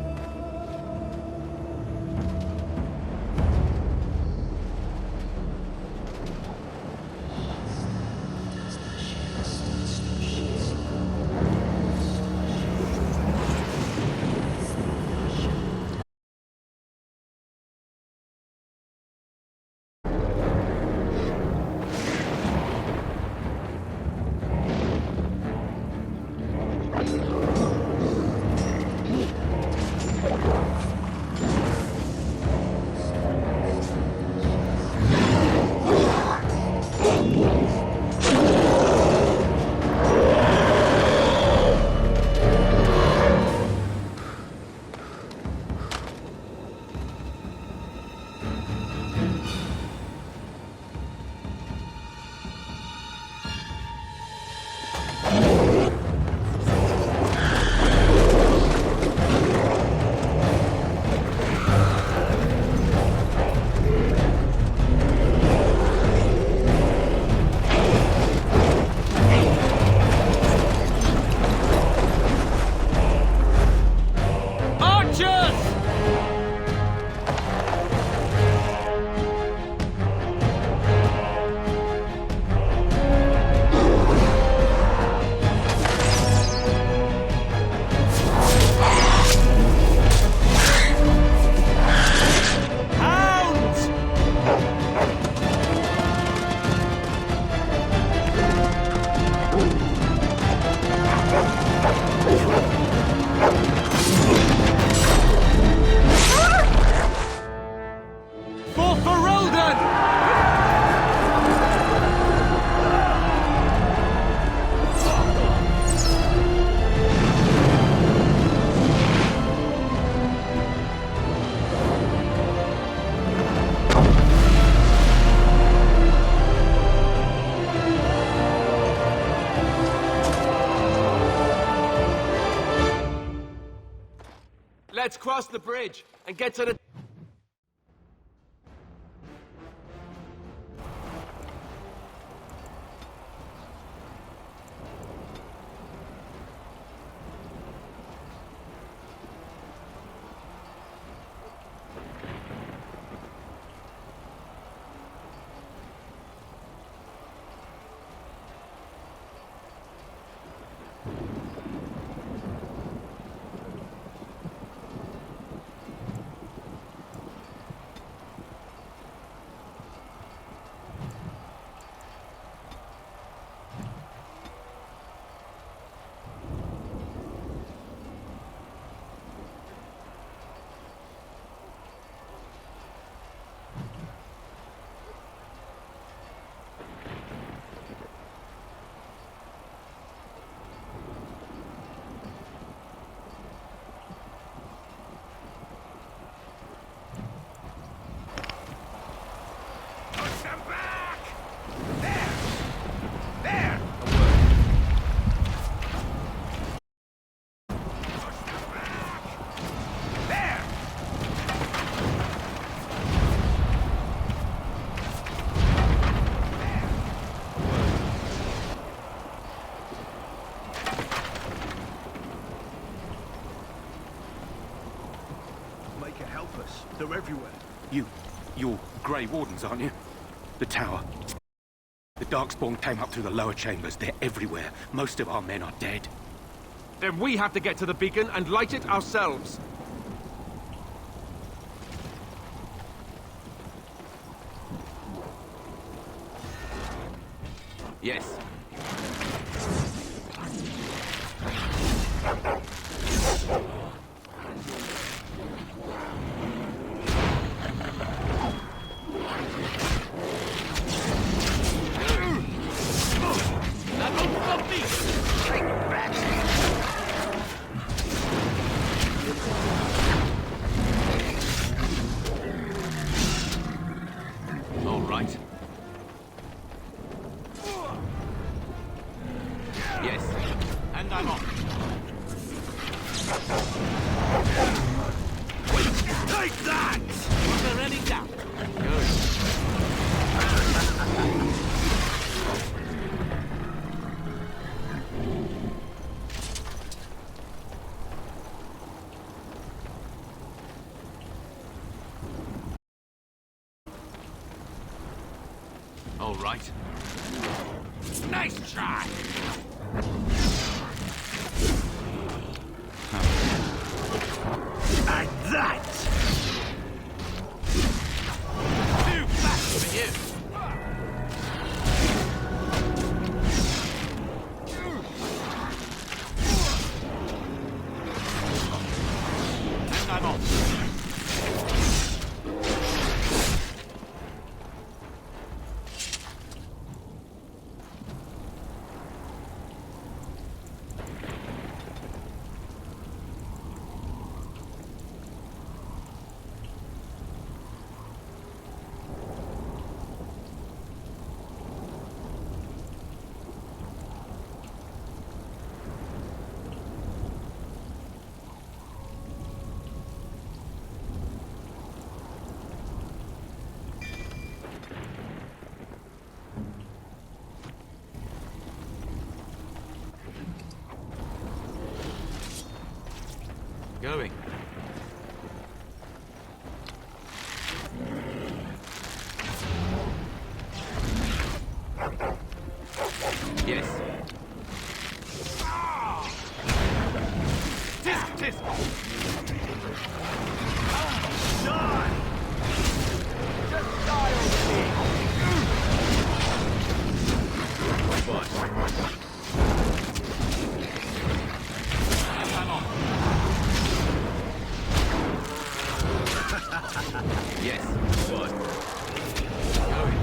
Speaker 3: Let's cross the bridge and get to the...
Speaker 23: They're everywhere. You're Grey Wardens, aren't you? The tower. The Darkspawn came up through the lower chambers. They're everywhere. Most of our men are dead.
Speaker 3: Then we have to get to the beacon and light it ourselves.
Speaker 23: Yes.
Speaker 3: All right.
Speaker 23: Yes. And I'm off.
Speaker 3: right. Nice try!
Speaker 8: And that!
Speaker 3: Too fast for you! And I'm off. Going. Yes. Tisk, tisk. Die! Just die already! I'm on. Yes. What? Going.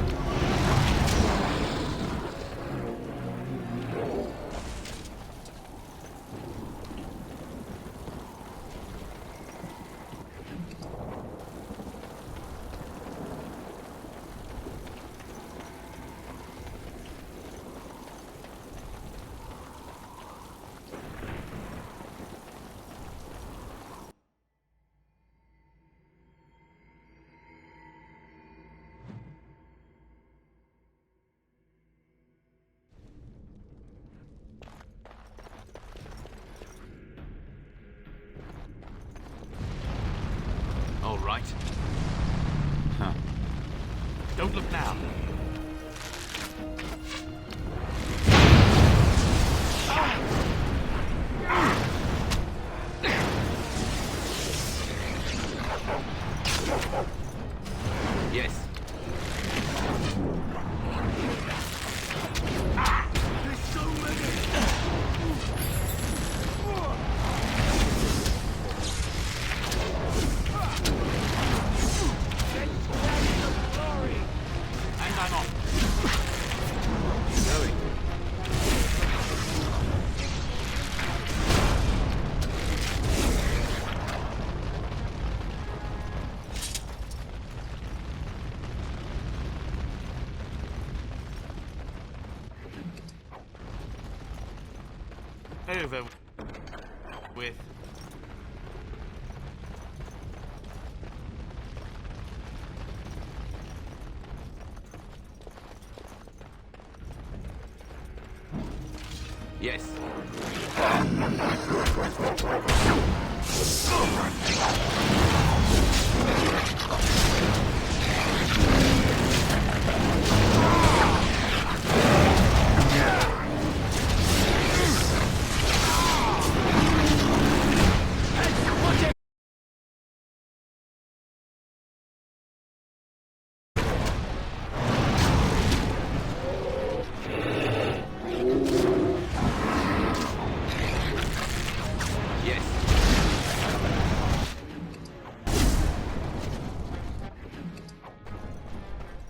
Speaker 3: All right. Huh. Don't look now. Yes. There's so many. And I'm off. Going. Over with. Yes.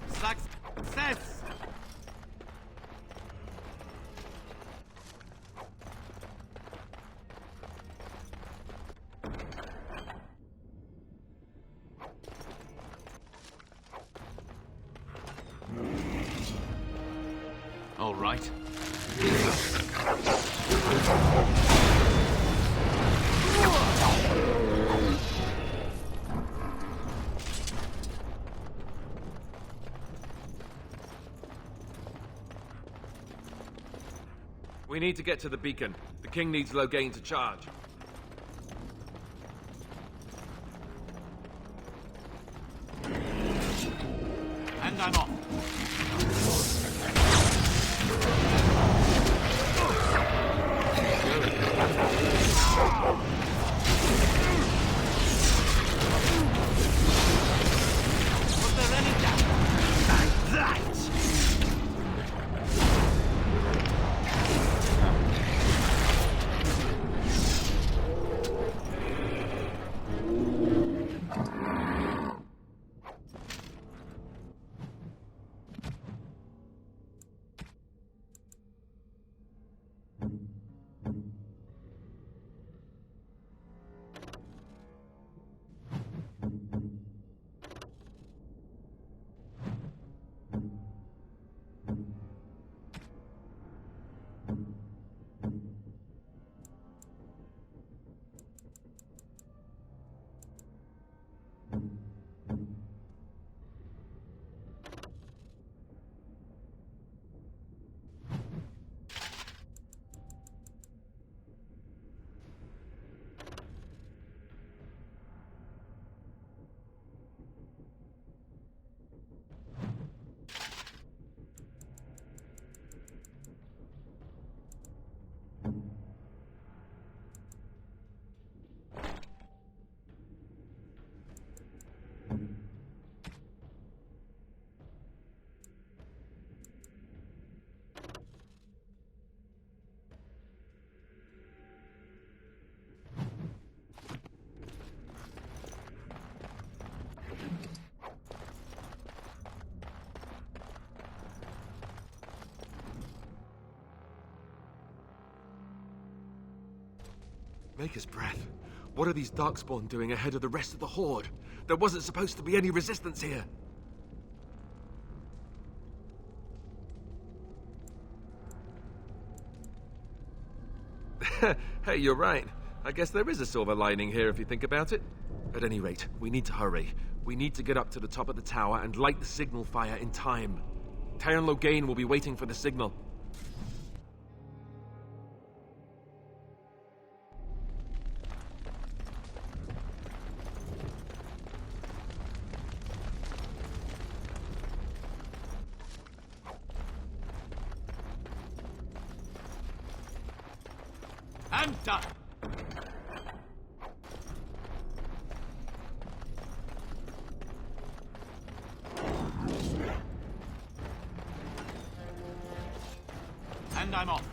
Speaker 3: Success! All right.
Speaker 11: We need to get to the beacon. The king needs Loghain to charge.
Speaker 3: And I'm off.
Speaker 11: Maker's breath. What are these Darkspawn doing ahead of the rest of the Horde? There wasn't supposed to be any resistance here. Hey, you're right. I guess there is a silver lining here if you think about it. At any rate, we need to hurry. We need to get up to the top of the tower and light the signal fire in time. Tyron Loghain will be waiting for the signal.
Speaker 17: And done. And I'm off.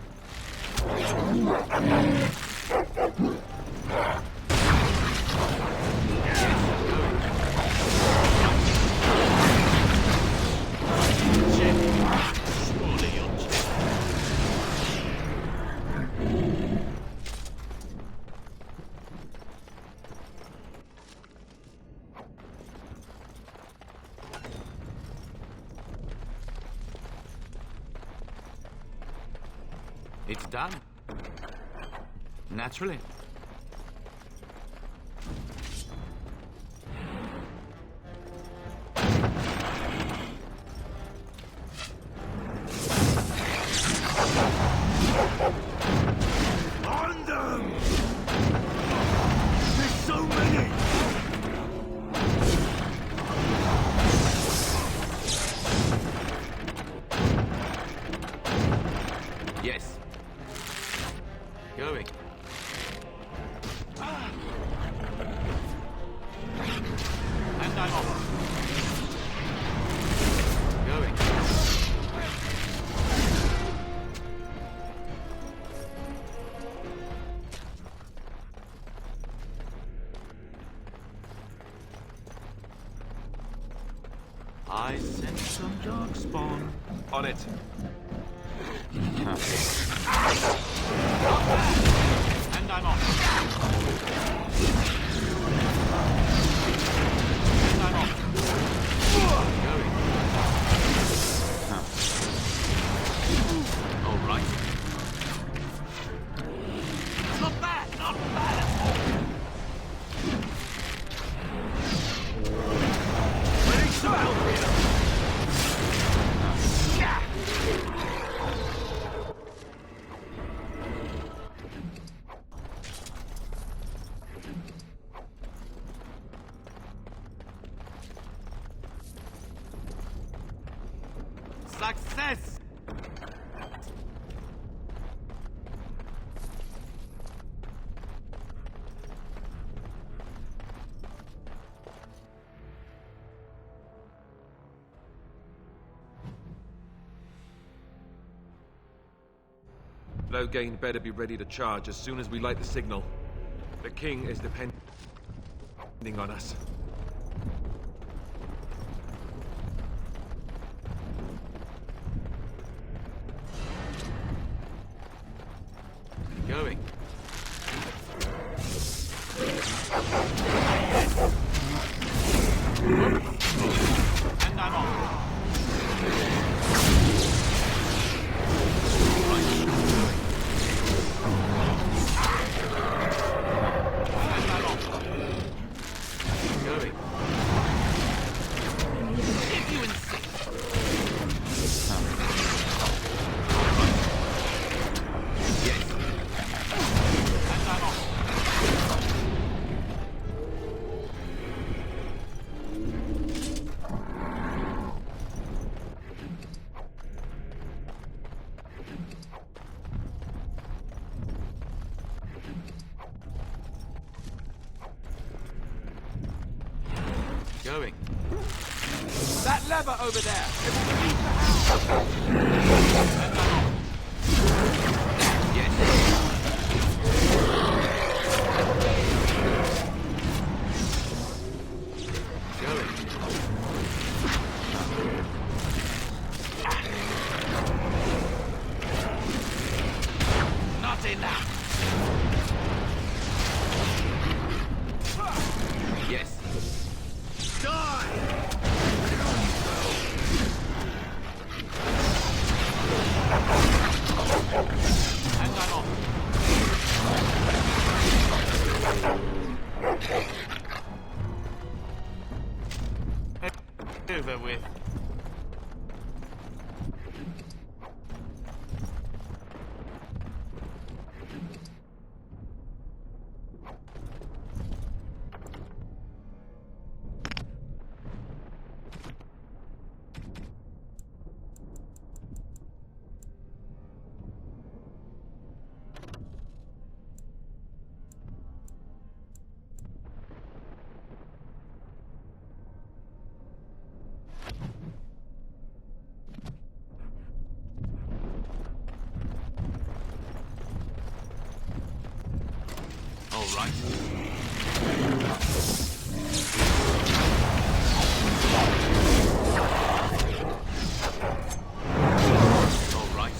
Speaker 17: It's done. Naturally.
Speaker 8: On them! There's so many!
Speaker 17: Yes. Going. And I'm off. Going. I sense some darkspawn.
Speaker 11: On it.
Speaker 17: And I'm off. And I'm off. Going. All right. Not bad, not bad at all. We need some help here. Success!
Speaker 11: Loghain better be ready to charge as soon as we light the signal. The king is depending on us.
Speaker 17: Going. And I'm off. And I'm off.
Speaker 3: Going. That lever over there! It will release the house! Yes. Going. Not enough! Yes. Die! Hang that on. Over with. All right. All right.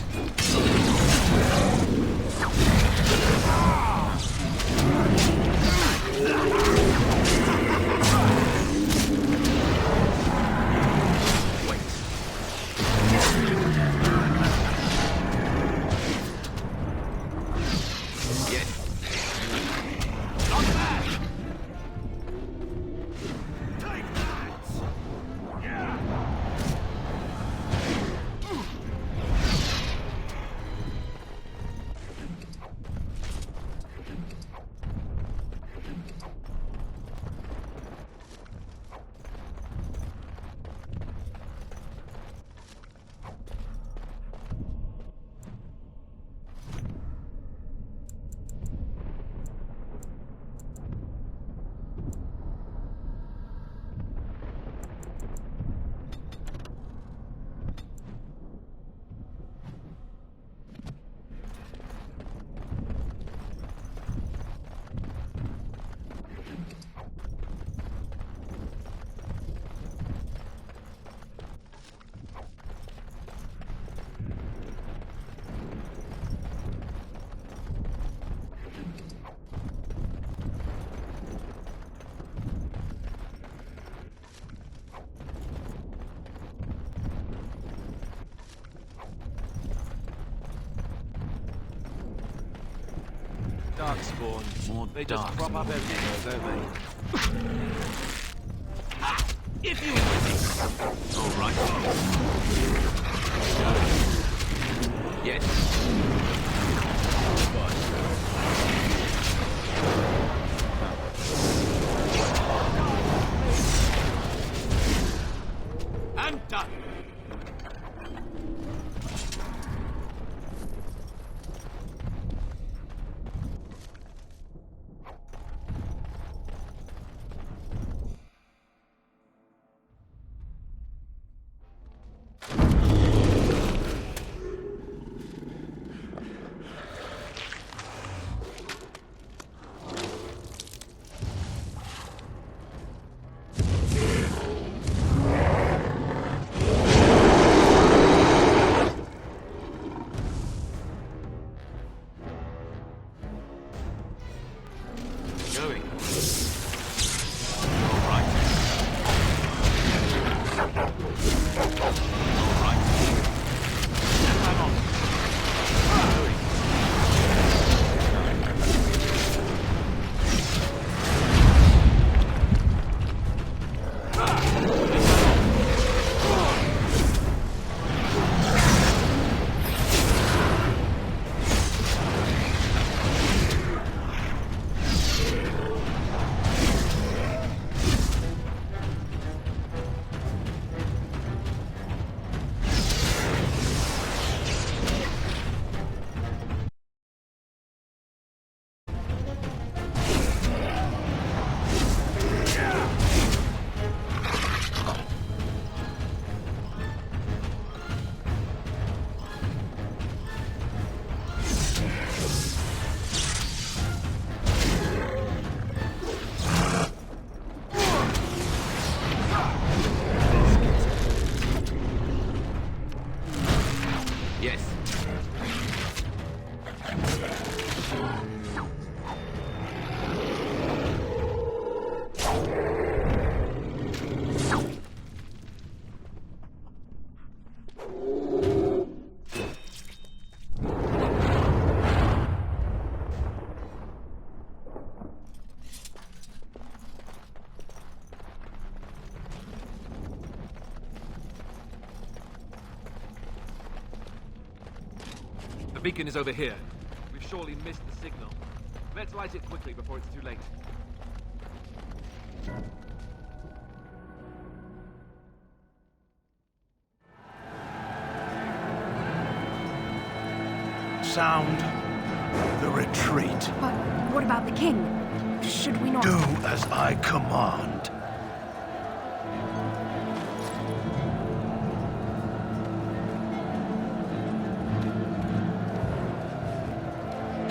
Speaker 3: Darkspawn. More they just crop up everywhere, don't they? If you... All right. Yes. And done.
Speaker 11: beacon is over here. We've surely missed the signal. Let's light it quickly before it's too late.
Speaker 10: Sound the retreat.
Speaker 15: But what about the king? Should we not...
Speaker 10: Do as I command.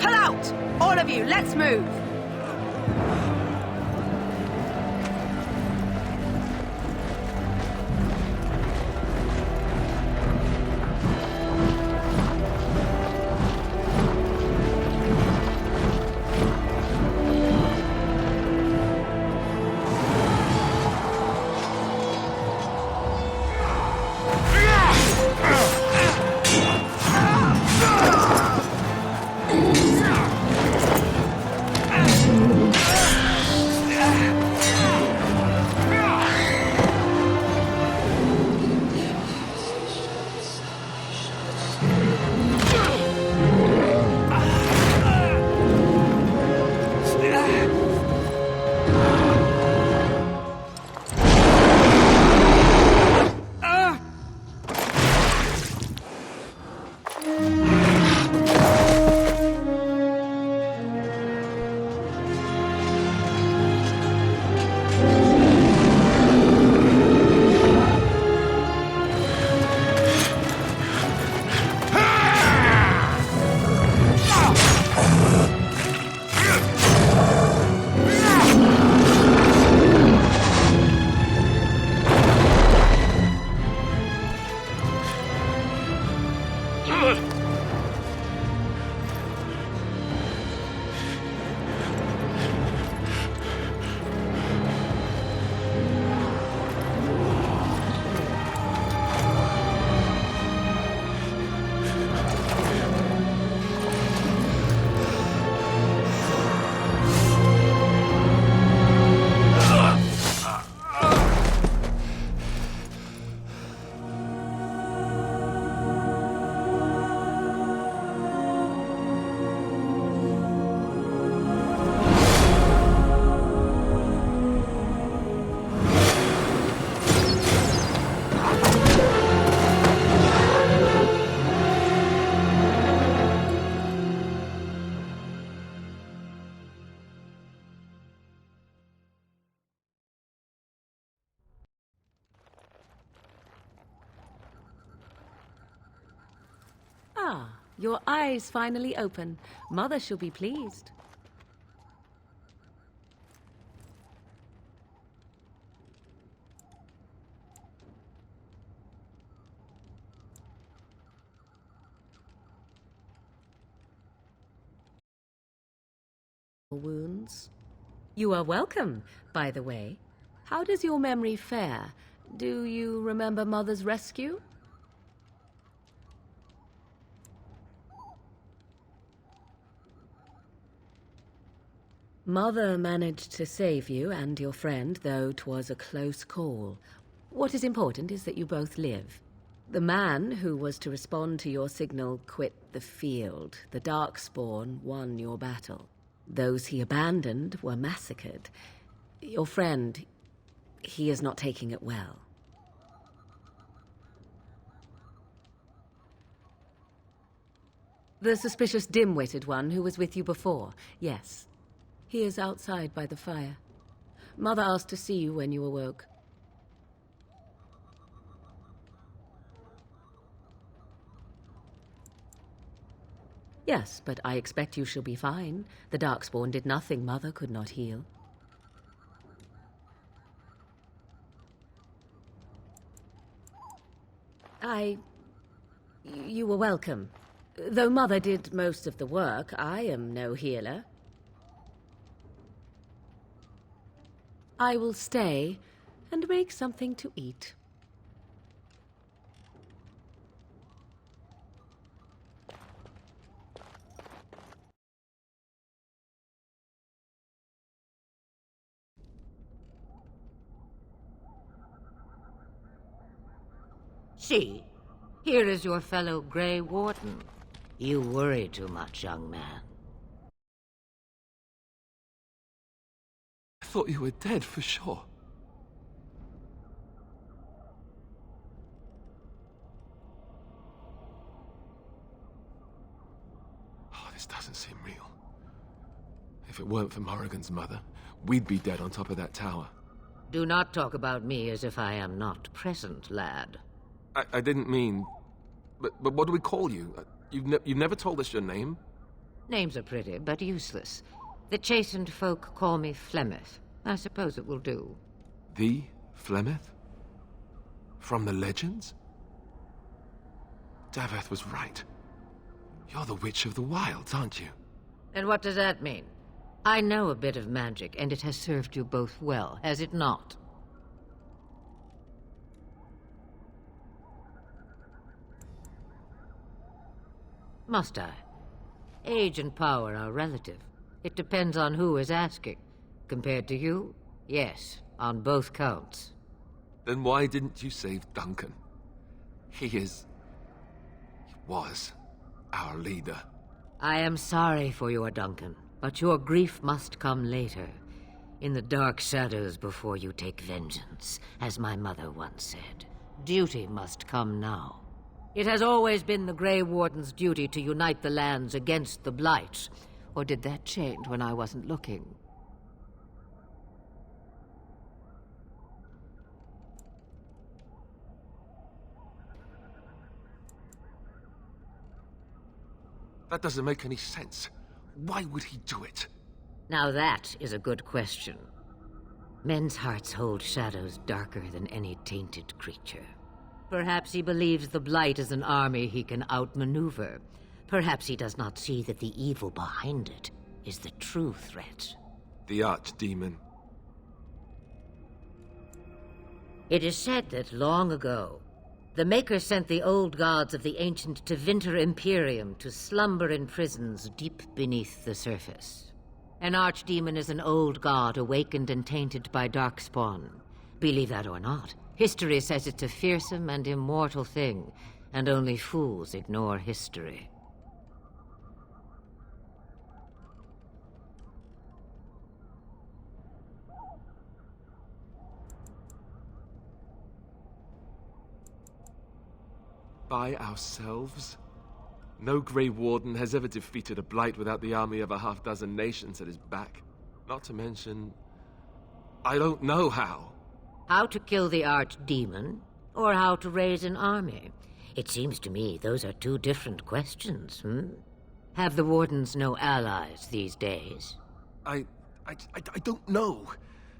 Speaker 22: Pull out! All of you, let's move! Ah, your eyes finally open. Mother shall be pleased. Wounds. You are welcome, by the way. How does your memory fare? Do you remember Mother's rescue? Mother managed to save you and your friend, though 'twas a close call. What is important is that you both live. The man who was to respond to your signal quit the field. The Darkspawn won your battle. Those he abandoned were massacred. Your friend, he is not taking it well. The suspicious dim-witted one who was with you before, yes. He is outside by the fire. Mother asked to see you when you awoke. Yes, but I expect you shall be fine. The Darkspawn did nothing Mother could not heal. You were welcome. Though Mother did most of the work, I am no healer. I will stay and make something to eat.
Speaker 7: See, here is your fellow Grey Warden. You worry too much, young man.
Speaker 11: I thought you were dead for sure. Oh, this doesn't seem real. If it weren't for Morrigan's mother, we'd be dead on top of that tower.
Speaker 7: Do not talk about me as if I am not present, lad.
Speaker 11: I didn't mean... But what do we call you? You've never told us your name?
Speaker 7: Names are pretty, but useless. The chastened folk call me Flemeth. I suppose it will do.
Speaker 11: The Flemeth? From the legends? Daveth was right. You're the Witch of the Wilds, aren't you?
Speaker 7: And what does that mean? I know a bit of magic, and it has served you both well, has it not? Must I? Age and power are relative. It depends on who is asking. Compared to you, yes, on both counts.
Speaker 11: Then why didn't you save Duncan? He was our leader.
Speaker 7: I am sorry for your Duncan, but your grief must come later. In the dark shadows before you take vengeance, as my mother once said. Duty must come now. It has always been the Grey Warden's duty to unite the lands against the Blight. Or did that change when I wasn't looking?
Speaker 11: That doesn't make any sense. Why would he do it?
Speaker 7: Now that is a good question. Men's hearts hold shadows darker than any tainted creature. Perhaps he believes the Blight is an army he can outmaneuver. Perhaps he does not see that the evil behind it is the true threat.
Speaker 11: The Archdemon.
Speaker 7: It is said that long ago, the Maker sent the old gods of the ancient Tevinter Imperium to slumber in prisons deep beneath the surface. An archdemon is an old god awakened and tainted by darkspawn. Believe that or not, history says it's a fearsome and immortal thing, and only fools ignore history.
Speaker 11: By ourselves? No Grey Warden has ever defeated a Blight without the army of a half-dozen nations at his back. Not to mention... I don't know how.
Speaker 7: How to kill the archdemon, or how to raise an army? It seems to me those are two different questions, Have the Wardens no allies these days?
Speaker 11: I don't know.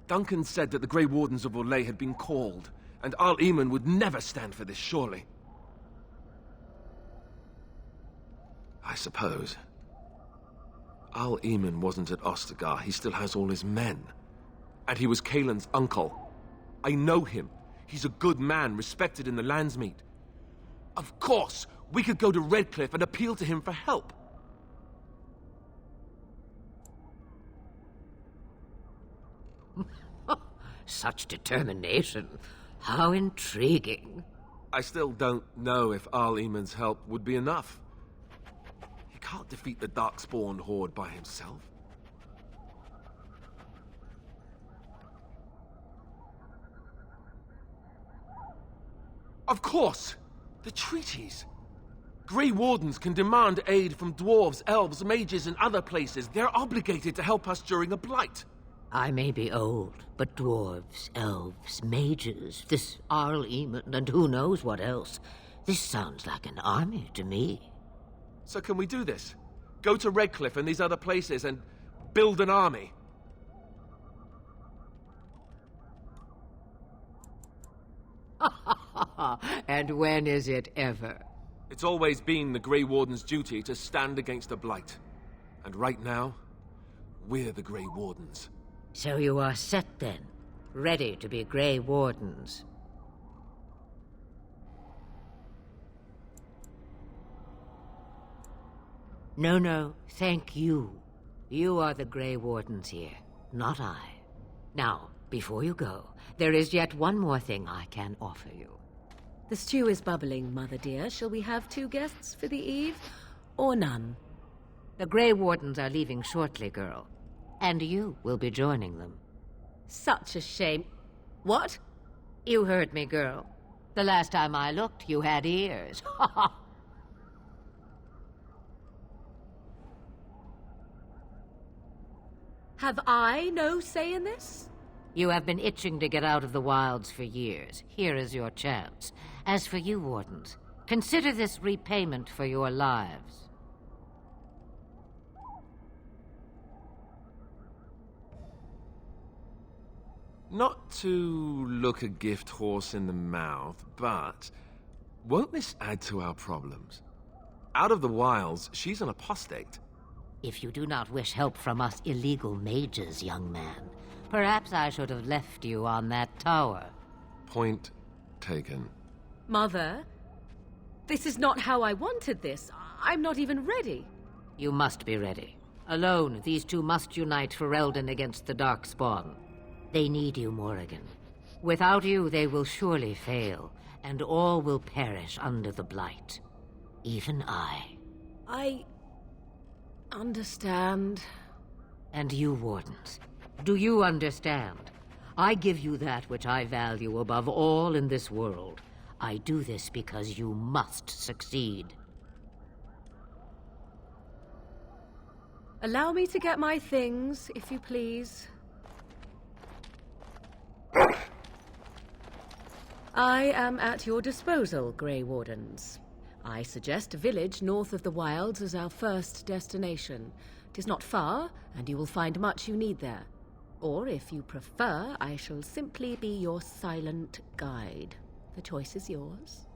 Speaker 11: Duncan said that the Grey Wardens of Orlais had been called, and Arl Eamon would never stand for this, surely. I suppose. Arl Eamon wasn't at Ostagar. He still has all his men. And he was Kaelin's uncle. I know him. He's a good man, respected in the Landsmeet. Of course, we could go to Redcliffe and appeal to him for help.
Speaker 7: Such determination. How intriguing.
Speaker 11: I still don't know if Arl Eamon's help would be enough. He can't defeat the Darkspawn horde by himself. Of course! The treaties! Grey Wardens can demand aid from dwarves, elves, mages, and other places. They're obligated to help us during a blight.
Speaker 7: I may be old, but dwarves, elves, mages, this Arl Eamon, and who knows what else. This sounds like an army to me.
Speaker 11: So can we do this? Go to Redcliffe and these other places and build an army?
Speaker 7: And when is it ever?
Speaker 11: It's always been the Grey Warden's duty to stand against the Blight. And right now, we're the Grey Wardens.
Speaker 7: So you are set then, ready to be Grey Wardens. No, thank you. You are the Grey Wardens here, not I. Now, before you go, there is yet one more thing I can offer you.
Speaker 16: The stew is bubbling, Mother dear. Shall we have 2 guests for the eve?
Speaker 22: or none.
Speaker 7: The Grey Wardens are leaving shortly, girl. And you will be joining them.
Speaker 22: Such a shame. What?
Speaker 7: You heard me, girl. The last time I looked, you had ears.
Speaker 22: Have I no say in this?
Speaker 7: You have been itching to get out of the wilds for years. Here is your chance. As for you, Wardens, consider this repayment for your lives.
Speaker 11: Not to look a gift horse in the mouth, but won't this add to our problems? Out of the wilds, she's an apostate.
Speaker 7: If you do not wish help from us illegal mages, young man, perhaps I should have left you on that tower.
Speaker 11: Point taken.
Speaker 22: Mother, this is not how I wanted this. I'm not even ready.
Speaker 7: You must be ready. Alone, these two must unite for Eldon against the Darkspawn. They need you, Morrigan. Without you, they will surely fail, and all will perish under the Blight. Even I.
Speaker 22: I understand.
Speaker 7: And you, Wardens, do you understand? I give you that which I value above all in this world. I do this because you must succeed.
Speaker 22: Allow me to get my things, if you please. I am at your disposal, Grey Wardens. I suggest a village north of the wilds as our first destination. It is not far, and you will find much you need there. Or, if you prefer, I shall simply be your silent guide. The choice is yours.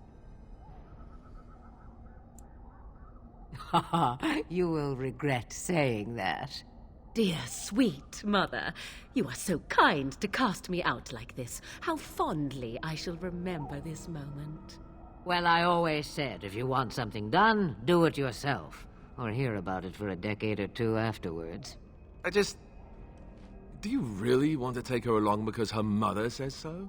Speaker 7: You will regret saying that.
Speaker 22: Dear, sweet mother, you are so kind to cast me out like this. How fondly I shall remember this moment.
Speaker 7: Well, I always said, if you want something done, do it yourself. Or hear about it for a decade or two afterwards.
Speaker 11: Do you really want to take her along because her mother says so?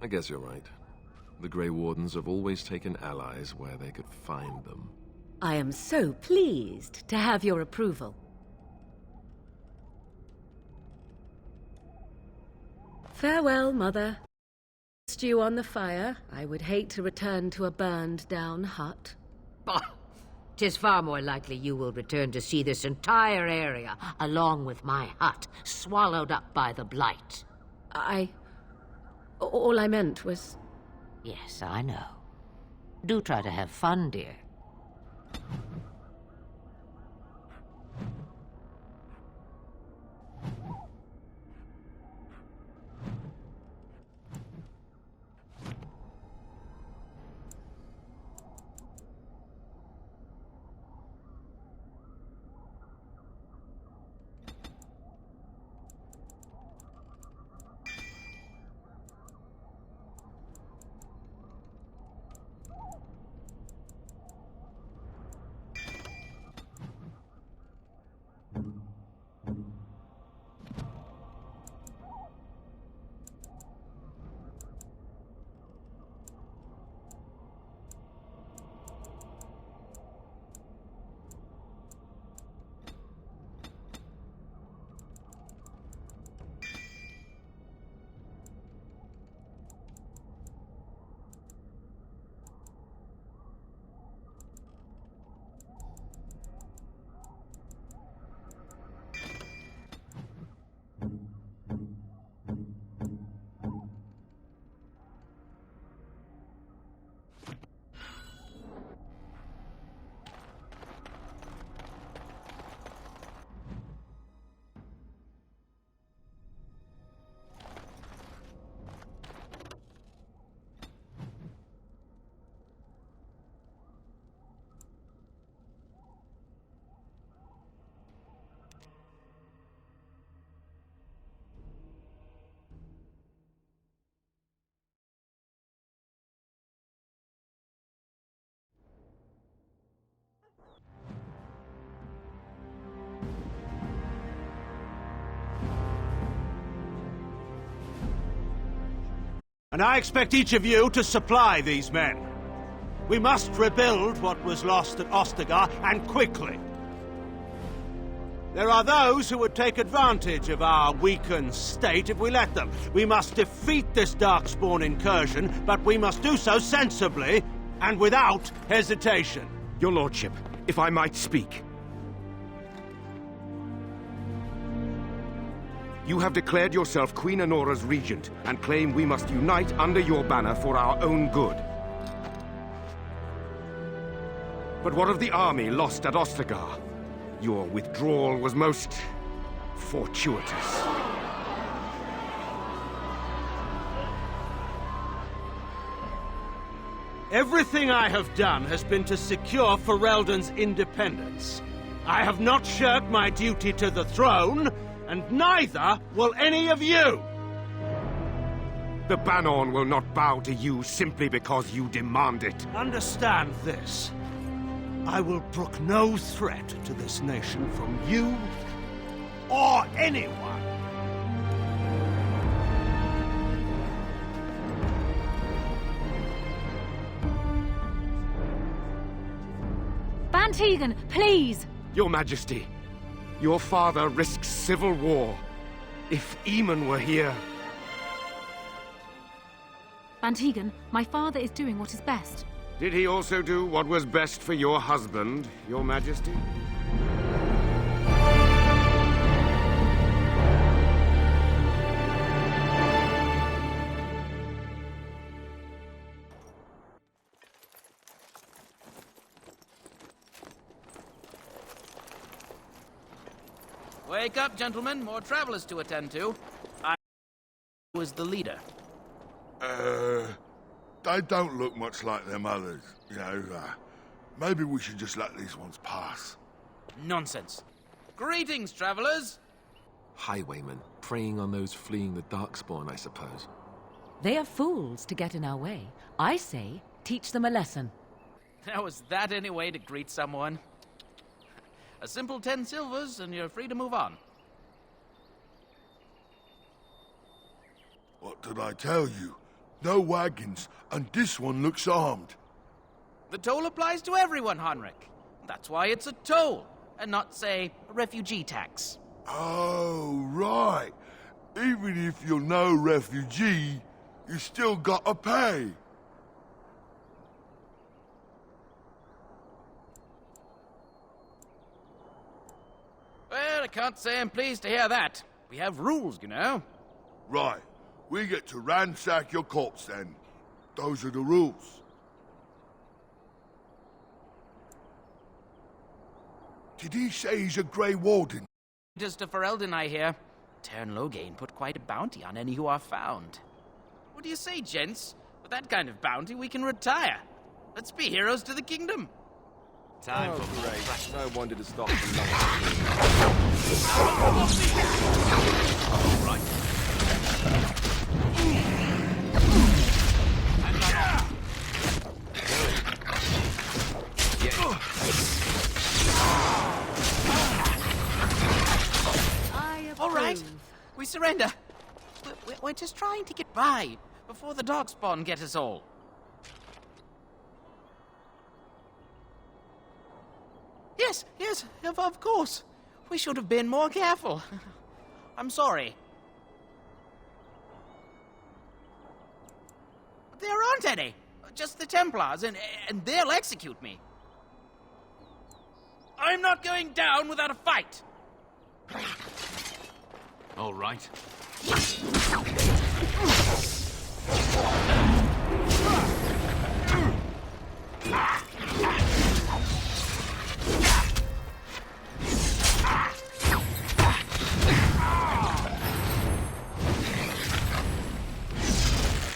Speaker 11: I guess you're right. The Grey Wardens have always taken allies where they could find them.
Speaker 22: I am so pleased to have your approval. Farewell, Mother. Stew on the fire. I would hate to return to a burned-down hut.
Speaker 7: Bah! 'Tis far more likely you will return to see this entire area, along with my hut, swallowed up by the Blight.
Speaker 22: All I meant was...
Speaker 7: Yes, I know. Do try to have fun, dear.
Speaker 10: And I expect each of you to supply these men. We must rebuild what was lost at Ostagar, and quickly. There are those who would take advantage of our weakened state if we let them. We must defeat this Darkspawn incursion, but we must do so sensibly and without hesitation.
Speaker 23: Your lordship, if I might speak. You have declared yourself Queen Honora's regent, and claim we must unite under your banner for our own good. But what of the army lost at Ostagar? Your withdrawal was most fortuitous.
Speaker 10: Everything I have done has been to secure Ferelden's independence. I have not shirked my duty to the throne, and neither will any of you!
Speaker 23: The Banorn will not bow to you simply because you demand it.
Speaker 10: Understand this. I will brook no threat to this nation from you or anyone.
Speaker 15: Van Tegan, please!
Speaker 23: Your Majesty, your father risks civil war. If Eamon were here...
Speaker 15: Van Tegan, my father is doing what is best.
Speaker 23: Did he also do what was best for your husband, Your Majesty?
Speaker 2: Wake up, gentlemen. More travelers to attend to. I was the leader.
Speaker 16: They don't look much like them others, you know. Maybe we should just let these ones pass.
Speaker 2: Nonsense. Greetings, travelers.
Speaker 11: Highwaymen, preying on those fleeing the Darkspawn, I suppose.
Speaker 18: They are fools to get in our way. I say, teach them a lesson.
Speaker 2: How is that any way to greet someone? A simple 10 silvers, and you're free to move on.
Speaker 16: What did I tell you? No wagons, and this one looks armed.
Speaker 2: The toll applies to everyone, Henrik. That's why it's a toll, and not, say, a refugee tax.
Speaker 16: Oh, right. Even if you're no refugee, you still gotta pay.
Speaker 2: Well, I can't say I'm pleased to hear that. We have rules, you know.
Speaker 16: Right. We get to ransack your corpse, then. Those are the rules. Did he say he's a Grey Warden?
Speaker 2: Just a Ferelden, I hear. Tern Loghain put quite a bounty on any who are found. What do you say, gents? With that kind of bounty, we can retire. Let's be heroes to the kingdom.
Speaker 19: Time for great. No wonder to stop from
Speaker 3: All right.
Speaker 2: All right, we surrender. We're just trying to get by before the Darkspawn get us all. Yes, of course. We should have been more careful. I'm sorry. There aren't any. Just the Templars, and they'll execute me. I'm not going down without a fight.
Speaker 3: All right.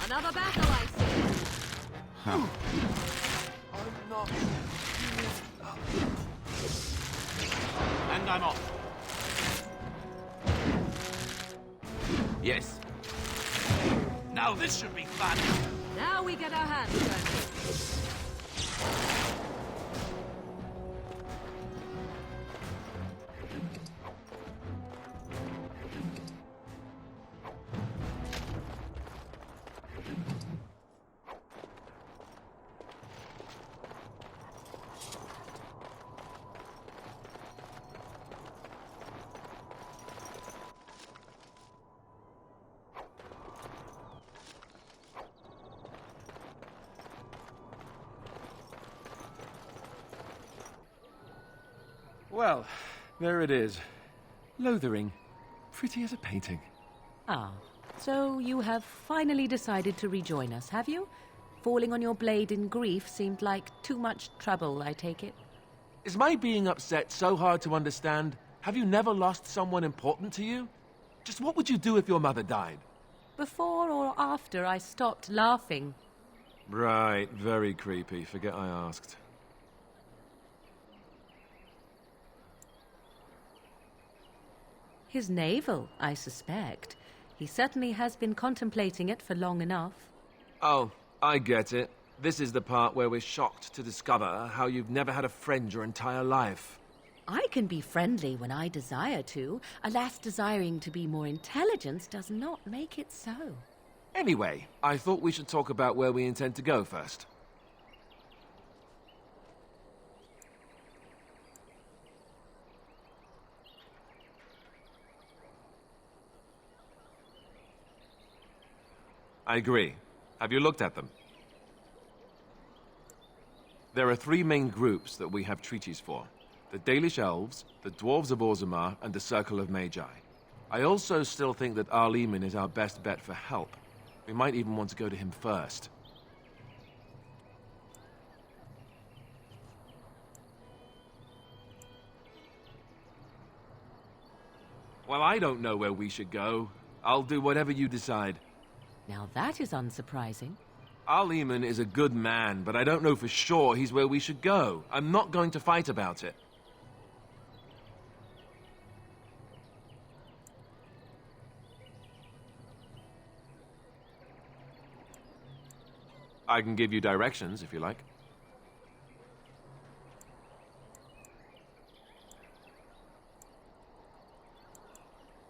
Speaker 15: Another battle, I see.
Speaker 3: I'm
Speaker 15: not.
Speaker 3: And I'm off. Yes. Now this should be fun.
Speaker 15: Now we get our hands dirty.
Speaker 11: Well, there it is. Lothering. Pretty as a painting.
Speaker 18: Ah, so you have finally decided to rejoin us, have you? Falling on your blade in grief seemed like too much trouble, I take it.
Speaker 11: Is my being upset so hard to understand? Have you never lost someone important to you? Just what would you do if your mother died?
Speaker 18: Before or after I stopped laughing?
Speaker 11: Right, very creepy. Forget I asked.
Speaker 18: His navel, I suspect. He certainly has been contemplating it for long enough.
Speaker 11: Oh, I get it. This is the part where we're shocked to discover how you've never had a friend your entire life.
Speaker 18: I can be friendly when I desire to. Alas, desiring to be more intelligent does not make it so.
Speaker 11: Anyway, I thought we should talk about where we intend to go first. I agree. Have you looked at them? There are 3 main groups that we have treaties for. The Dalish Elves, the Dwarves of Orzammar, and the Circle of Magi. I also still think that Arleman is our best bet for help. We might even want to go to him first. Well, I don't know where we should go. I'll do whatever you decide.
Speaker 18: Now that is unsurprising.
Speaker 11: Arleman is a good man, but I don't know for sure he's where we should go. I'm not going to fight about it. I can give you directions, if you like.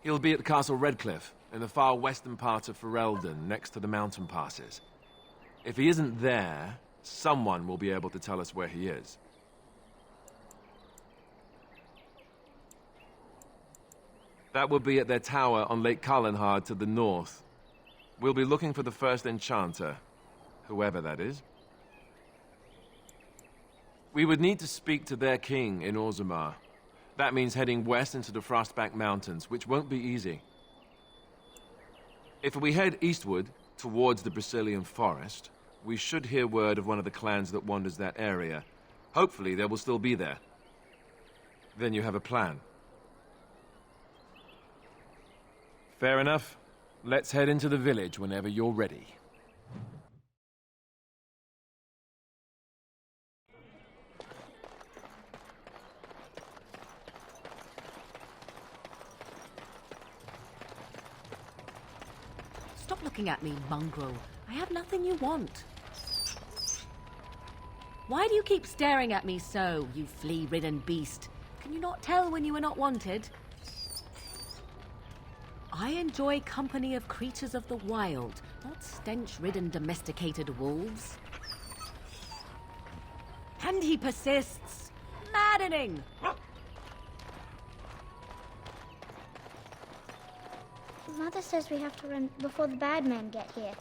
Speaker 11: He'll be at Castle Redcliffe, in the far western part of Ferelden, next to the mountain passes. If he isn't there, someone will be able to tell us where he is. That will be at their tower on Lake Carlenhard to the north. We'll be looking for the first enchanter, whoever that is. We would need to speak to their king in Orzammar. That means heading west into the Frostback Mountains, which won't be easy. If we head eastward, towards the Brazilian forest, we should hear word of one of the clans that wanders that area. Hopefully they will still be there. Then you have a plan. Fair enough. Let's head into the village whenever you're ready.
Speaker 18: Stop looking at me, mongrel. I have nothing you want. Why do you keep staring at me so, you flea-ridden beast? Can you not tell when you are not wanted? I enjoy company of creatures of the wild, not stench-ridden domesticated wolves. And he persists. Maddening!
Speaker 4: Mother says we have to run before the bad men get here.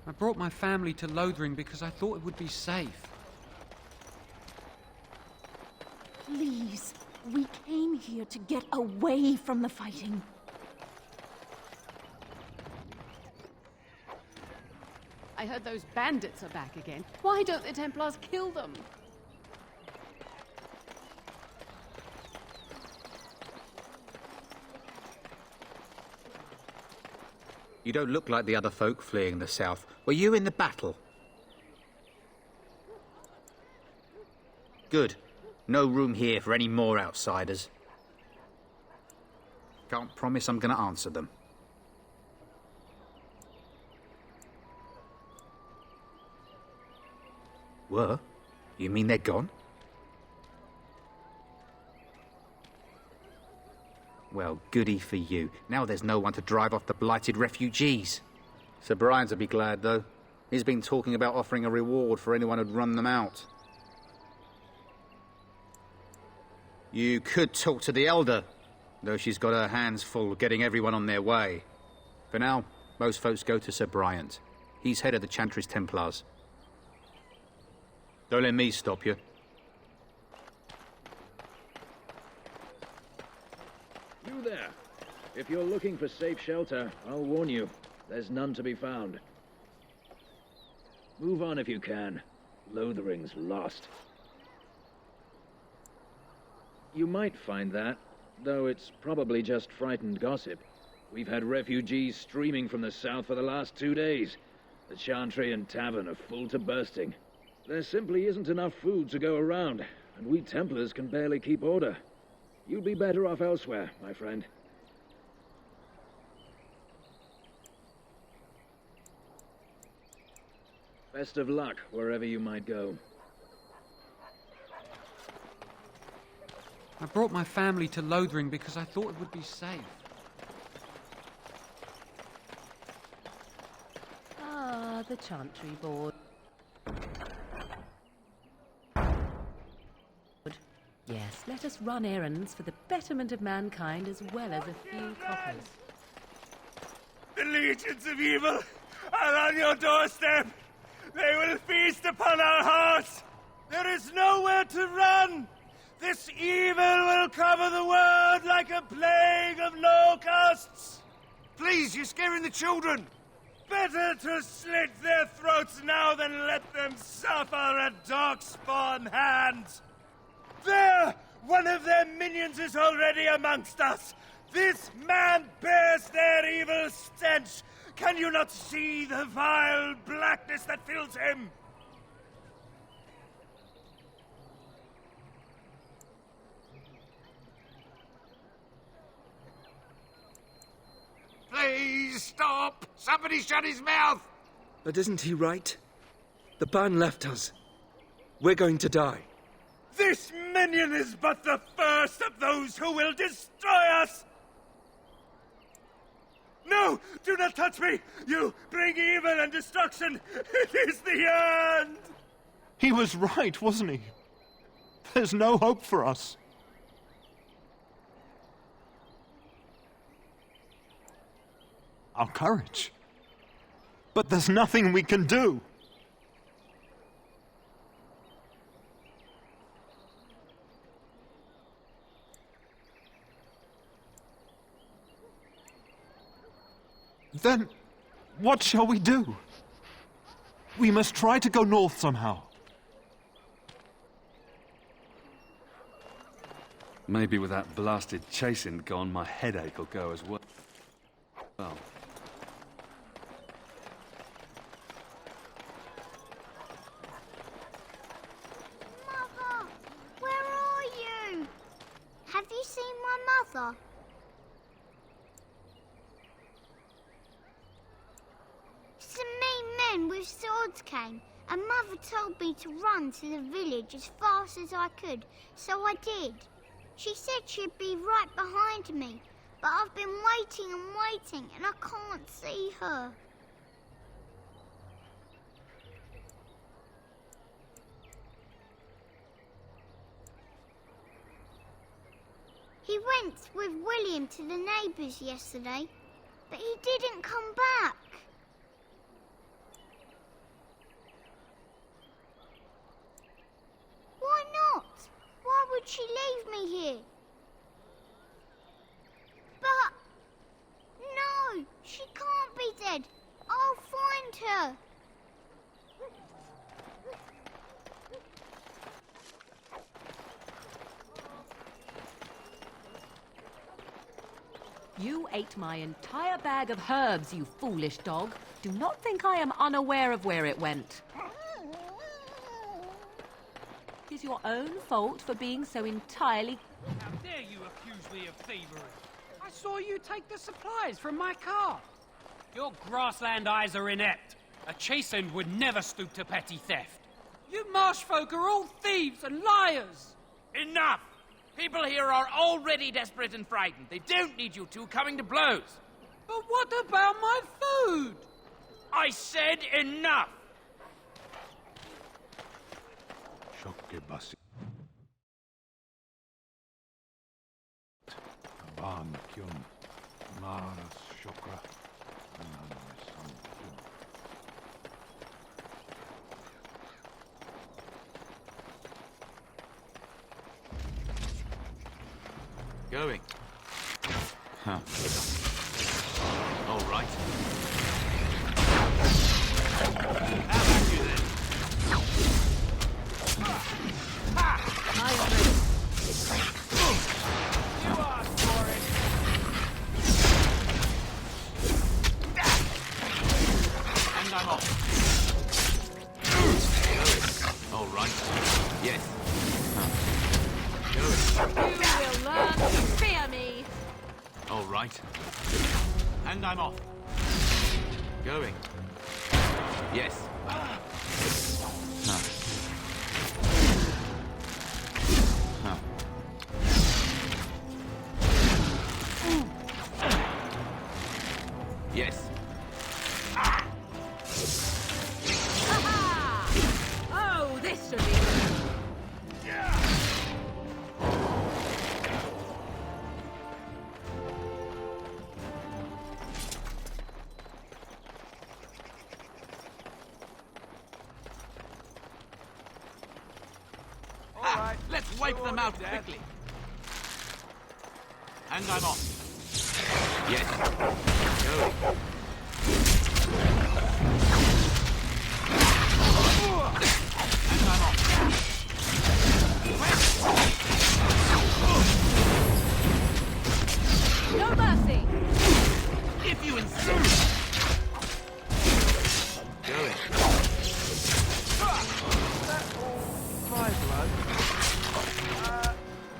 Speaker 5: I brought my family to Lothering because I thought it would be safe.
Speaker 15: Please, we came here to get away from the fighting.
Speaker 20: I heard those bandits are back again. Why don't the Templars kill them?
Speaker 14: You don't look like the other folk fleeing the south. Were you in the battle? Good. No room here for any more outsiders. Can't promise I'm going to answer them. Were? You mean they're gone? Well, goody for you. Now there's no one to drive off the blighted refugees. Sir Brian's will be glad, though. He's been talking about offering a reward for anyone who'd run them out. You could talk to the Elder, though she's got her hands full getting everyone on their way. For now, most folks go to Sir Bryant. He's head of the Chantry's Templars. Don't let me stop you.
Speaker 6: You there. If you're looking for safe shelter, I'll warn you. There's none to be found. Move on if you can. Lothering's lost. You might find that, though it's probably just frightened gossip. We've had refugees streaming from the south for the last 2 days. The Chantry and Tavern are full to bursting. There simply isn't enough food to go around, and we Templars can barely keep order. You'd be better off elsewhere, my friend. Best of luck wherever you might go.
Speaker 5: I brought my family to Lothering because I thought it would be safe.
Speaker 18: Ah, the Chantry board. Yes, let us run errands for the betterment of mankind as well as a few coppers.
Speaker 8: The legions of evil are on your doorstep. They will feast upon our hearts.
Speaker 10: There is nowhere to run! This evil will cover the world like a plague of locusts!
Speaker 8: Please, you're scaring the children.
Speaker 10: Better to slit their throats now than let them suffer at Darkspawn hands! There! One of their minions is already amongst us! This man bears their evil stench! Can you not see the vile blackness that fills him?
Speaker 8: Please stop! Somebody shut his mouth!
Speaker 12: But isn't he right? The ban left us. We're going to die.
Speaker 10: This minion is but the first of those who will destroy us! No! Do not touch me! You bring evil and destruction! It is the end!
Speaker 23: He was right, wasn't he? There's no hope for us. Our courage. But there's nothing we can do. Then, what shall we do? We must try to go north somehow.
Speaker 21: Maybe with that blasted chasing gone, my headache will go as well.
Speaker 4: Mother, where are you? Have you seen my mother? Some mean men with swords came, and Mother told me to run to the village as fast as I could, so I did. She said she'd be right behind me, but I've been waiting and waiting, and I can't see her. He went with William to the neighbours yesterday, but he didn't come back. Why not? Why would she leave me here? But... no, she can't be dead. I'll find her.
Speaker 18: You ate my entire bag of herbs, you foolish dog. Do not think I am unaware of where it went. It is your own fault for being so entirely...
Speaker 17: How dare you accuse me of thievery? I saw you take the supplies from my car. Your grassland eyes are inept. A chastened would never stoop to petty theft. You marsh folk are all thieves and liars.
Speaker 3: Enough! People here are already desperate and frightened. They don't need you two coming to blows.
Speaker 17: But what about my food?
Speaker 3: I said enough! Going. Huh. All right. How about you then?
Speaker 18: I am ready.
Speaker 3: You asked for it. And I'm off. All right. Yes.
Speaker 18: You will learn to fear me.
Speaker 3: All right. And I'm off. Going. Yes. Huh. Huh. Yes.
Speaker 18: Oh, this should be good.
Speaker 3: All right. Let's wipe them out quickly. And I'm off. Yes. Going. And I'm off.
Speaker 18: No mercy.
Speaker 3: If you insist. Going.
Speaker 10: My blood.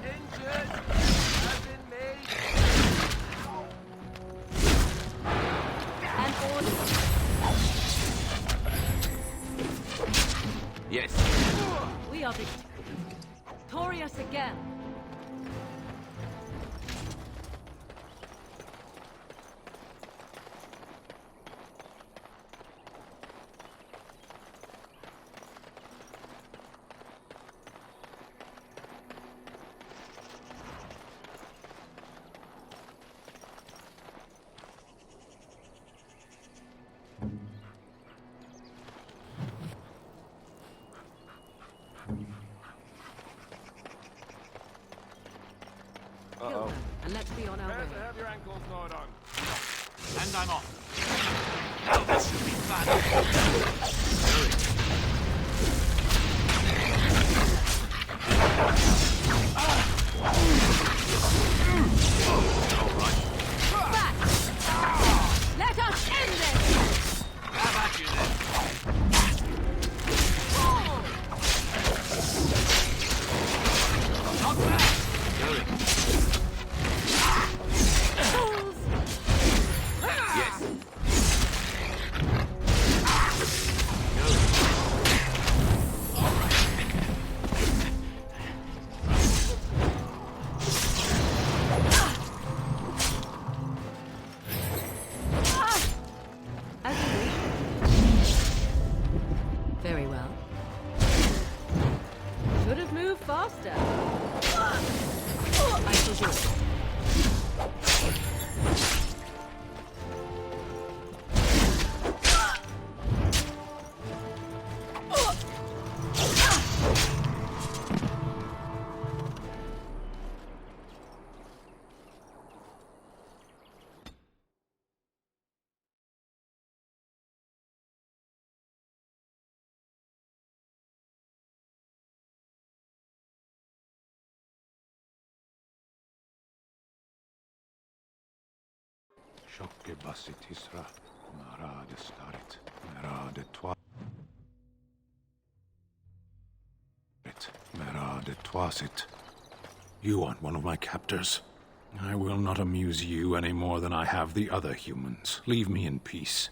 Speaker 10: Injured. As in me.
Speaker 18: An order.
Speaker 3: Yes.
Speaker 18: We are victorious again.
Speaker 19: Uh-oh.
Speaker 18: And let's be on our way.
Speaker 19: Prepare to have your ankles gnawed on.
Speaker 3: And I'm off. Now this should be fun. All right.
Speaker 18: Back! Let us end this!
Speaker 3: How about you then? Not bad. Going.
Speaker 18: Fools!
Speaker 3: Yes.
Speaker 18: As you wish. Very well. Should have moved faster. I shall do it.
Speaker 1: Shokke basit isra, marade starit, merade twasit, merade twasit. You aren't one of my captors. I will not amuse you any more than I have the other humans. Leave me in peace.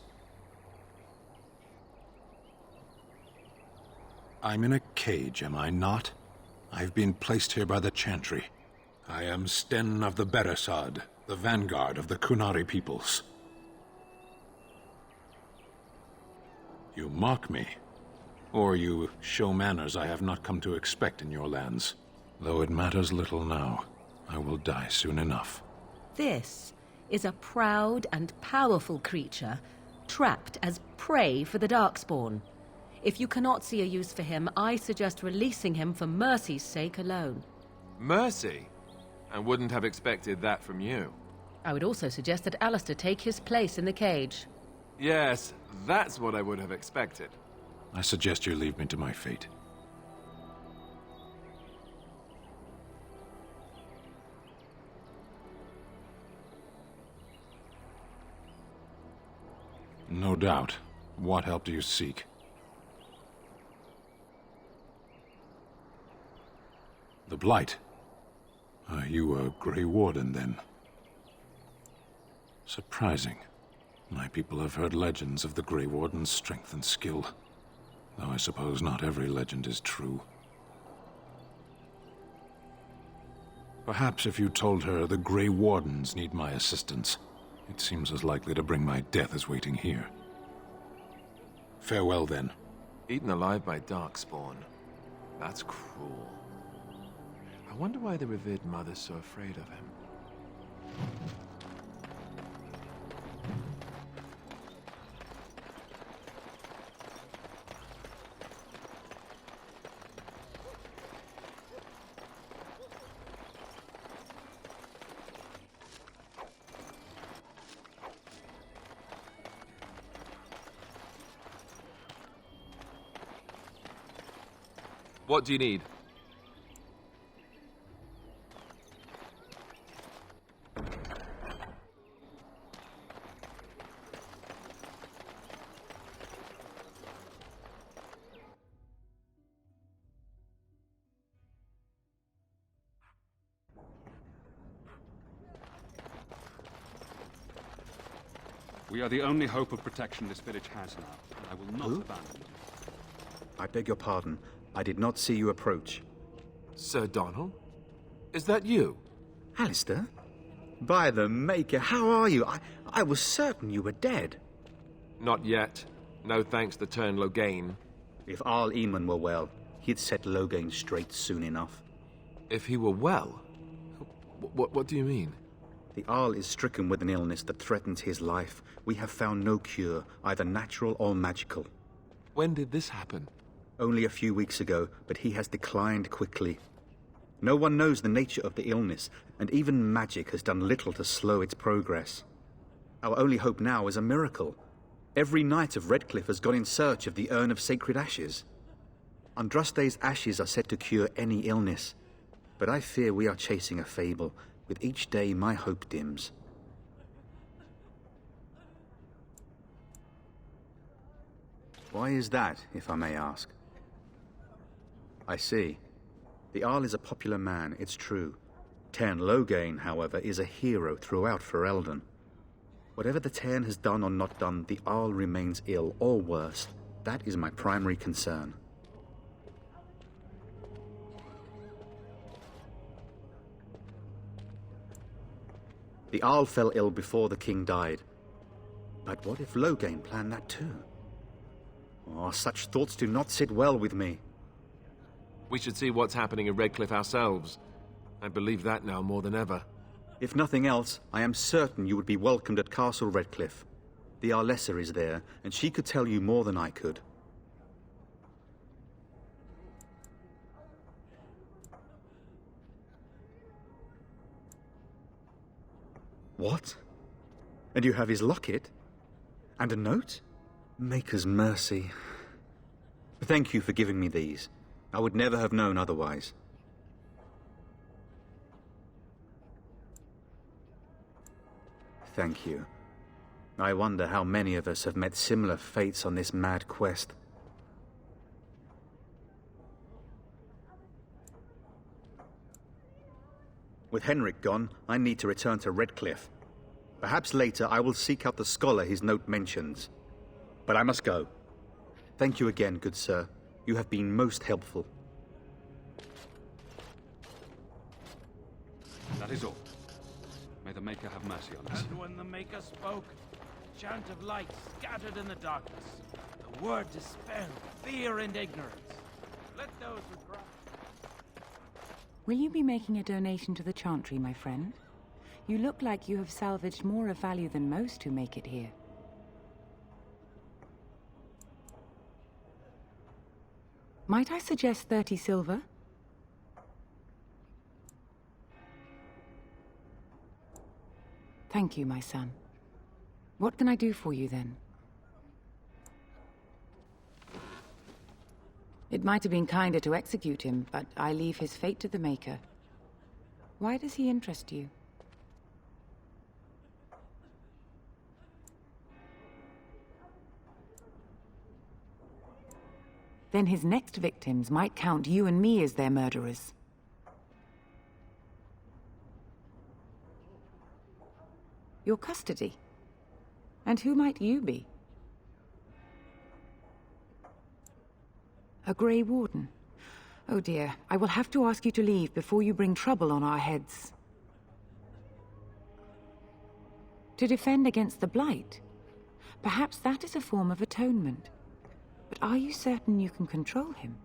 Speaker 1: I'm in a cage, am I not? I've been placed here by the Chantry. I am Sten of the Beresad, the vanguard of the Kunari peoples. You mock me, or you show manners I have not come to expect in your lands. Though it matters little now, I will die soon enough.
Speaker 18: This is a proud and powerful creature, trapped as prey for the Darkspawn. If you cannot see a use for him, I suggest releasing him for mercy's sake alone.
Speaker 11: Mercy? I wouldn't have expected that from you.
Speaker 18: I would also suggest that Alistair take his place in the cage.
Speaker 11: Yes, that's what I would have expected.
Speaker 1: I suggest you leave me to my fate. No doubt. What help do you seek? The Blight. Are you a Grey Warden, then? Surprising. My people have heard legends of the Grey Warden's strength and skill. Though I suppose not every legend is true. Perhaps if you told her the Grey Wardens need my assistance, it seems as likely to bring my death as waiting here. Farewell, then.
Speaker 11: Eaten alive by Darkspawn. That's cruel. I wonder why the revered mother's so afraid of him. What do you need?
Speaker 21: We are the only hope of protection this village has now, and I will not abandon you.
Speaker 14: I beg your pardon. I did not see you approach.
Speaker 11: Sir Donald? Is that you?
Speaker 14: Alistair? By the Maker, how are you? I was certain you were dead.
Speaker 11: Not yet. No thanks to Turn Logain.
Speaker 14: If Arl Eamon were well, he'd set Logain straight soon enough.
Speaker 11: If he were well? What do you mean?
Speaker 14: The Arl is stricken with an illness that threatens his life. We have found no cure, either natural or magical.
Speaker 11: When did this happen?
Speaker 14: Only a few weeks ago, but he has declined quickly. No one knows the nature of the illness, and even magic has done little to slow its progress. Our only hope now is a miracle. Every knight of Redcliffe has gone in search of the Urn of Sacred Ashes. Andraste's ashes are said to cure any illness, but I fear we are chasing a fable. With each day, my hope dims. Why is that, if I may ask? I see. The Arl is a popular man, it's true. Tairn Logain, however, is a hero throughout Ferelden. Whatever the Tairn has done or not done, the Arl remains ill, or worse. That is my primary concern. The Arl fell ill before the king died. But what if Logain planned that too? Oh, such thoughts do not sit well with me.
Speaker 11: We should see what's happening in Redcliffe ourselves. I believe that now more than ever.
Speaker 14: If nothing else, I am certain you would be welcomed at Castle Redcliffe. The Arlessa is there, and she could tell you more than I could. What? And you have his locket? And a note? Maker's mercy. Thank you for giving me these. I would never have known otherwise. Thank you. I wonder how many of us have met similar fates on this mad quest. With Henrik gone, I need to return to Redcliffe. Perhaps later I will seek out the scholar his note mentions. But I must go. Thank you again, good sir. You have been most helpful.
Speaker 21: That is all. May the Maker have mercy on us.
Speaker 10: And when the Maker spoke, a chant of light scattered in the darkness. The word dispelled fear and ignorance. Let those who cry...
Speaker 9: Will you be making a donation to the Chantry, my friend? You look like you have salvaged more of value than most who make it here. Might I suggest 30 silver? Thank you, my son. What can I do for you, then? It might have been kinder to execute him, but I leave his fate to the Maker. Why does he interest you? Then his next victims might count you and me as their murderers. Your custody? And who might you be? A Grey Warden? Oh dear, I will have to ask you to leave before you bring trouble on our heads. To defend against the Blight? Perhaps that is a form of atonement. But are you certain you can control him?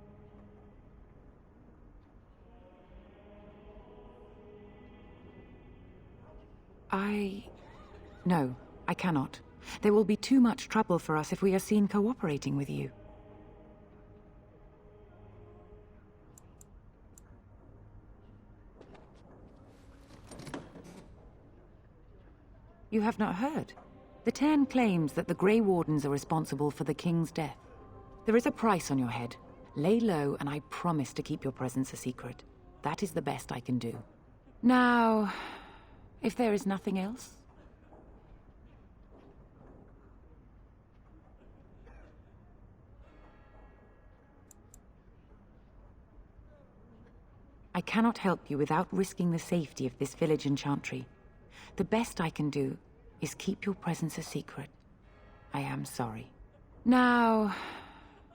Speaker 9: No, I cannot. There will be too much trouble for us if we are seen cooperating with you. You have not heard. The Cairn claims that the Grey Wardens are responsible for the King's death. There is a price on your head. Lay low, and I promise to keep your presence a secret. That is the best I can do. Now, if there is nothing else... I cannot help you without risking the safety of this village and chantry. The best I can do is keep your presence a secret. I am sorry. Now,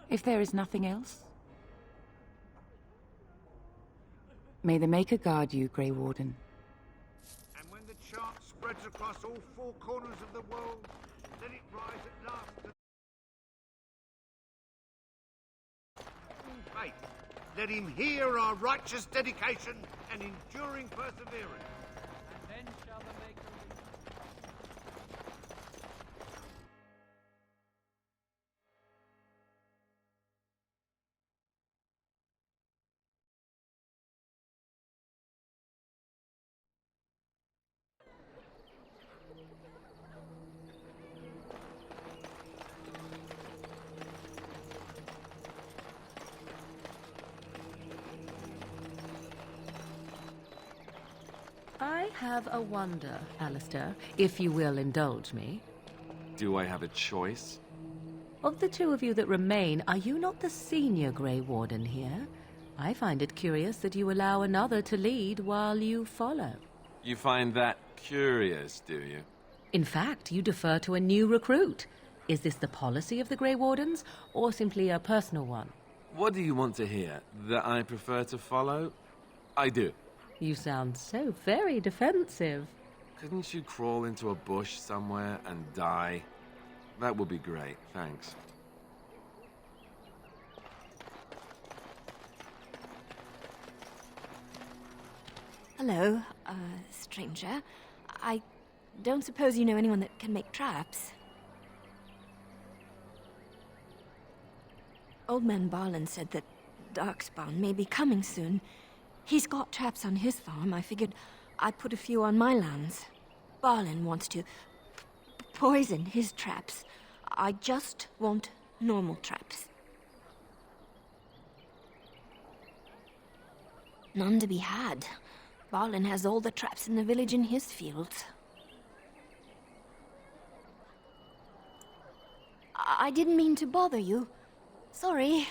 Speaker 9: if there is nothing else... May the Maker guard you, Grey Warden.
Speaker 10: And when the chant spreads across all four corners of the world, let it rise at last to faith. Let him hear our righteous dedication and enduring perseverance.
Speaker 17: And then shall the Maker...
Speaker 18: I have a wonder, Alistair, if you will indulge me.
Speaker 11: Do I have a choice?
Speaker 18: Of the two of you that remain, are you not the senior Grey Warden here? I find it curious that you allow another to lead while you follow.
Speaker 11: You find that curious, do you?
Speaker 18: In fact, you defer to a new recruit. Is this the policy of the Grey Wardens, or simply a personal one?
Speaker 11: What do you want to hear? That I prefer to follow? I do.
Speaker 18: You sound so very defensive.
Speaker 11: Couldn't you crawl into a bush somewhere and die? That would be great, thanks.
Speaker 7: Hello, stranger. I don't suppose you know anyone that can make traps? Old man Barlin said that Darkspawn may be coming soon. He's got traps on his farm. I figured I'd put a few on my lands. Barlin wants to poison his traps. I just want normal traps. None to be had. Barlin has all the traps in the village in his fields. I didn't mean to bother you. Sorry.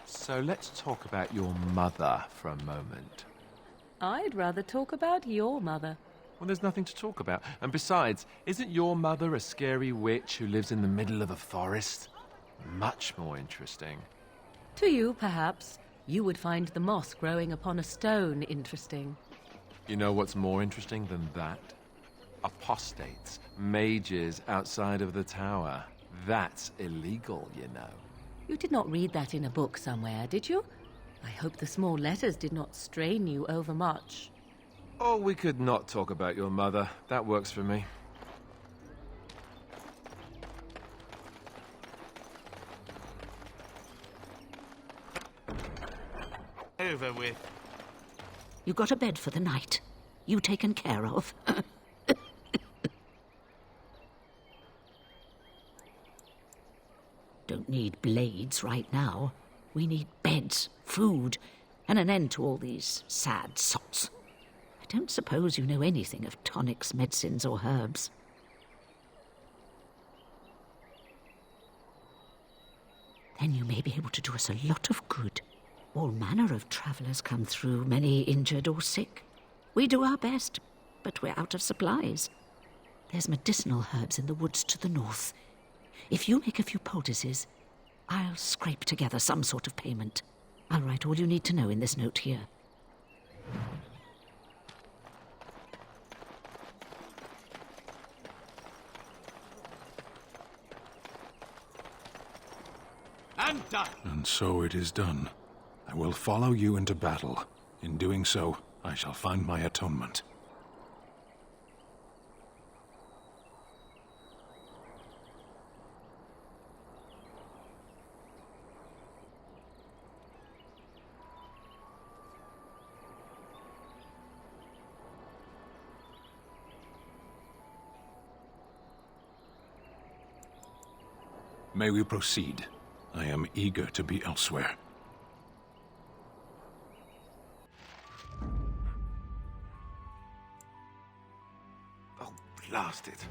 Speaker 11: So let's talk about your mother for a moment.
Speaker 18: I'd rather talk about your mother.
Speaker 11: Well, there's nothing to talk about. And besides, isn't your mother a scary witch who lives in the middle of a forest? Much more interesting.
Speaker 18: To you, perhaps. You would find the moss growing upon a stone interesting.
Speaker 11: You know what's more interesting than that? Apostates, mages outside of the tower. That's illegal, you know.
Speaker 18: You did not read that in a book somewhere, did you? I hope the small letters did not strain you overmuch.
Speaker 11: Oh, we could not talk about your mother. That works for me.
Speaker 10: Over with.
Speaker 13: You got a bed for the night? You taken care of? Don't need blades right now. We need beds, food, and an end to all these sad sots. I don't suppose you know anything of tonics, medicines, or herbs. Then you may be able to do us a lot of good. All manner of travellers come through, many injured or sick. We do our best, but we're out of supplies. There's medicinal herbs in the woods to the north. If you make a few poultices, I'll scrape together some sort of payment. I'll write all you need to know in this note here.
Speaker 3: And done.
Speaker 1: And so it is done. I will follow you into battle. In doing so, I shall find my atonement. May we proceed? I am eager to be elsewhere.
Speaker 8: Oh, blast it.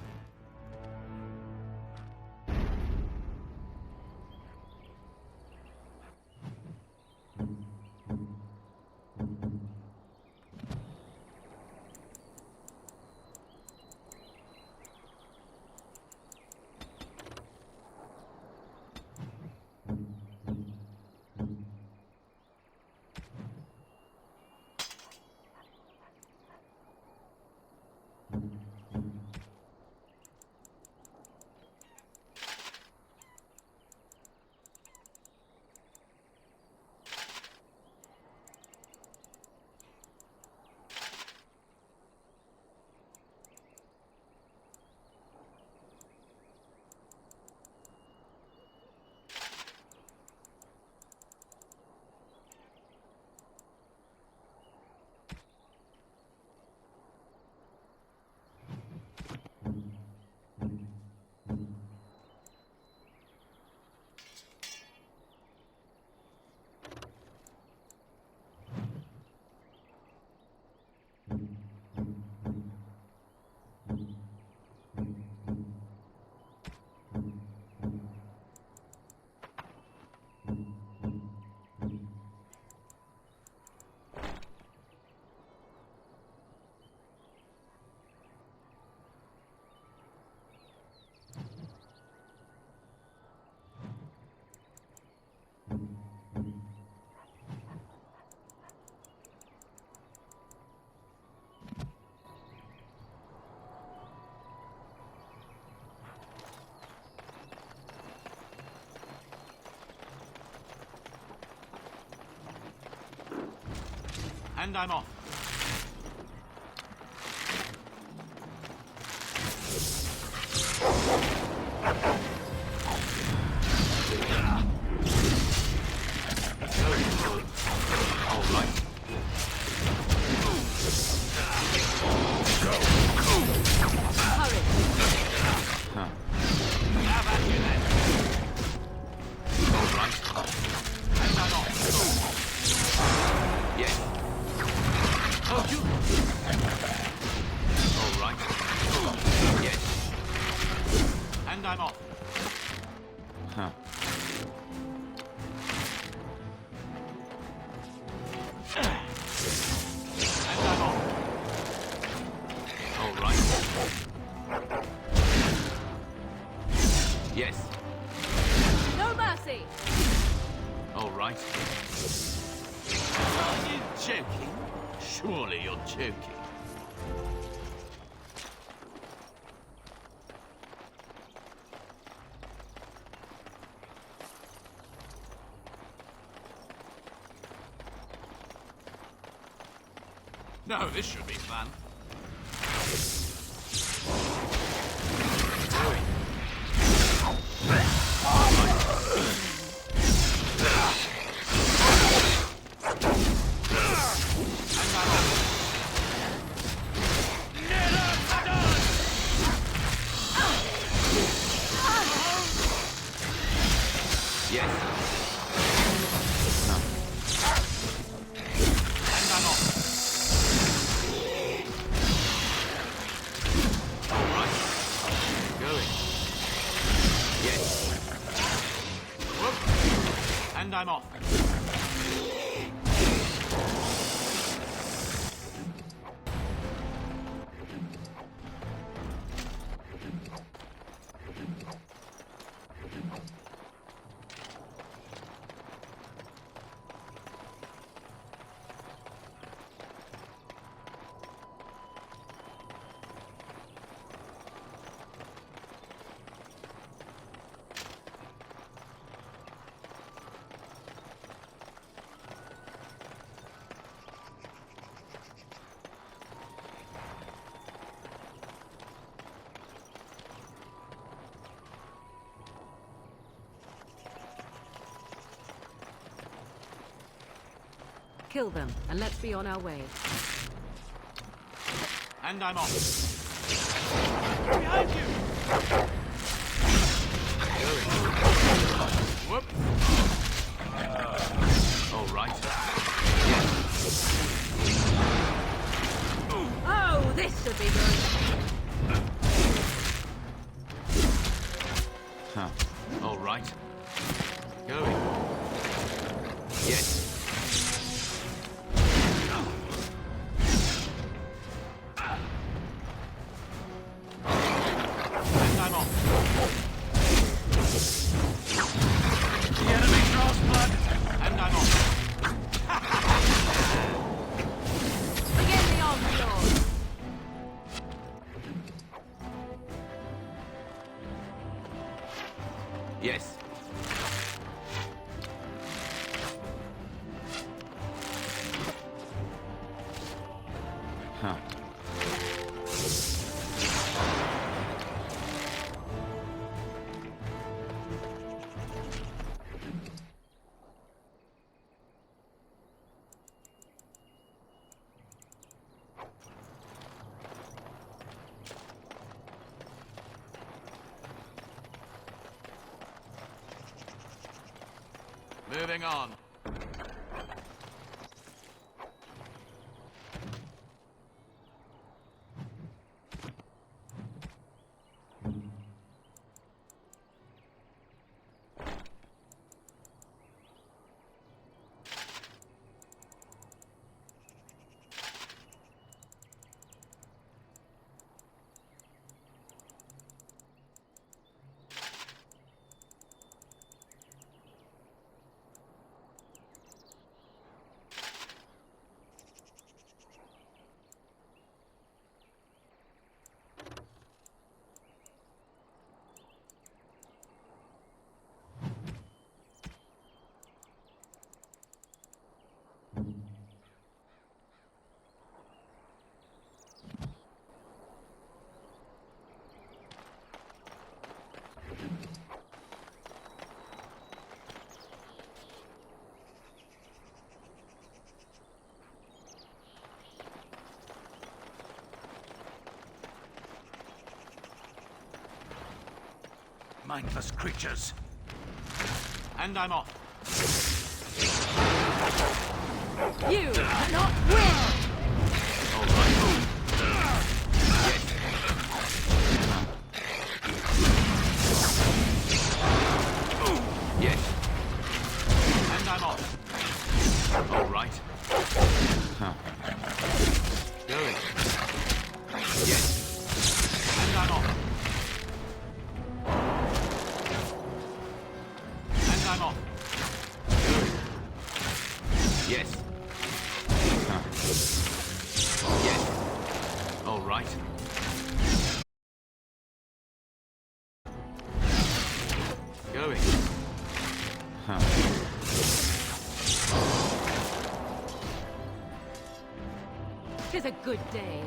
Speaker 3: And I'm off.
Speaker 8: All right.
Speaker 3: Hurry.
Speaker 8: Huh.
Speaker 3: Have at you then.
Speaker 8: All right.
Speaker 3: And I'm off.
Speaker 8: Yes.
Speaker 3: Oh, you.
Speaker 8: All right. Yes.
Speaker 3: And I'm off.
Speaker 8: Huh.
Speaker 3: And I'm off.
Speaker 8: All right. Yes.
Speaker 20: No mercy!
Speaker 8: All right.
Speaker 3: Are you joking? Surely you're joking. No, this should be fun.
Speaker 8: And I'm off.
Speaker 3: Yes. And I'm off. All right. Going. Yes. Whoop. And I'm off.
Speaker 18: Kill them, and let's be on our way.
Speaker 3: And I'm off. Behind you! Whoop. All right. Yes.
Speaker 18: Oh, this should be good.
Speaker 3: Huh. All right. Going. Yes. And I'm off. The enemy draws blood. And I'm off.
Speaker 18: Begin the onslaught.
Speaker 3: Yes. Huh. Moving on. Mindless creatures. And I'm off.
Speaker 18: You cannot win!
Speaker 3: All right. Yes. Yes. And I'm off. All right. Huh. Going. Yes. And I'm off. And I'm off. Good. Yes. Huh. Yes. All right. Going. Huh.
Speaker 18: 'Tis a good day.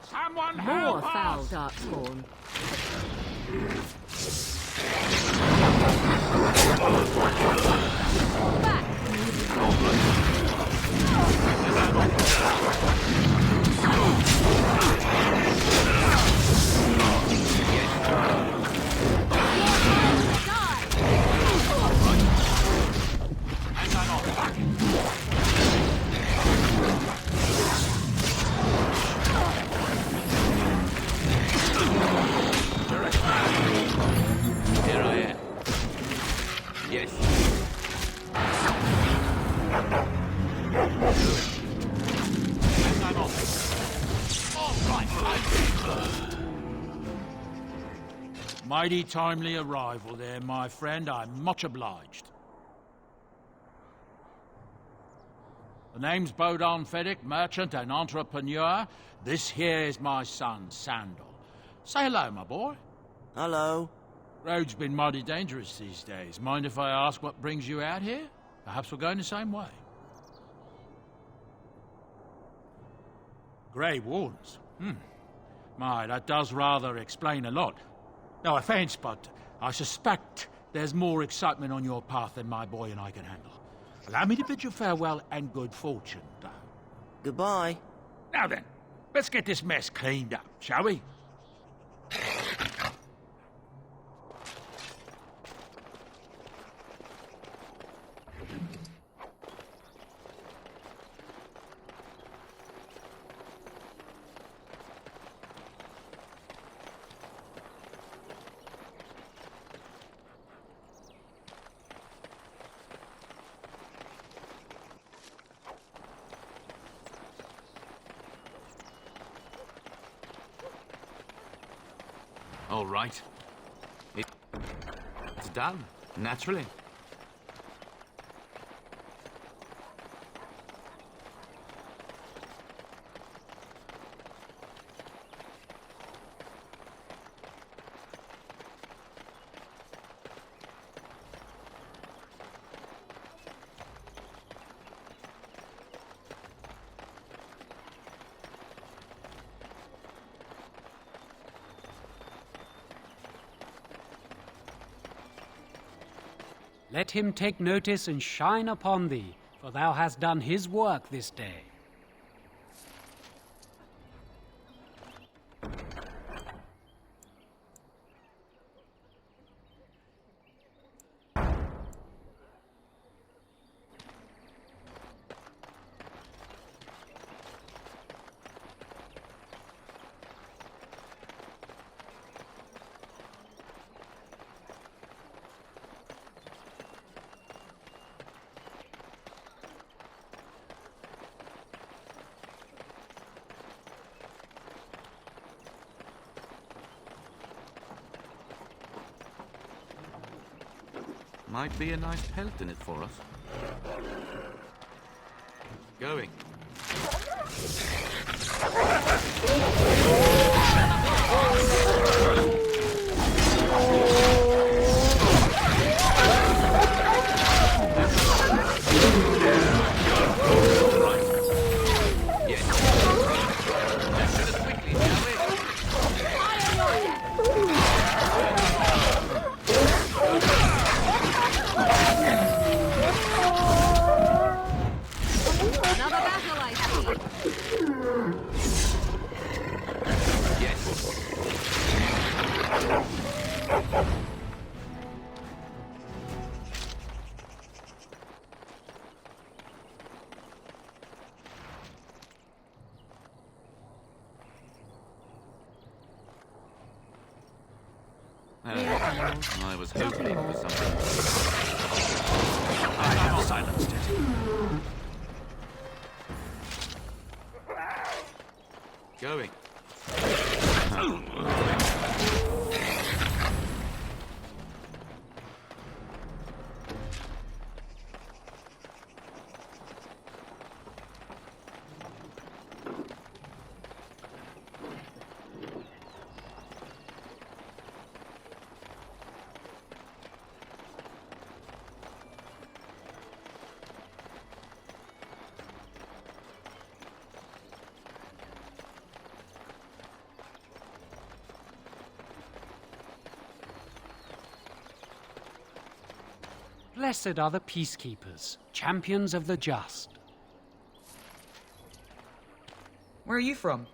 Speaker 3: Someone
Speaker 18: More
Speaker 3: help
Speaker 18: foul
Speaker 3: us!
Speaker 18: darkspawn.
Speaker 2: Mighty timely arrival there, my friend. I'm much obliged. The name's Bodon Feddick, merchant and entrepreneur. This here is my son, Sandal. Say hello, my boy.
Speaker 16: Hello.
Speaker 2: Road's been mighty dangerous these days. Mind if I ask what brings you out here? Perhaps we're going the same way. Grey Wardens? My, that does rather explain a lot. No offense, but I suspect there's more excitement on your path than my boy and I can handle. Allow me to bid you farewell and good fortune, though.
Speaker 16: Goodbye.
Speaker 2: Now then, let's get this mess cleaned up, shall we?
Speaker 3: All right. It's done, naturally.
Speaker 17: Let him take notice and shine upon thee, for thou hast done his work this day.
Speaker 3: Might be a nice pelt in it for us. Going. I was hoping for something. I have silenced it. Going.
Speaker 17: Blessed are the peacekeepers, champions of the just.
Speaker 6: Where are you from?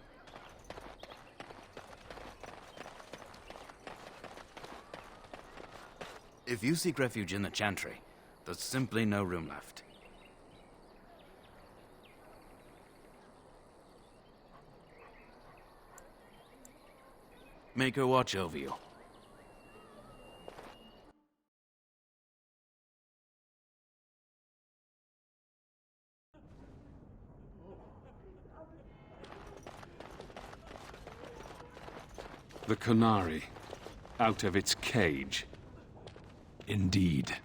Speaker 15: If you seek refuge in the Chantry, there's simply no room left. Make her watch over you.
Speaker 21: The Canary, out of its cage.
Speaker 1: Indeed.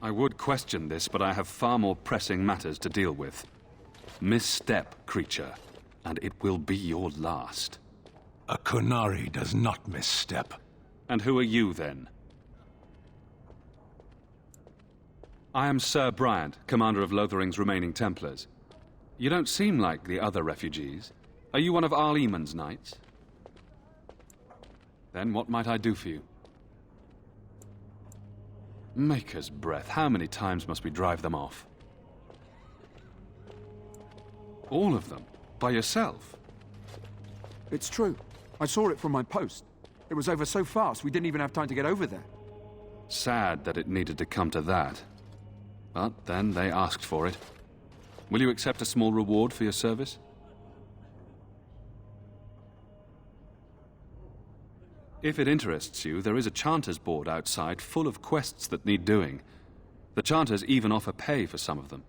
Speaker 21: I would question this, but I have far more pressing matters to deal with. Misstep, creature, and it will be your last.
Speaker 1: A Canary does not misstep.
Speaker 21: And who are you, then? I am Sir Bryant, commander of Lothering's remaining Templars. You don't seem like the other refugees. Are you one of Arl Eamon's knights? Then what might I do for you? Maker's breath, how many times must we drive them off? All of them? By yourself?
Speaker 22: It's true. I saw it from my post. It was over so fast we didn't even have time to get over there.
Speaker 21: Sad that it needed to come to that. But then they asked for it. Will you accept a small reward for your service? If it interests you, there is a Chanters board outside full of quests that need doing. The Chanters even offer pay for some of them.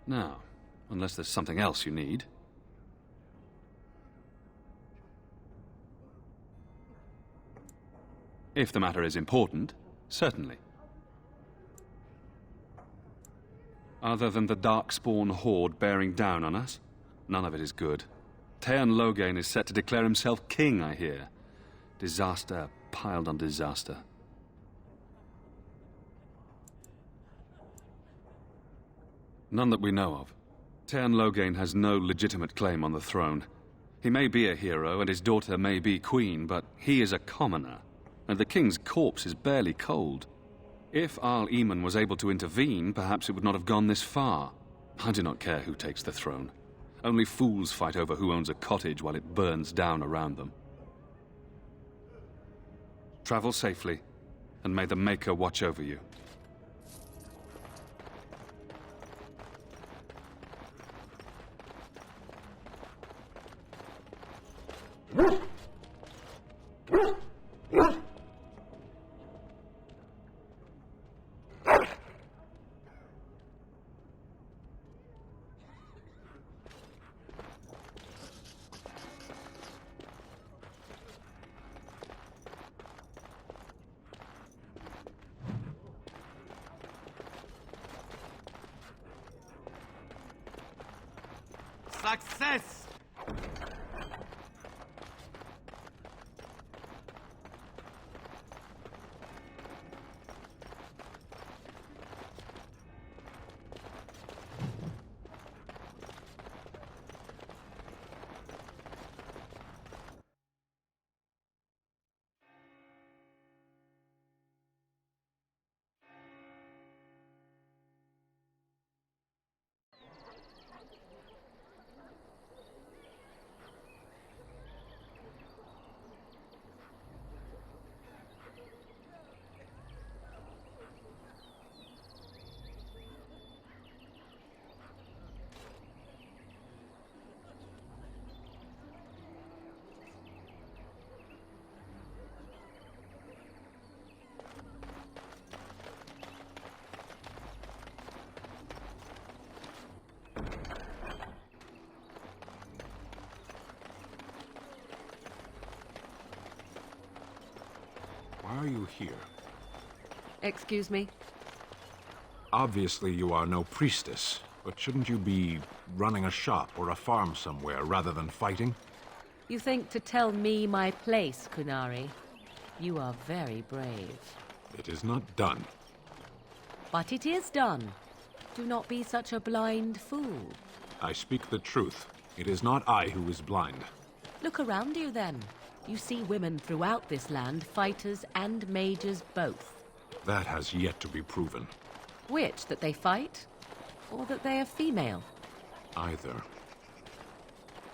Speaker 21: Now, unless there's something else you need. If the matter is important, certainly. Other than the Darkspawn horde bearing down on us, none of it is good. Teon Loghain is set to declare himself king, I hear. Disaster piled on disaster. None that we know of. Teon Loghain has no legitimate claim on the throne. He may be a hero, and his daughter may be queen, but he is a commoner, and the king's corpse is barely cold. If Arl Eamon was able to intervene, perhaps it would not have gone this far. I do not care who takes the throne. Only fools fight over who owns a cottage while it burns down around them. Travel safely, and may the Maker watch over you.
Speaker 3: Success!
Speaker 1: Why are you here?
Speaker 18: Excuse me?
Speaker 1: Obviously you are no priestess, but shouldn't you be running a shop or a farm somewhere rather than fighting?
Speaker 18: You think to tell me my place, Kunari? You are very brave.
Speaker 1: It is not done.
Speaker 18: But it is done. Do not be such a blind fool.
Speaker 1: I speak the truth. It is not I who is blind.
Speaker 18: Look around you, then. You see women throughout this land, fighters and mages both.
Speaker 1: That has yet to be proven.
Speaker 18: Which, that they fight, or that they are female?
Speaker 1: Either.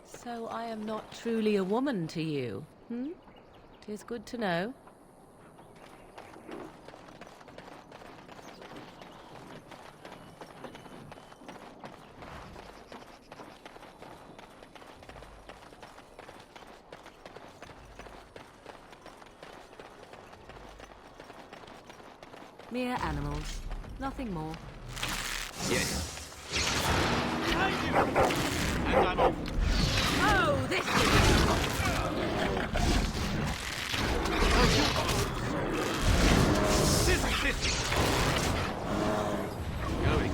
Speaker 18: So I am not truly a woman to you, hmm? 'Tis good to know. Mere animals, nothing more.
Speaker 15: Yes.
Speaker 2: And I'm off.
Speaker 18: Oh, this
Speaker 2: Going.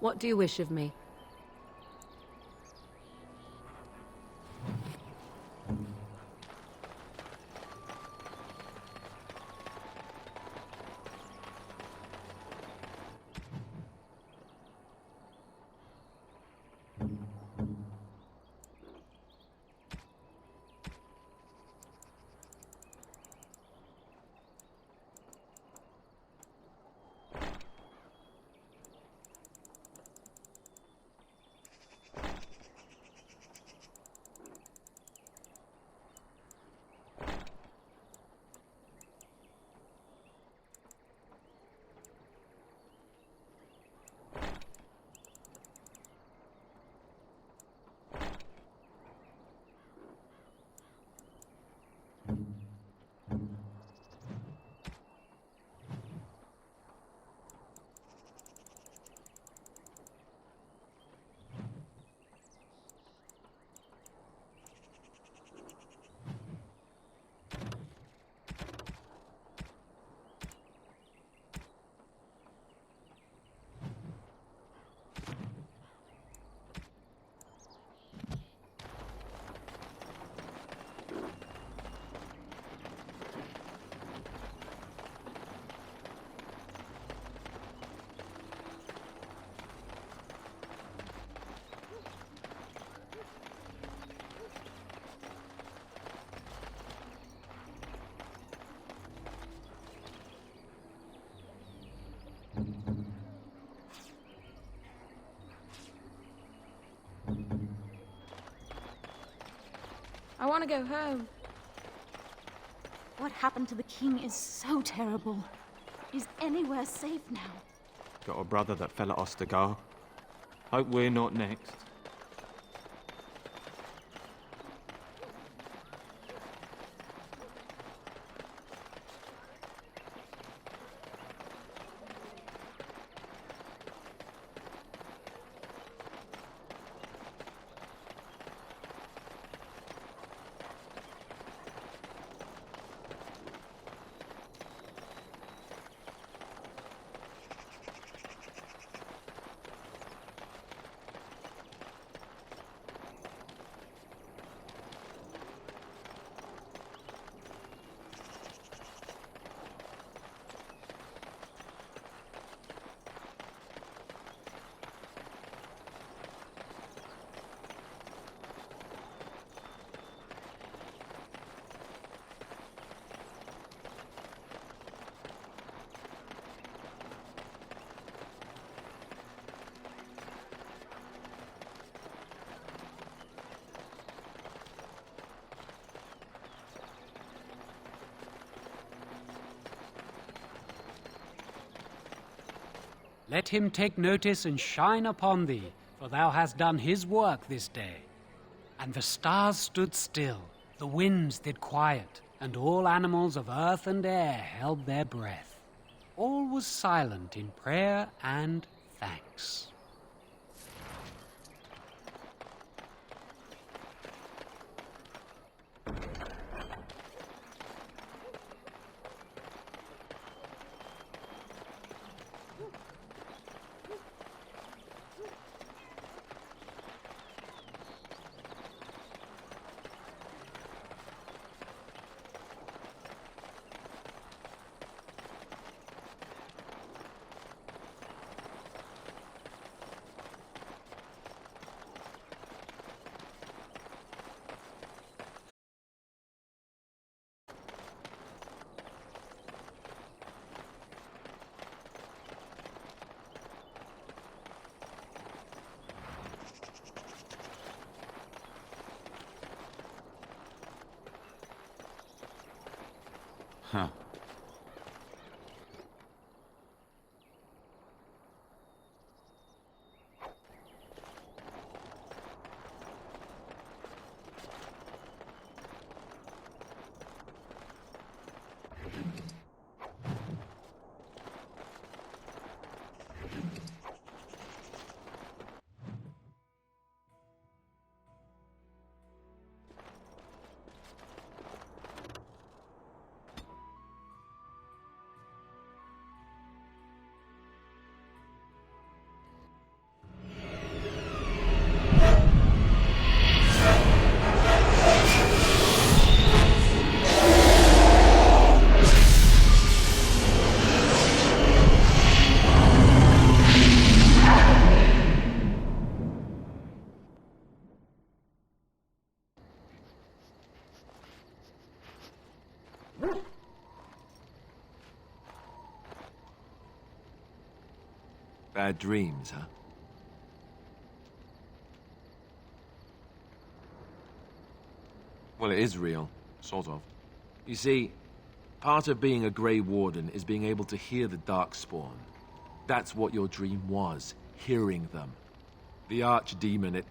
Speaker 18: What do you wish of me?
Speaker 5: I want to go home. What happened to the king is so terrible. Is anywhere safe now?
Speaker 12: Got a brother that fell at Ostagar. Hope we're not next.
Speaker 17: Let him take notice and shine upon thee, for thou hast done his work this day. And the stars stood still, the winds did quiet, and all animals of earth and air held their breath. All was silent in prayer and thanks.
Speaker 21: Huh.
Speaker 11: Bad dreams, huh? Well, it is real, sort of. You see, part of being a Grey Warden is being able to hear the Darkspawn. That's what your dream was, hearing them. The Archdemon, it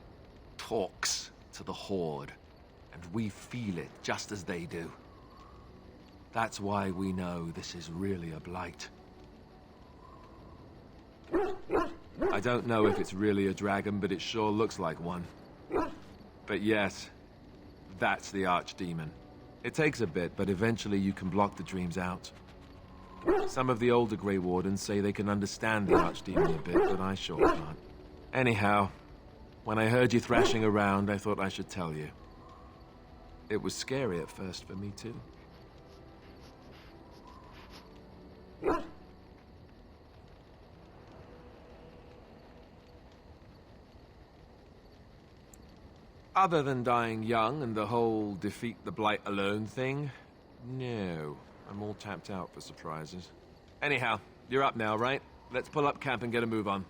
Speaker 11: talks to the Horde, and we feel it just as they do. That's why we know this is really a blight. I don't know if it's really a dragon, but it sure looks like one. But yes, that's the Archdemon. It takes a bit, but eventually you can block the dreams out. Some of the older Grey Wardens say they can understand the Archdemon a bit, but I sure can't. Anyhow, when I heard you thrashing around, I thought I should tell you. It was scary at first for me, too. Other than dying young and the whole defeat the Blight alone thing, no. I'm all tapped out for surprises. Anyhow, you're up now, right? Let's pull up camp and get a move on.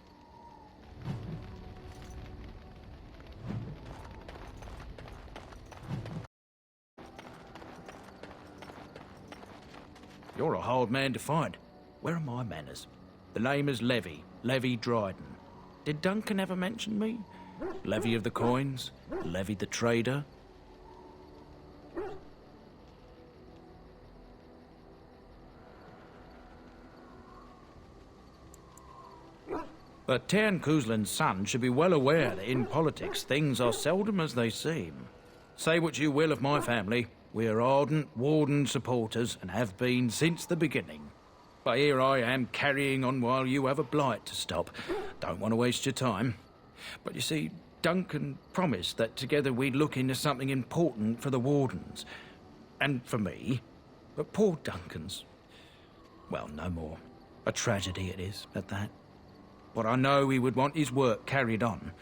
Speaker 4: You're a hard man to find. Where are my manners? The name is Levy Dryden. Did Duncan ever mention me? Levy of the Coins? Levy the Trader? But Tairn Cousland's son should be well aware that in politics things are seldom as they seem. Say what you will of my family, we're ardent Warden supporters and have been since the beginning. But here I am carrying on while you have a blight to stop. Don't want to waste your time. But you see, Duncan promised that together we'd look into something important for the Wardens. And for me. But poor Duncan's... well, no more. A tragedy it is, at that. But I know he would want his work carried on,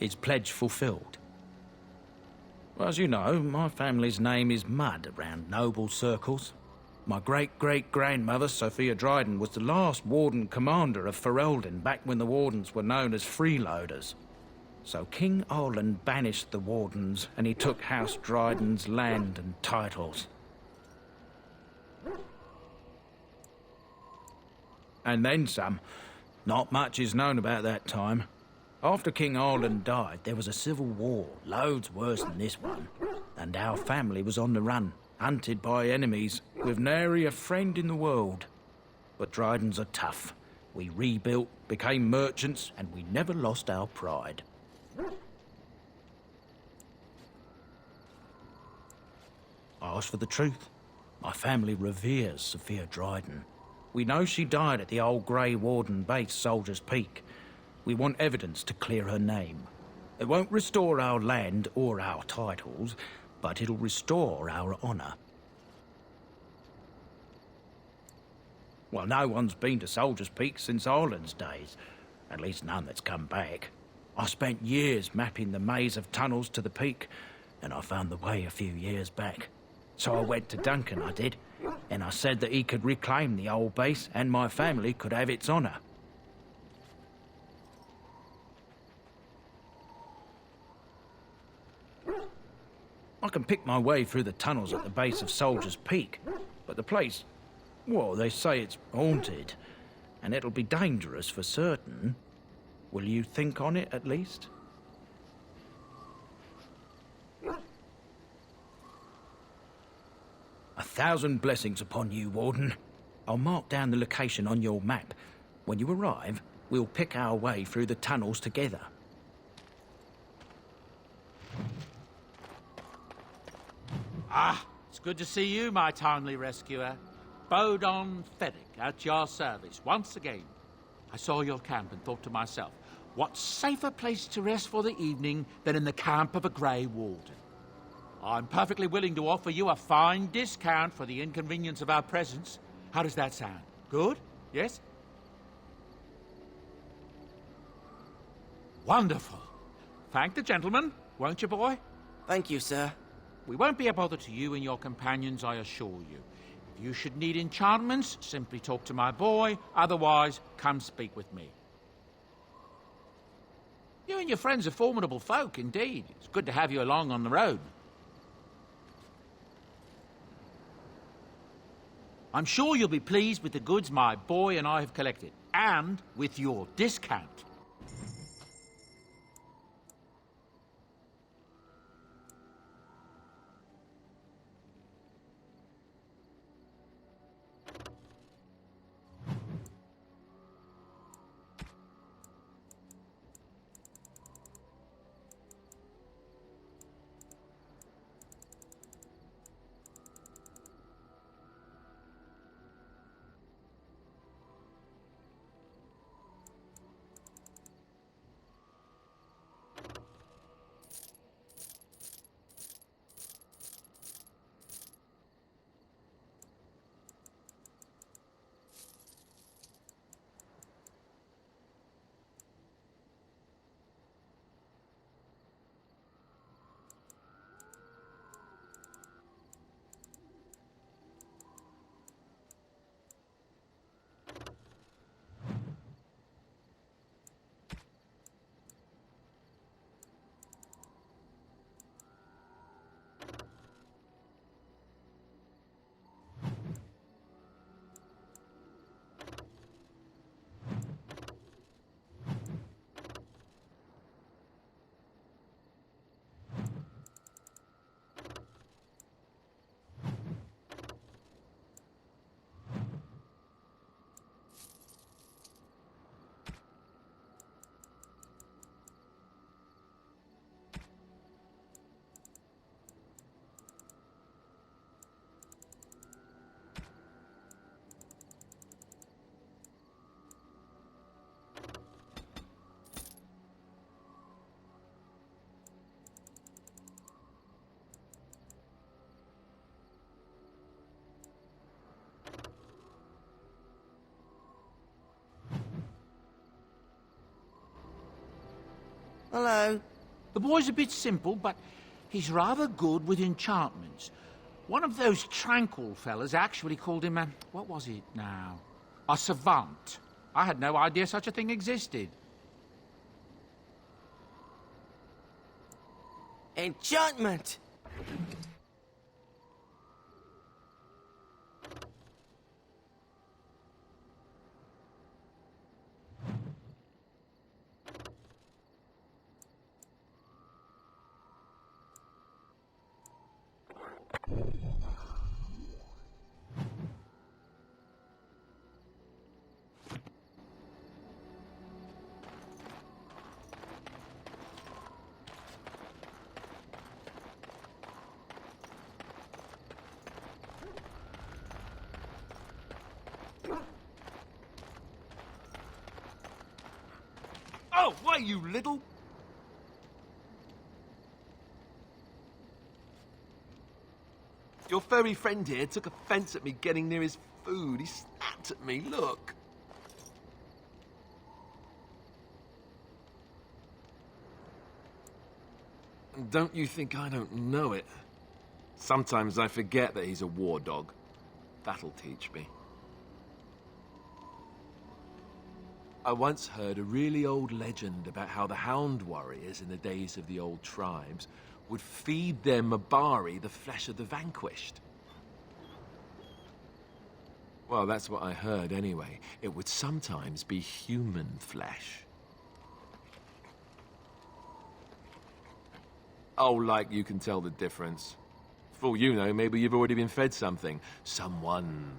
Speaker 4: his pledge fulfilled. Well, as you know, my family's name is mud around noble circles. My great-great-grandmother, Sophia Dryden, was the last Warden commander of Ferelden back when the Wardens were known as freeloaders. So King Arland banished the Wardens, and he took House Dryden's land and titles. And then some. Not much is known about that time. After King Arland died, there was a civil war, loads worse than this one. And our family was on the run, hunted by enemies, with nary a friend in the world. But Drydens are tough. We rebuilt, became merchants, and we never lost our pride. I ask for the truth. My family reveres Sophia Dryden. We know she died at the old Grey Warden base, Soldier's Peak. We want evidence to clear her name. It won't restore our land or our titles, but it'll restore our honour. Well, no one's been to Soldier's Peak since Arland's days. At least none that's come back. I spent years mapping the maze of tunnels to the peak, and I found the way a few years back. So I went to Duncan, I did, and I said that he could reclaim the old base and my family could have its honour. I can pick my way through the tunnels at the base of Soldier's Peak, but the place Well, they say it's haunted, and it'll be dangerous for certain. Will you think on it, at least? A thousand blessings upon you, Warden. I'll mark down the location on your map. When you arrive, we'll pick our way through the tunnels together.
Speaker 2: Ah, it's good to see you, my timely rescuer. Bodon Fenwick, at your service, once again. I saw your camp and thought to myself, what safer place to rest for the evening than in the camp of a Grey Warden? I'm perfectly willing to offer you a fine discount for the inconvenience of our presence. How does that sound? Good? Yes? Wonderful. Thank the gentleman, won't you, boy?
Speaker 16: Thank you, sir.
Speaker 2: We won't be a bother to you and your companions, I assure you. If you should need enchantments, simply talk to my boy. Otherwise, come speak with me. You and your friends are formidable folk, indeed. It's good to have you along on the road. I'm sure you'll be pleased with the goods my boy and I have collected, and with your discount.
Speaker 16: Hello.
Speaker 2: The boy's a bit simple, but he's rather good with enchantments. One of those tranquil fellas actually called him a... what was it now? A savant. I had no idea such a thing existed.
Speaker 16: Enchantment!
Speaker 11: Oh, why, you little... Your furry friend here took offense at me getting near his food. He snapped at me, look. Don't you think I don't know it? Sometimes I forget that he's a war dog. That'll teach me. I once heard a really old legend about how the hound warriors in the days of the old tribes would feed their Mabari the flesh of the vanquished. Well, that's what I heard anyway. It would sometimes be human flesh. Oh, like you can tell the difference. For all you know, maybe you've already been fed something. Someone.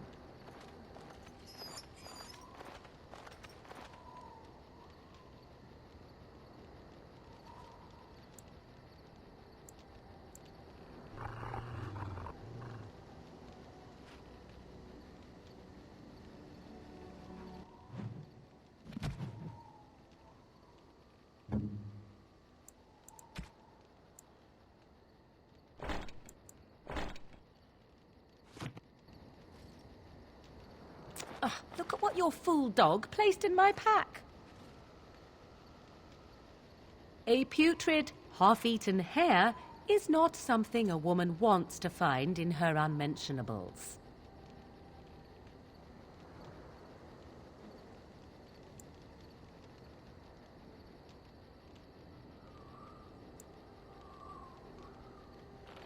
Speaker 18: Look at what your fool dog placed in my pack. A putrid, half-eaten hare is not something a woman wants to find in her unmentionables.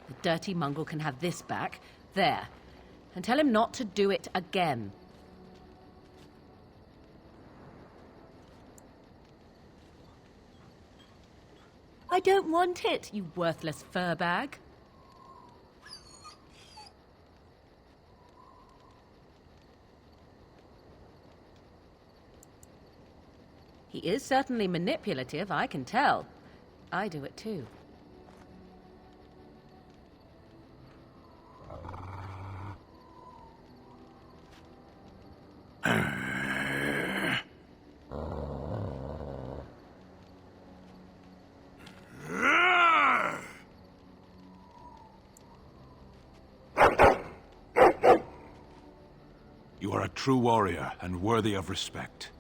Speaker 18: The dirty mongrel can have this back. There. And tell him not to do it again. I don't want it, you worthless fur bag. He is certainly manipulative, I can tell. I do it too.
Speaker 1: You are a true warrior and worthy of respect.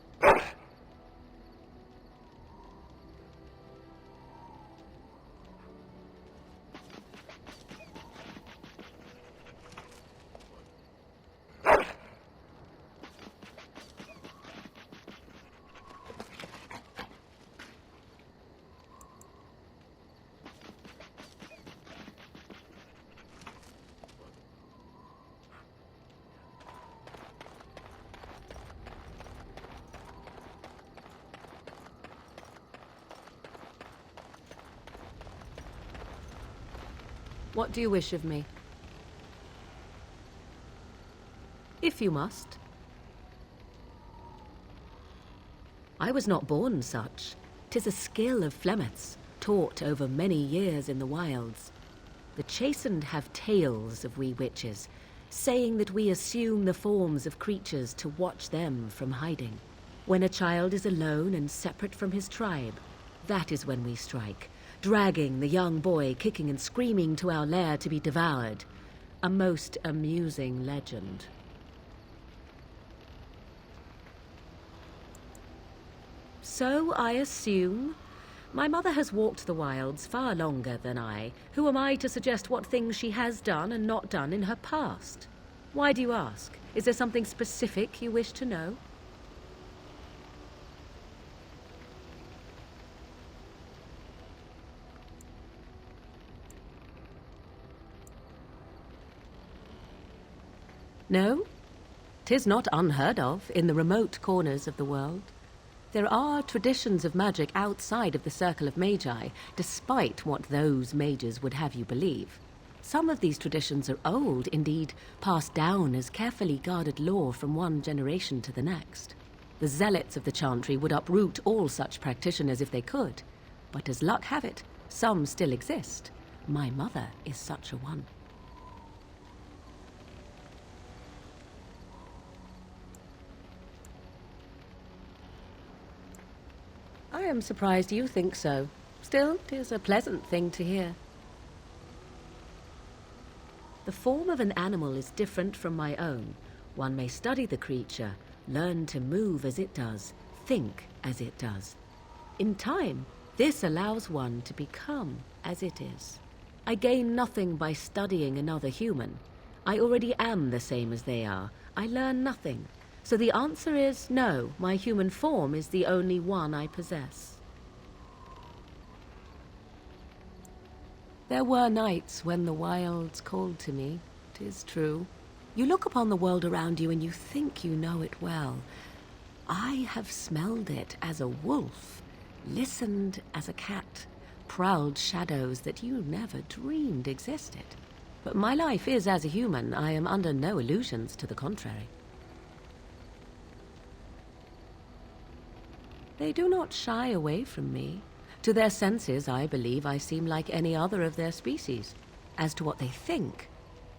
Speaker 18: What do you wish of me? If you must. I was not born such. 'Tis a skill of Flemeth's, taught over many years in the wilds. The chastened have tales of we witches, saying that we assume the forms of creatures to watch them from hiding. When a child is alone and separate from his tribe, that is when we strike, dragging the young boy kicking and screaming to our lair to be devoured. A most amusing legend. So I assume. My mother has walked the wilds far longer than I. Who am I to suggest what things she has done and not done in her past? Why do you ask? Is there something specific you wish to know? No, 'tis not unheard of in the remote corners of the world. There are traditions of magic outside of the circle of magi, despite what those mages would have you believe. Some of these traditions are old, indeed, passed down as carefully guarded lore from one generation to the next. The zealots of the chantry would uproot all such practitioners if they could, but as luck have it, some still exist. My mother is such a one. I am surprised you think so. Still, 'tis a pleasant thing to hear. The form of an animal is different from my own. One may study the creature, learn to move as it does, think as it does. In time, this allows one to become as it is. I gain nothing by studying another human. I already am the same as they are. I learn nothing. So the answer is no, my human form is the only one I possess. There were nights when the wilds called to me, 'tis true. You look upon the world around you and you think you know it well. I have smelled it as a wolf, listened as a cat, prowled shadows that you never dreamed existed. But my life is as a human. I am under no illusions to the contrary. They do not shy away from me. To their senses, I believe I seem like any other of their species. As to what they think,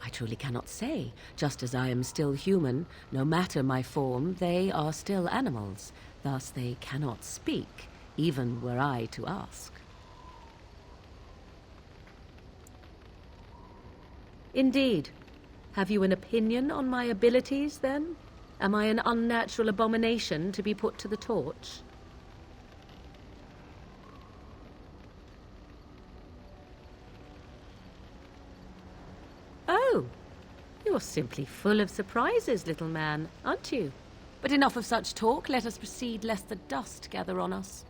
Speaker 18: I truly cannot say. Just as I am still human, no matter my form, they are still animals. Thus they cannot speak, even were I to ask. Indeed. Have you an opinion on my abilities, then? Am I an unnatural abomination to be put to the torch? Oh, you're simply full of surprises, little man, aren't you? But enough of such talk. Let us proceed, lest the dust gather on us.